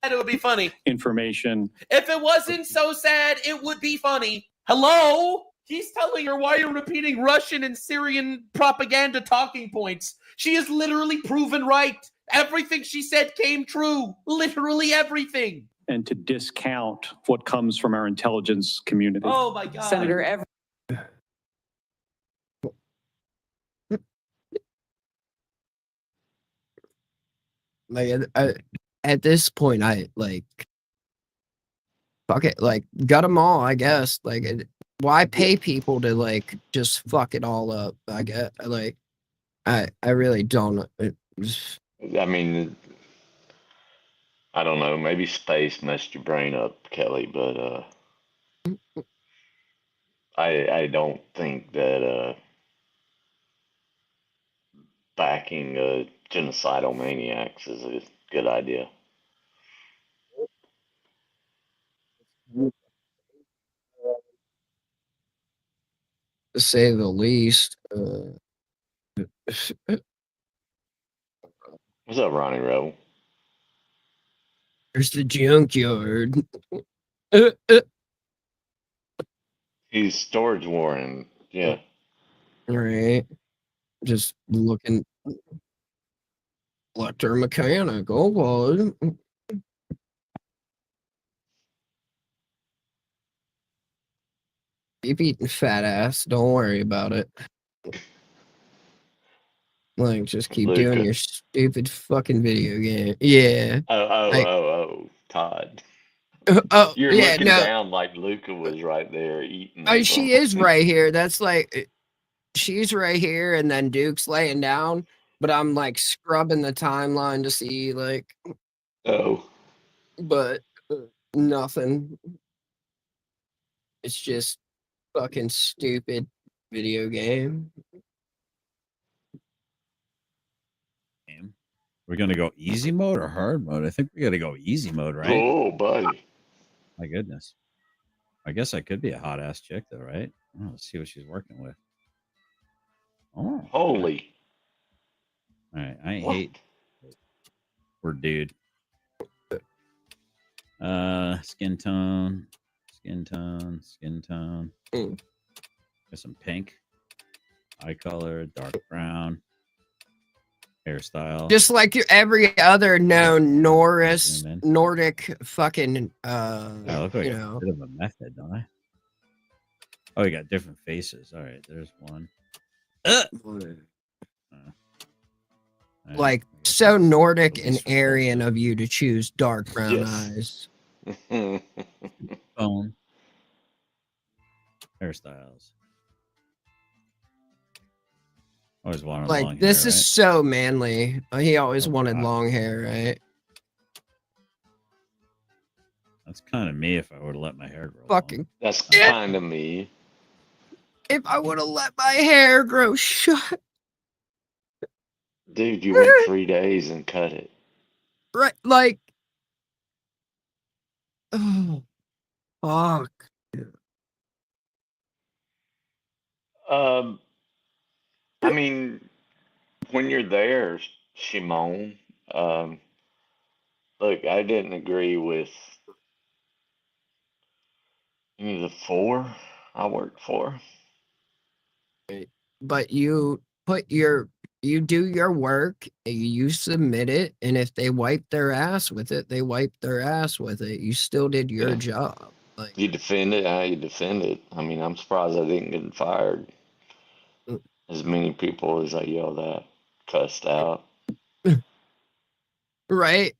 It would be funny. Information. If it wasn't so sad, it would be funny. Hello? He's telling her why you're repeating Russian and Syrian propaganda talking points. She is literally proven right. Everything she said came true. Literally everything. And to discount what comes from our intelligence community. Oh my God. Senator like, at this point, I like, fuck it, like, gut them all, I guess. Like, why pay people to like just fuck it all up? I get, like, I really don't. I mean, I don't know. Maybe space messed your brain up, Kelly, but I don't think that backing genocidal maniacs is a good idea. To say the least. What's up, Ronnie Rebel? There's the junkyard. He's storage warren. Yeah. Right. Just looking electromechanical. Well, keep eating, fat ass. Don't worry about it. Like, just keep doing Luca. your stupid fucking video game. Yeah. Todd. Oh, You're yeah, looking no. down like Luca was right there eating. She is right here. That's like, she's right here, and then Duke's laying down, but I'm like scrubbing the timeline to see, like, but nothing. It's just fucking stupid video game. We're gonna go easy mode or hard mode? I think we gotta go easy mode, right? Oh, buddy. My goodness. I guess I could be a hot ass chick though, right? Oh, let's see what she's working with. Oh, holy! All right, I What? hate. We're dude. Skin tone. Got some pink. Eye color, dark brown. Hairstyle. Just like every other known Nordic fucking Oh, look like you a know. bit of a method, don't I? Oh, you got different faces. All right, there's one. Like, so Nordic and Aryan of you to choose dark brown eyes. Bone. Hairstyles. Always wanted long Like, this hair, is right? so manly. He always wanted long hair, right? That's kind of me if I would have let my hair grow. Fucking. That's kind of me. If I would have let my hair grow short. Dude, you went 3 days and cut it. Right, like. Oh, fuck. I mean, when you're there, Shimon, look, I didn't agree with any of the 4 I worked for. But you do your work, you submit it, and if they wipe their ass with it, they wipe their ass with it. You still did your job. Like, You defend it how you defend it. I mean, I'm surprised I didn't get fired. As many people as I yelled at, cussed out. right?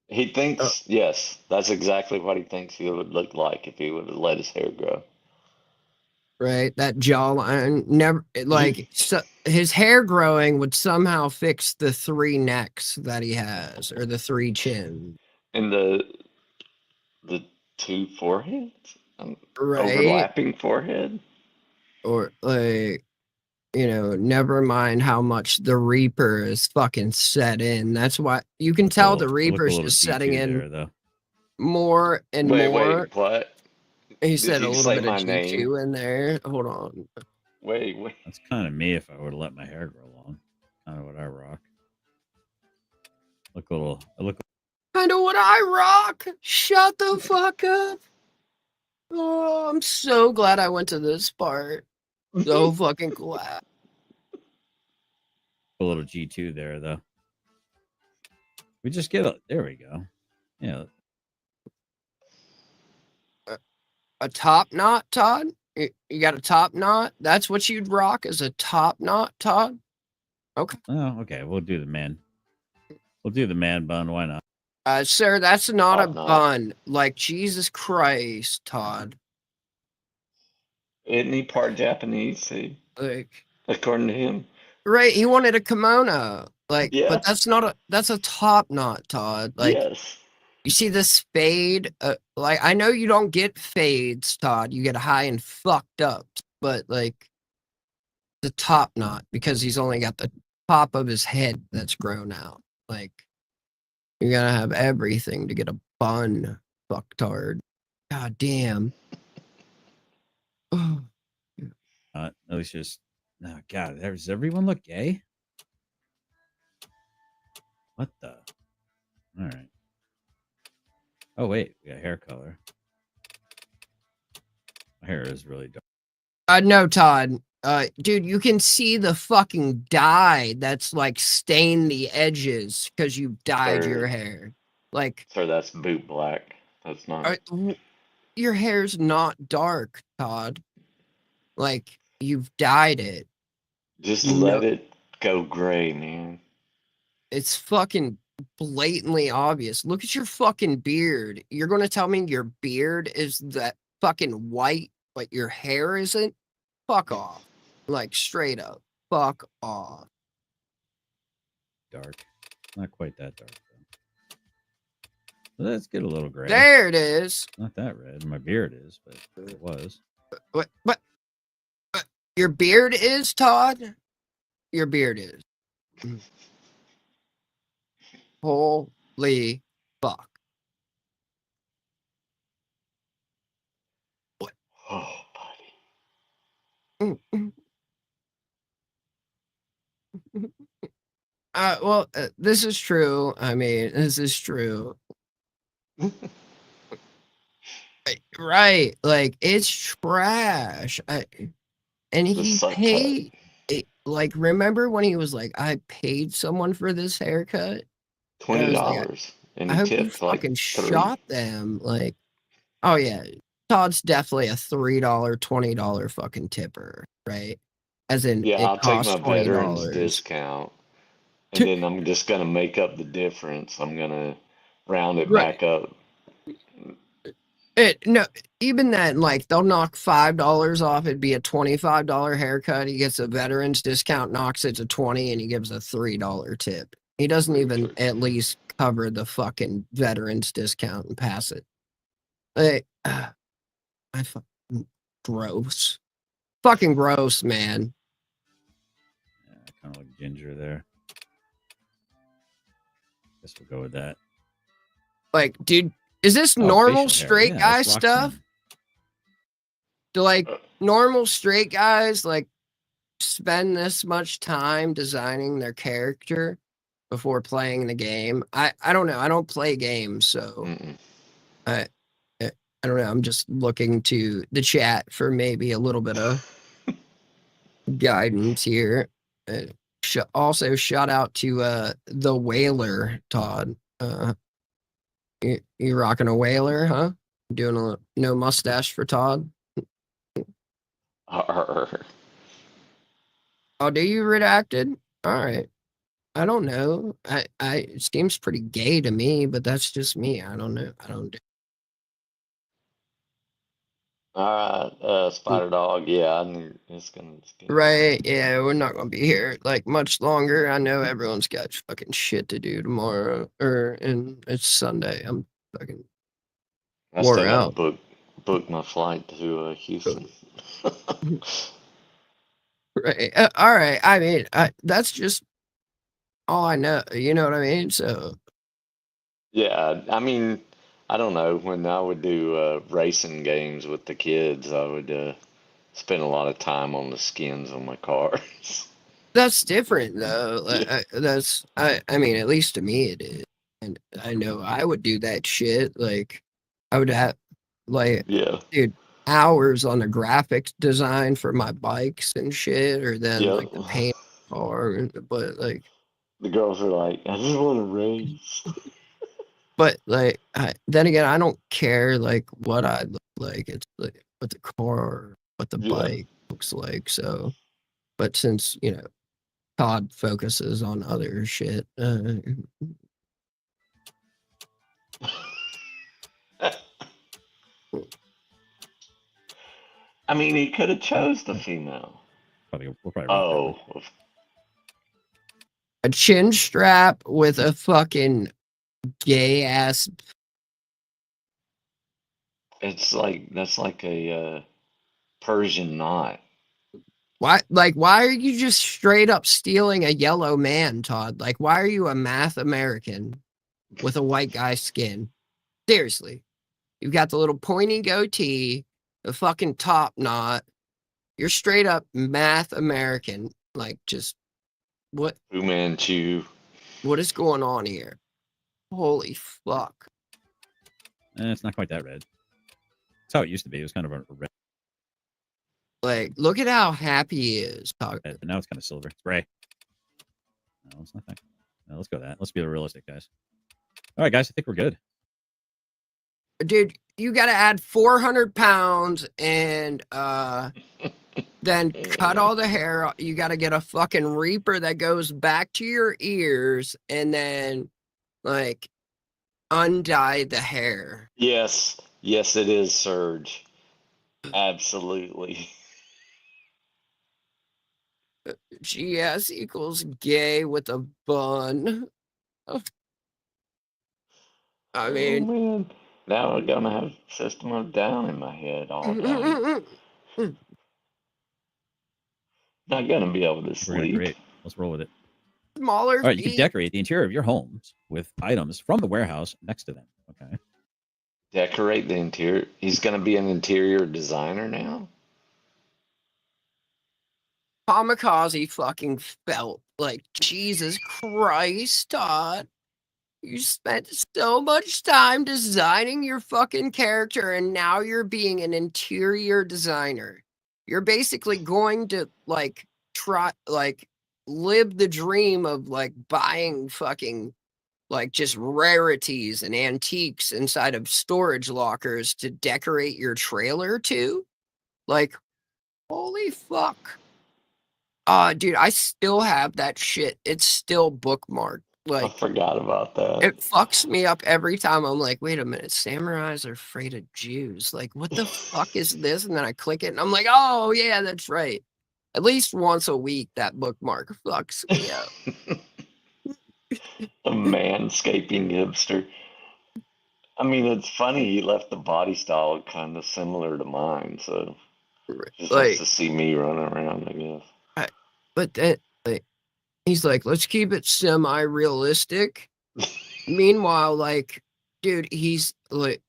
He thinks, yes, that's exactly what he thinks he would look like if he would have let his hair grow. Right, that jawline never like so his hair growing would somehow fix the 3 necks that he has, or the 3 chins. And the 2 foreheads, Right? overlapping forehead. Or like, never mind how much the Reaper is fucking set in. That's why you can tell the Reaper's just setting in there, though. more and Wait, more. what? He Did said a you little say bit of my name? G2 in there. Hold on. Wait. That's kind of me if I would have let my hair grow long. Kind of what I rock. I look. Kind of what I rock. Shut the fuck up. Oh, I'm so glad I went to this part. So fucking glad. A little G2 there, though. We just there we go. Yeah. A top knot, Todd? You got a top knot? That's what you'd rock, as a top knot, Todd? Okay. Oh, okay. We'll do the man. We'll do the man bun. Why not? Sir, that's not a knot. bun. Like, Jesus Christ, Todd. Isn't he part Japanese? According to him. Right, he wanted a kimono. Like, Yeah. but that's a top knot, Todd. Like, yes. You see this fade? Like, I know you don't get fades, Todd. You get high and fucked up. But, like, the top knot, because he's only got the top of his head that's grown out. Like, you gotta have everything to get a bun, fucktard. God damn. No, it's just. Oh, God. Does everyone look gay? What the? All right. Oh, wait. We got hair color. My hair is really dark. No, Todd. Dude, you can see the fucking dye that's like stained the edges because you dyed your hair. Like, Sir, that's boot black. That's not. your hair's not dark, Todd. Like, you've dyed it. Just let it go gray, man. It's fucking blatantly obvious. Look at your fucking beard. You're gonna tell me your beard is that fucking white, but your hair isn't? Fuck off. Like, straight up. Fuck off. Dark. Not quite that dark, though. Let's get a little gray. There it is. Not that red. My beard is, but it was. What? Your beard is, Todd? Your beard is. Holy fuck. What? Oh, buddy. Well, this is true. I mean, this is true. Right. Like, it's trash. And he paid. Like, remember when he was like, I paid someone for this haircut? $20. And I he hope you tipped like fucking 3. shot them. Like, oh yeah, Todd's definitely a $3, $20 fucking tipper, right? As in, Yeah, it I'll take costs my veterans $20. discount. And then I'm just going to make up the difference. I'm going to round it back up. No, even then, like, they'll knock $5 off. It'd be a $25 haircut. He gets a veterans discount, knocks it to 20, and he gives a $3 tip. He doesn't even at least cover the fucking veterans discount and pass it. I fucking gross. Fucking gross, man. Yeah, kind of like ginger there. Guess we'll go with that. Like, dude, is this normal straight guy that's stuff? Do, like, normal straight guys, like, spend this much time designing their character before playing the game. I don't know. I don't play games, so I don't know. I'm just looking to the chat for maybe a little bit of guidance here. Also, shout out to the Whaler, Todd. You rocking a Whaler, huh? Doing a no mustache for Todd? Oh, do you redacted? All right. I don't know. It seems pretty gay to me, but that's just me. I don't know. I don't do. All right, Spider Dog. Yeah, I knew it's gonna. Right, yeah, we're not gonna be here like much longer. I know everyone's got fucking shit to do tomorrow, and it's Sunday. I'm fucking I still wore gotta out. book my flight to Houston. Right, all right. I mean, that's just all I know. You know what I mean? So Yeah, I mean, I don't know. When I would do racing games with the kids, I would spend a lot of time on the skins on my cars. that's different, though. I mean, at least to me, it is. And I know I would do that shit. Like, I would have, like, Yeah. dude, hours on the graphics design for my bikes and shit, or then Yep. like the paint car. But like, The girls are like, I just want to race. but like, then again, I don't care like what I look like. It's like what the car, what the Yeah. bike looks like. So, but since Todd focuses on other shit. I mean, he could have chose the female. We'll probably Oh, A chin strap with a fucking gay ass. it's like that's like a Persian knot. Why are you just straight up stealing a yellow man, Todd? Like, why are you a math American with a white guy skin? Seriously. You've got the little pointy goatee, the fucking top knot. You're straight up math American. Like, just what? Fu Manchu. What is going on here? Holy fuck. It's not quite that red. That's how it used to be. It was kind of a red. Like, look at how happy he is. But now it's kind of silver. It's gray. No, it's not that. No, let's go with that. Let's be realistic, guys. All right, guys. I think we're good. Dude, you got to add 400 pounds and then cut all the hair. You got to get a fucking reaper that goes back to your ears and then like undye the hair. Yes, yes, it is Surge. Absolutely. GS equals gay with a bun. I mean, oh, man. Now I'm gonna have System of Down in my head all day. Not gonna be able to sleep. Great. Let's roll with it. Smaller All right, you feet. can decorate the interior of your homes with items from the warehouse next to them. Okay. Decorate the interior. He's gonna be an interior designer now. Kamikaze fucking felt like Jesus Christ, Todd. You spent so much time designing your fucking character and now you're being an interior designer. You're basically going to like try like live the dream of like buying fucking like just rarities and antiques inside of storage lockers to decorate your trailer to. Like, holy fuck. Dude, I still have that shit. It's still bookmarked. I Like, forgot about that. it fucks me up every time. I'm like, wait a minute, samurais are afraid of Jews. Like, what the fuck is this? And then I click it and I'm like, oh, yeah, that's right. At least once a week, that bookmark fucks me up. A manscaping hipster. I mean, it's funny he left the body style kind of similar to mine, so just Like- has to see me running around, I guess. But then, like, he's like, let's keep it semi-realistic. Meanwhile, like, dude, he's like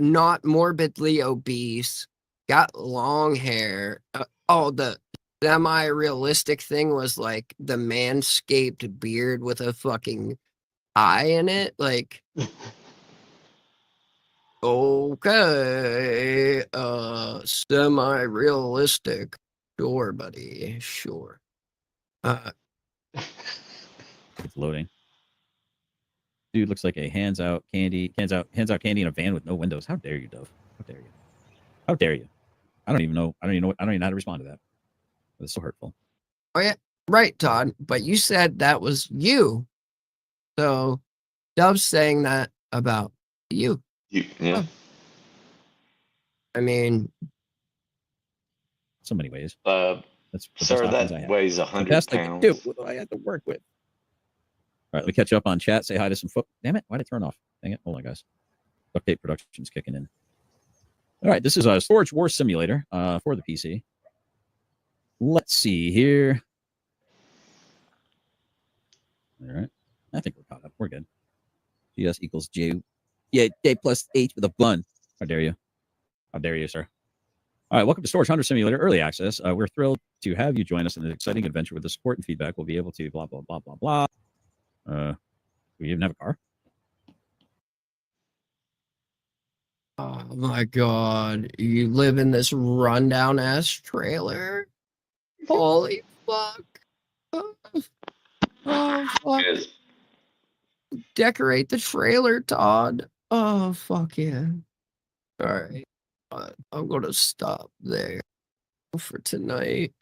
not morbidly obese, got long hair. The semi-realistic thing was like the manscaped beard with a fucking eye in it. Like, okay, semi-realistic. Sure, buddy. Sure. It's loading. Dude looks like a hands out candy in a van with no windows. How dare you, Dove? How dare you? How dare you? I don't even know how to respond to that. That's so hurtful. Oh yeah, right, Todd. But you said that was you. So Dove's saying that about you. Yeah. I mean, so many ways. That's sir, that weighs 100 pounds. Dude, what do I have to work with? All right, let me catch up on chat. Say hi to some folk. Damn it, why did it turn off? Dang it. Hold on, guys. Duct tape production's kicking in. All right, this is a Storage War Simulator for the PC. Let's see here. All right. I think we're caught up. We're good. GS equals J. Yeah, J plus H with a bun. How dare you? How dare you, sir? All right, welcome to Storage Hunter Simulator Early Access. We're thrilled to have you join us in this exciting adventure with the support and feedback. We'll be able to blah, blah, blah, blah, blah. Do we even have a car? oh my god, you live in this rundown ass trailer? Holy fuck. Oh fuck. Decorate the trailer, Todd. Oh fuck yeah. Alright. I'm gonna stop there for tonight.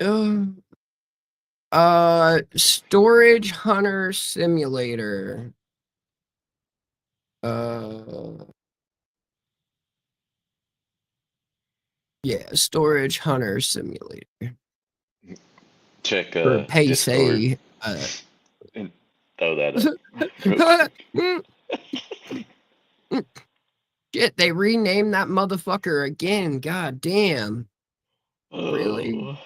Storage Hunter Simulator. Yeah, Storage Hunter Simulator. Check For Discord. And throw that up. Shit, they renamed that motherfucker again. God damn. Really?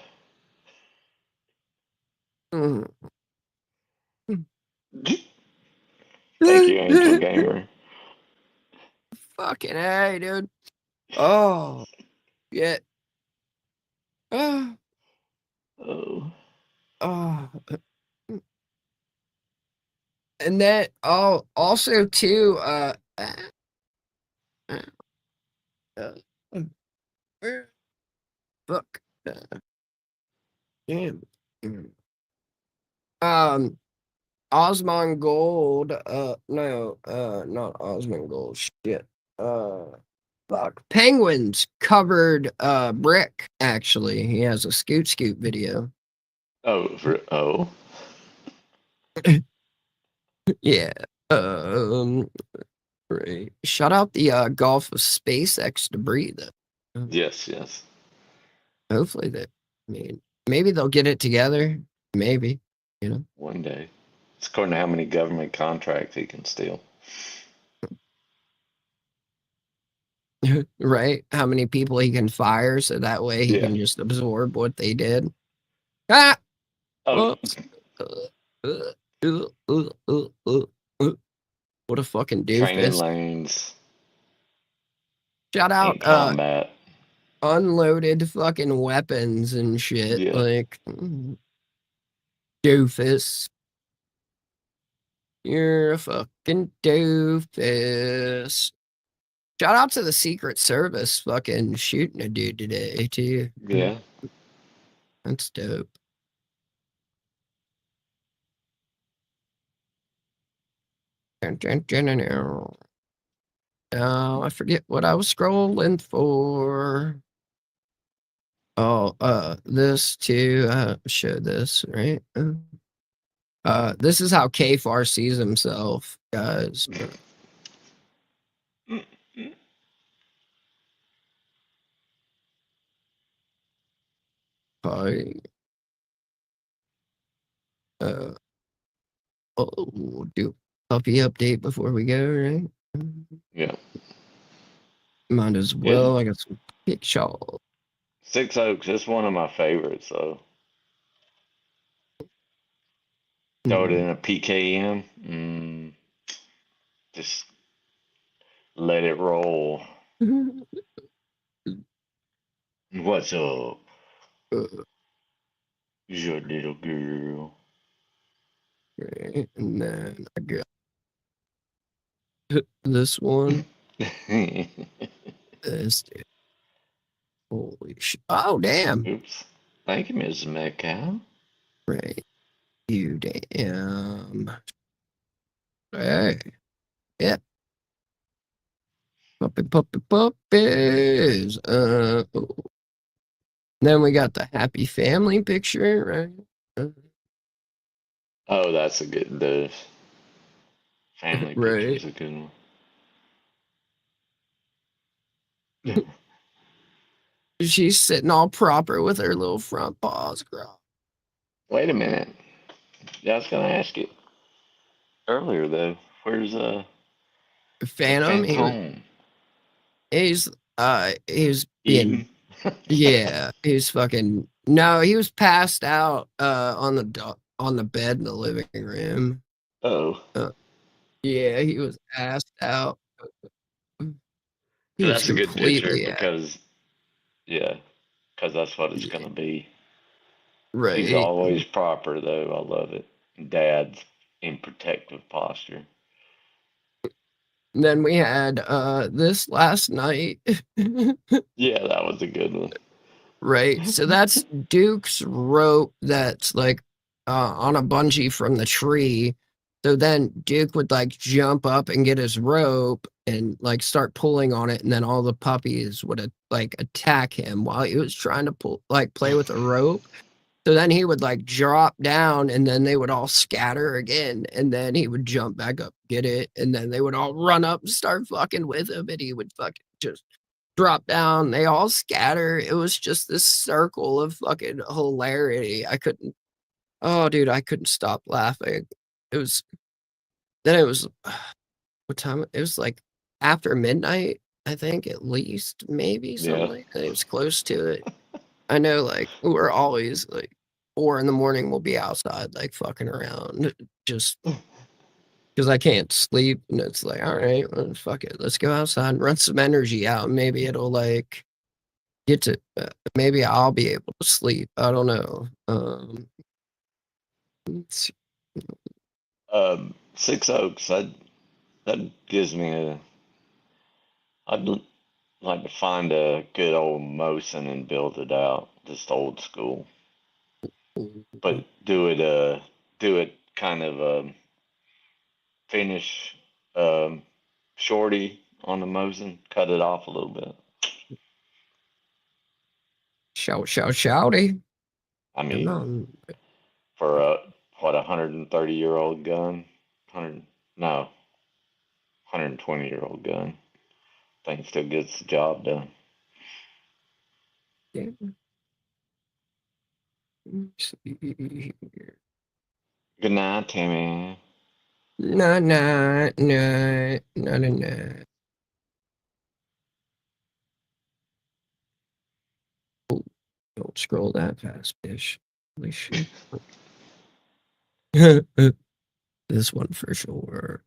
Thank you, Angel Gamer. Fucking hey, dude. Oh, shit. Oh. And then, also too, fuck. Damn. Osmond Gold, no, not Osmond Gold, shit. Fuck. Penguins covered, Brick, actually. He has a Scoot video. Oh. Yeah. Right. Shout out the Gulf of SpaceX debris, though. Yes. Hopefully I mean, maybe they'll get it together. Maybe, you know. One day. It's according to how many government contracts he can steal. Right? How many people he can fire so that way he can just absorb what they did. Ah! Whoops. What a fucking doofus. Training lanes. Shout out combat. Unloaded fucking weapons and shit. Yeah. Like doofus. You're a fucking doofus. Shout out to the Secret Service fucking shooting a dude today, too. Yeah. That's dope. I forget what I was scrolling for. Oh, this too. Show this, right? This is how Kfar sees himself, guys. Hi. Do puppy update before we go, right? Yeah. Might as well. I got some pictures. 6 Oaks, it's one of my favorites, though. Throw it in a PKM. Just let it roll. What's up? Your little girl. Right, and then I got this one. This dude. Holy shit. Oh, damn. Oops. Thank you, Mrs. Metcalf. Right. You damn. Hey. Yeah. Puppies. Then we got the happy family picture, right? Oh, that's a good. The family picture Right. is a good one. She's sitting all proper with her little front paws, girl. Wait a minute. Yeah, I was gonna ask you earlier though. Where's Phantom. Phantom? He's being Eating? yeah. He's fucking no. He was passed out on the bed in the living room. Oh. Yeah, he was passed out. He was That's a good picture completely out. because that's what it's gonna be. He's Right. always proper though. I love it. Dad's in protective posture. Then we had this last night. Yeah, that was a good one. Right. So that's Duke's rope that's like on a bungee from the tree. So then Duke would like jump up and get his rope and like start pulling on it, and then all the puppies would like attack him while he was trying to play with the rope. So then he would like drop down, and then they would all scatter again, and then he would jump back up, get it, and then they would all run up and start fucking with him, and he would fucking just drop down. They all scatter. It was just this circle of fucking hilarity. I couldn't stop laughing. It was what time? It was like after midnight, I think, at least, maybe something Yeah. like that. It was close to it. I know, like, we're always like 4 in the morning, we'll be outside, like fucking around, just because I can't sleep. And it's like, all right, well, fuck it, let's go outside and run some energy out. Maybe it'll like get to, maybe I'll be able to sleep. I don't know. Let's see. 6 Oaks. That gives me I'd like to find a good old Mosin and build it out, just old school. But do it kind of finish shorty on the Mosin, cut it off a little bit. Shouty. I mean, for a 130-year-old gun, 120-year-old gun, I think still gets the job done. Yeah. Let's see here. Good night, Timmy. No. Oh, don't scroll that fast, bitch. Holy shit. This one for sure.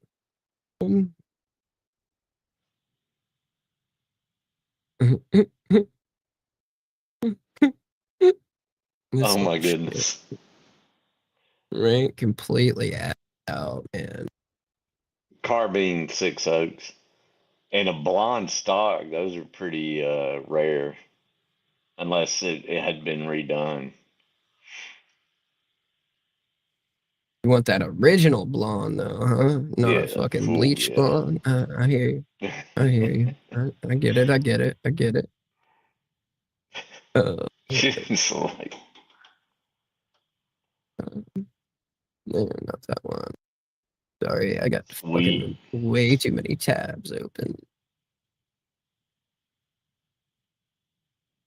Oh my goodness. Right? Completely out, man. Carbine 6 Oaks. And a blonde stock, those are pretty rare. Unless it had been redone. You want that original blonde, though, huh? Not Yeah, a fucking full, bleach yeah. blonde. I hear you. I hear you. I get it. It's like, no, not that one. Sorry, I got sweet. fucking way too many tabs open.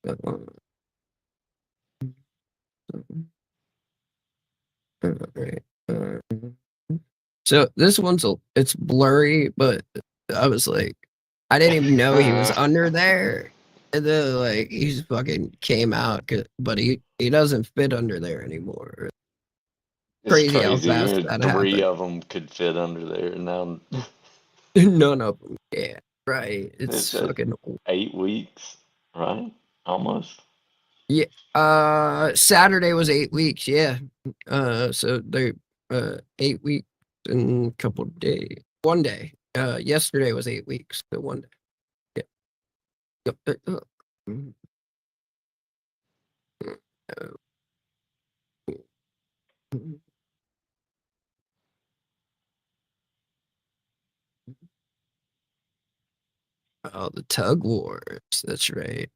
That one. Alright. So this one's it's blurry, but I was like, I didn't even know he was under there. And then like he's fucking came out, but he doesn't fit under there anymore. It's Crazy how crazy. fast that 3 happened. of them could fit under there. Now None of them. Yeah, right. It's at fucking 8 weeks, right? Almost. Yeah. Saturday was 8 weeks. Yeah. So they 8 weeks in a couple of days. 1 day. Yesterday was 8 weeks. So 1 day. Yeah. Yep. Mm. Mm. Oh, the tug wars. That's right.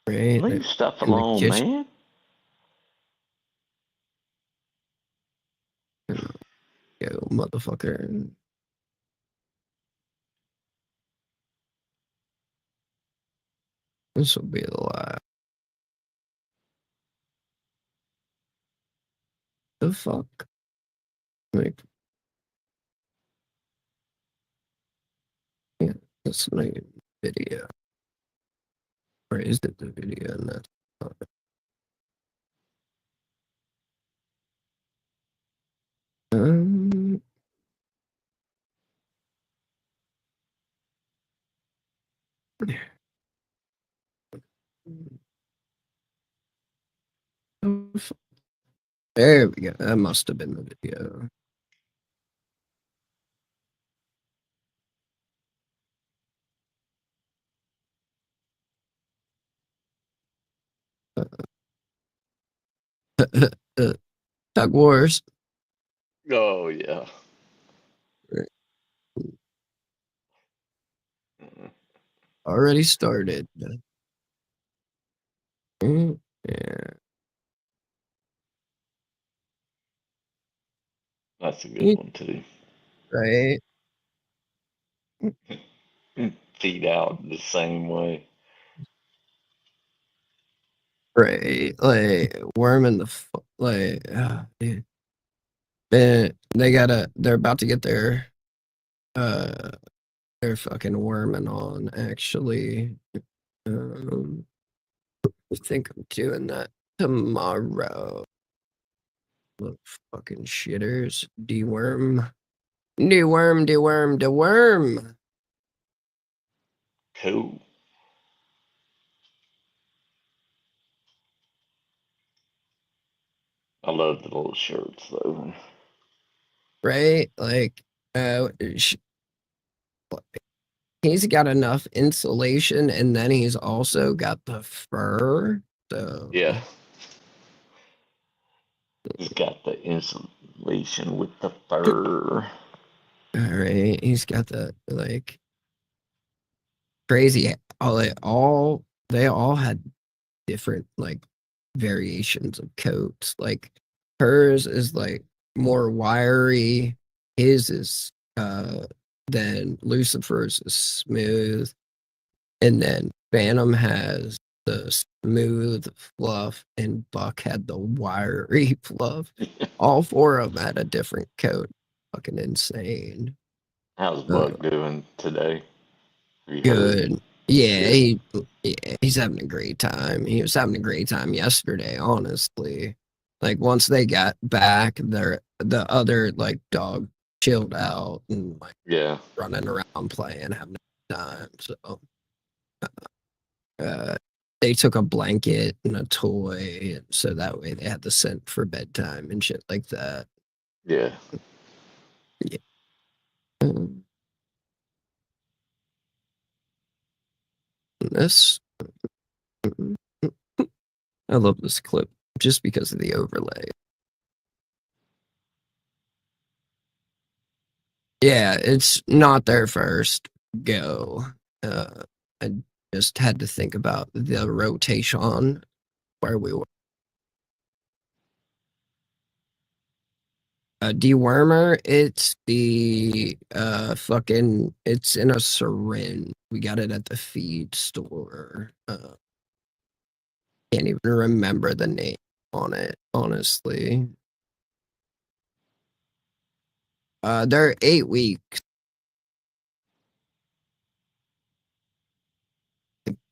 Right. Leave stuff In the alone, kitchen. man. Go, motherfucker. This will be the last. The fuck? Like, yeah, that's not even video. Or is it the video? And that's not it. There we go. That must have been the video. Tug Wars. Oh yeah. Already started. Yeah. That's a good one too. Right. Feed out the same way. Right. Like worm in the like. Dude. They're about to get their they're fucking worming on actually. I think I'm doing that tomorrow. Look, fucking shitters. Deworm. Deworm. Cool. I love the little shirts though. Right? Like, he's got enough insulation and then he's also got the fur. So Yeah. He's got the insulation with the fur. All right, he's got the like crazy. They all had different like variations of coats. Like hers is like more wiry. His is then Lucifer's is smooth, and then Phantom has the smooth fluff, and Buck had the wiry fluff. All four of them had a different coat. Fucking insane. How's Buck doing today? Have you Good. heard? Yeah, he's having a great time. He was having a great time yesterday, honestly. Like once they got back, the other like dog chilled out and like running around playing, having a time. So they took a blanket and a toy, so that way they had the scent for bedtime and shit like that. Yeah. Yeah. This I love this clip just because of the overlay. Yeah, it's not their first go. I just had to think about the rotation where we were. Dewormer, it's the fucking it's in a syringe. We got it at the feed store. Can't even remember the name on it, honestly. They're 8 weeks.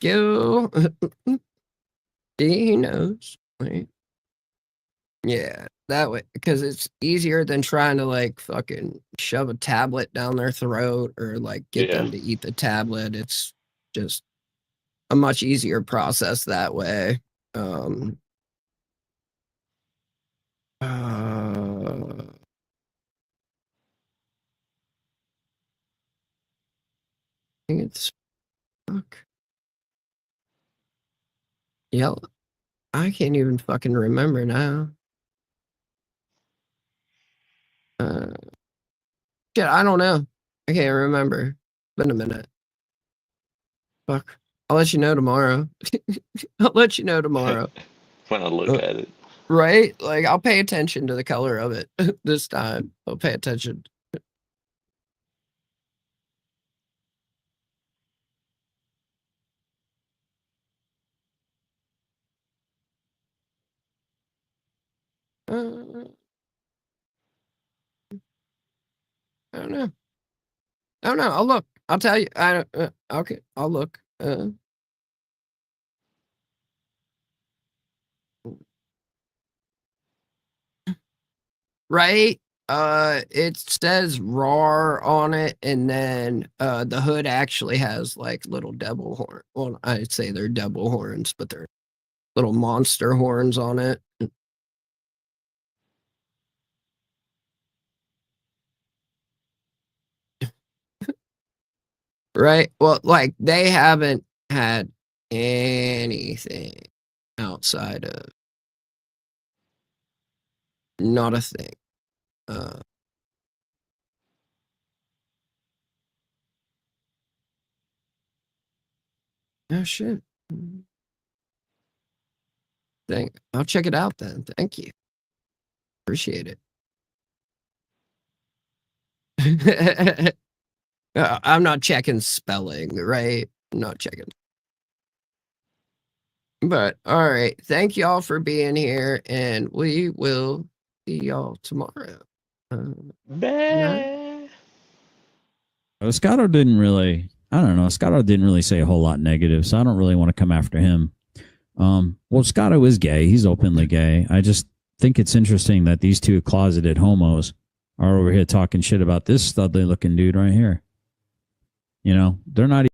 Go. He knows. Right? Yeah, that way, because it's easier than trying to like fucking shove a tablet down their throat or like get them to eat the tablet. It's just a much easier process that way. I think it's fuck. Yeah, I can't even fucking remember now. Shit, I don't know. I can't remember. Been a minute. Fuck. I'll let you know tomorrow. I'll let you know tomorrow. When I look at it. Right? Like, I'll pay attention to the color of it this time. I'll pay attention. I don't know. I don't know. I'll look. I'll tell you. Okay. I'll look. Right? It says RAR on it, and then the hood actually has like little devil horn. Well, I'd say they're devil horns, but they're little monster horns on it. Right? Well, like they haven't had anything outside of not a thing. Oh shit. I'll check it out then. Thank you. Appreciate it. I'm not checking spelling, right? I'm not checking. But all right. Thank y'all for being here, and we will see y'all tomorrow. Scotto didn't really, I don't know. Scotto didn't really say a whole lot negative, so I don't really want to come after him. Well, Scotto is gay. He's openly gay. I just think it's interesting that these two closeted homos are over here talking shit about this studly looking dude right here. You know, they're not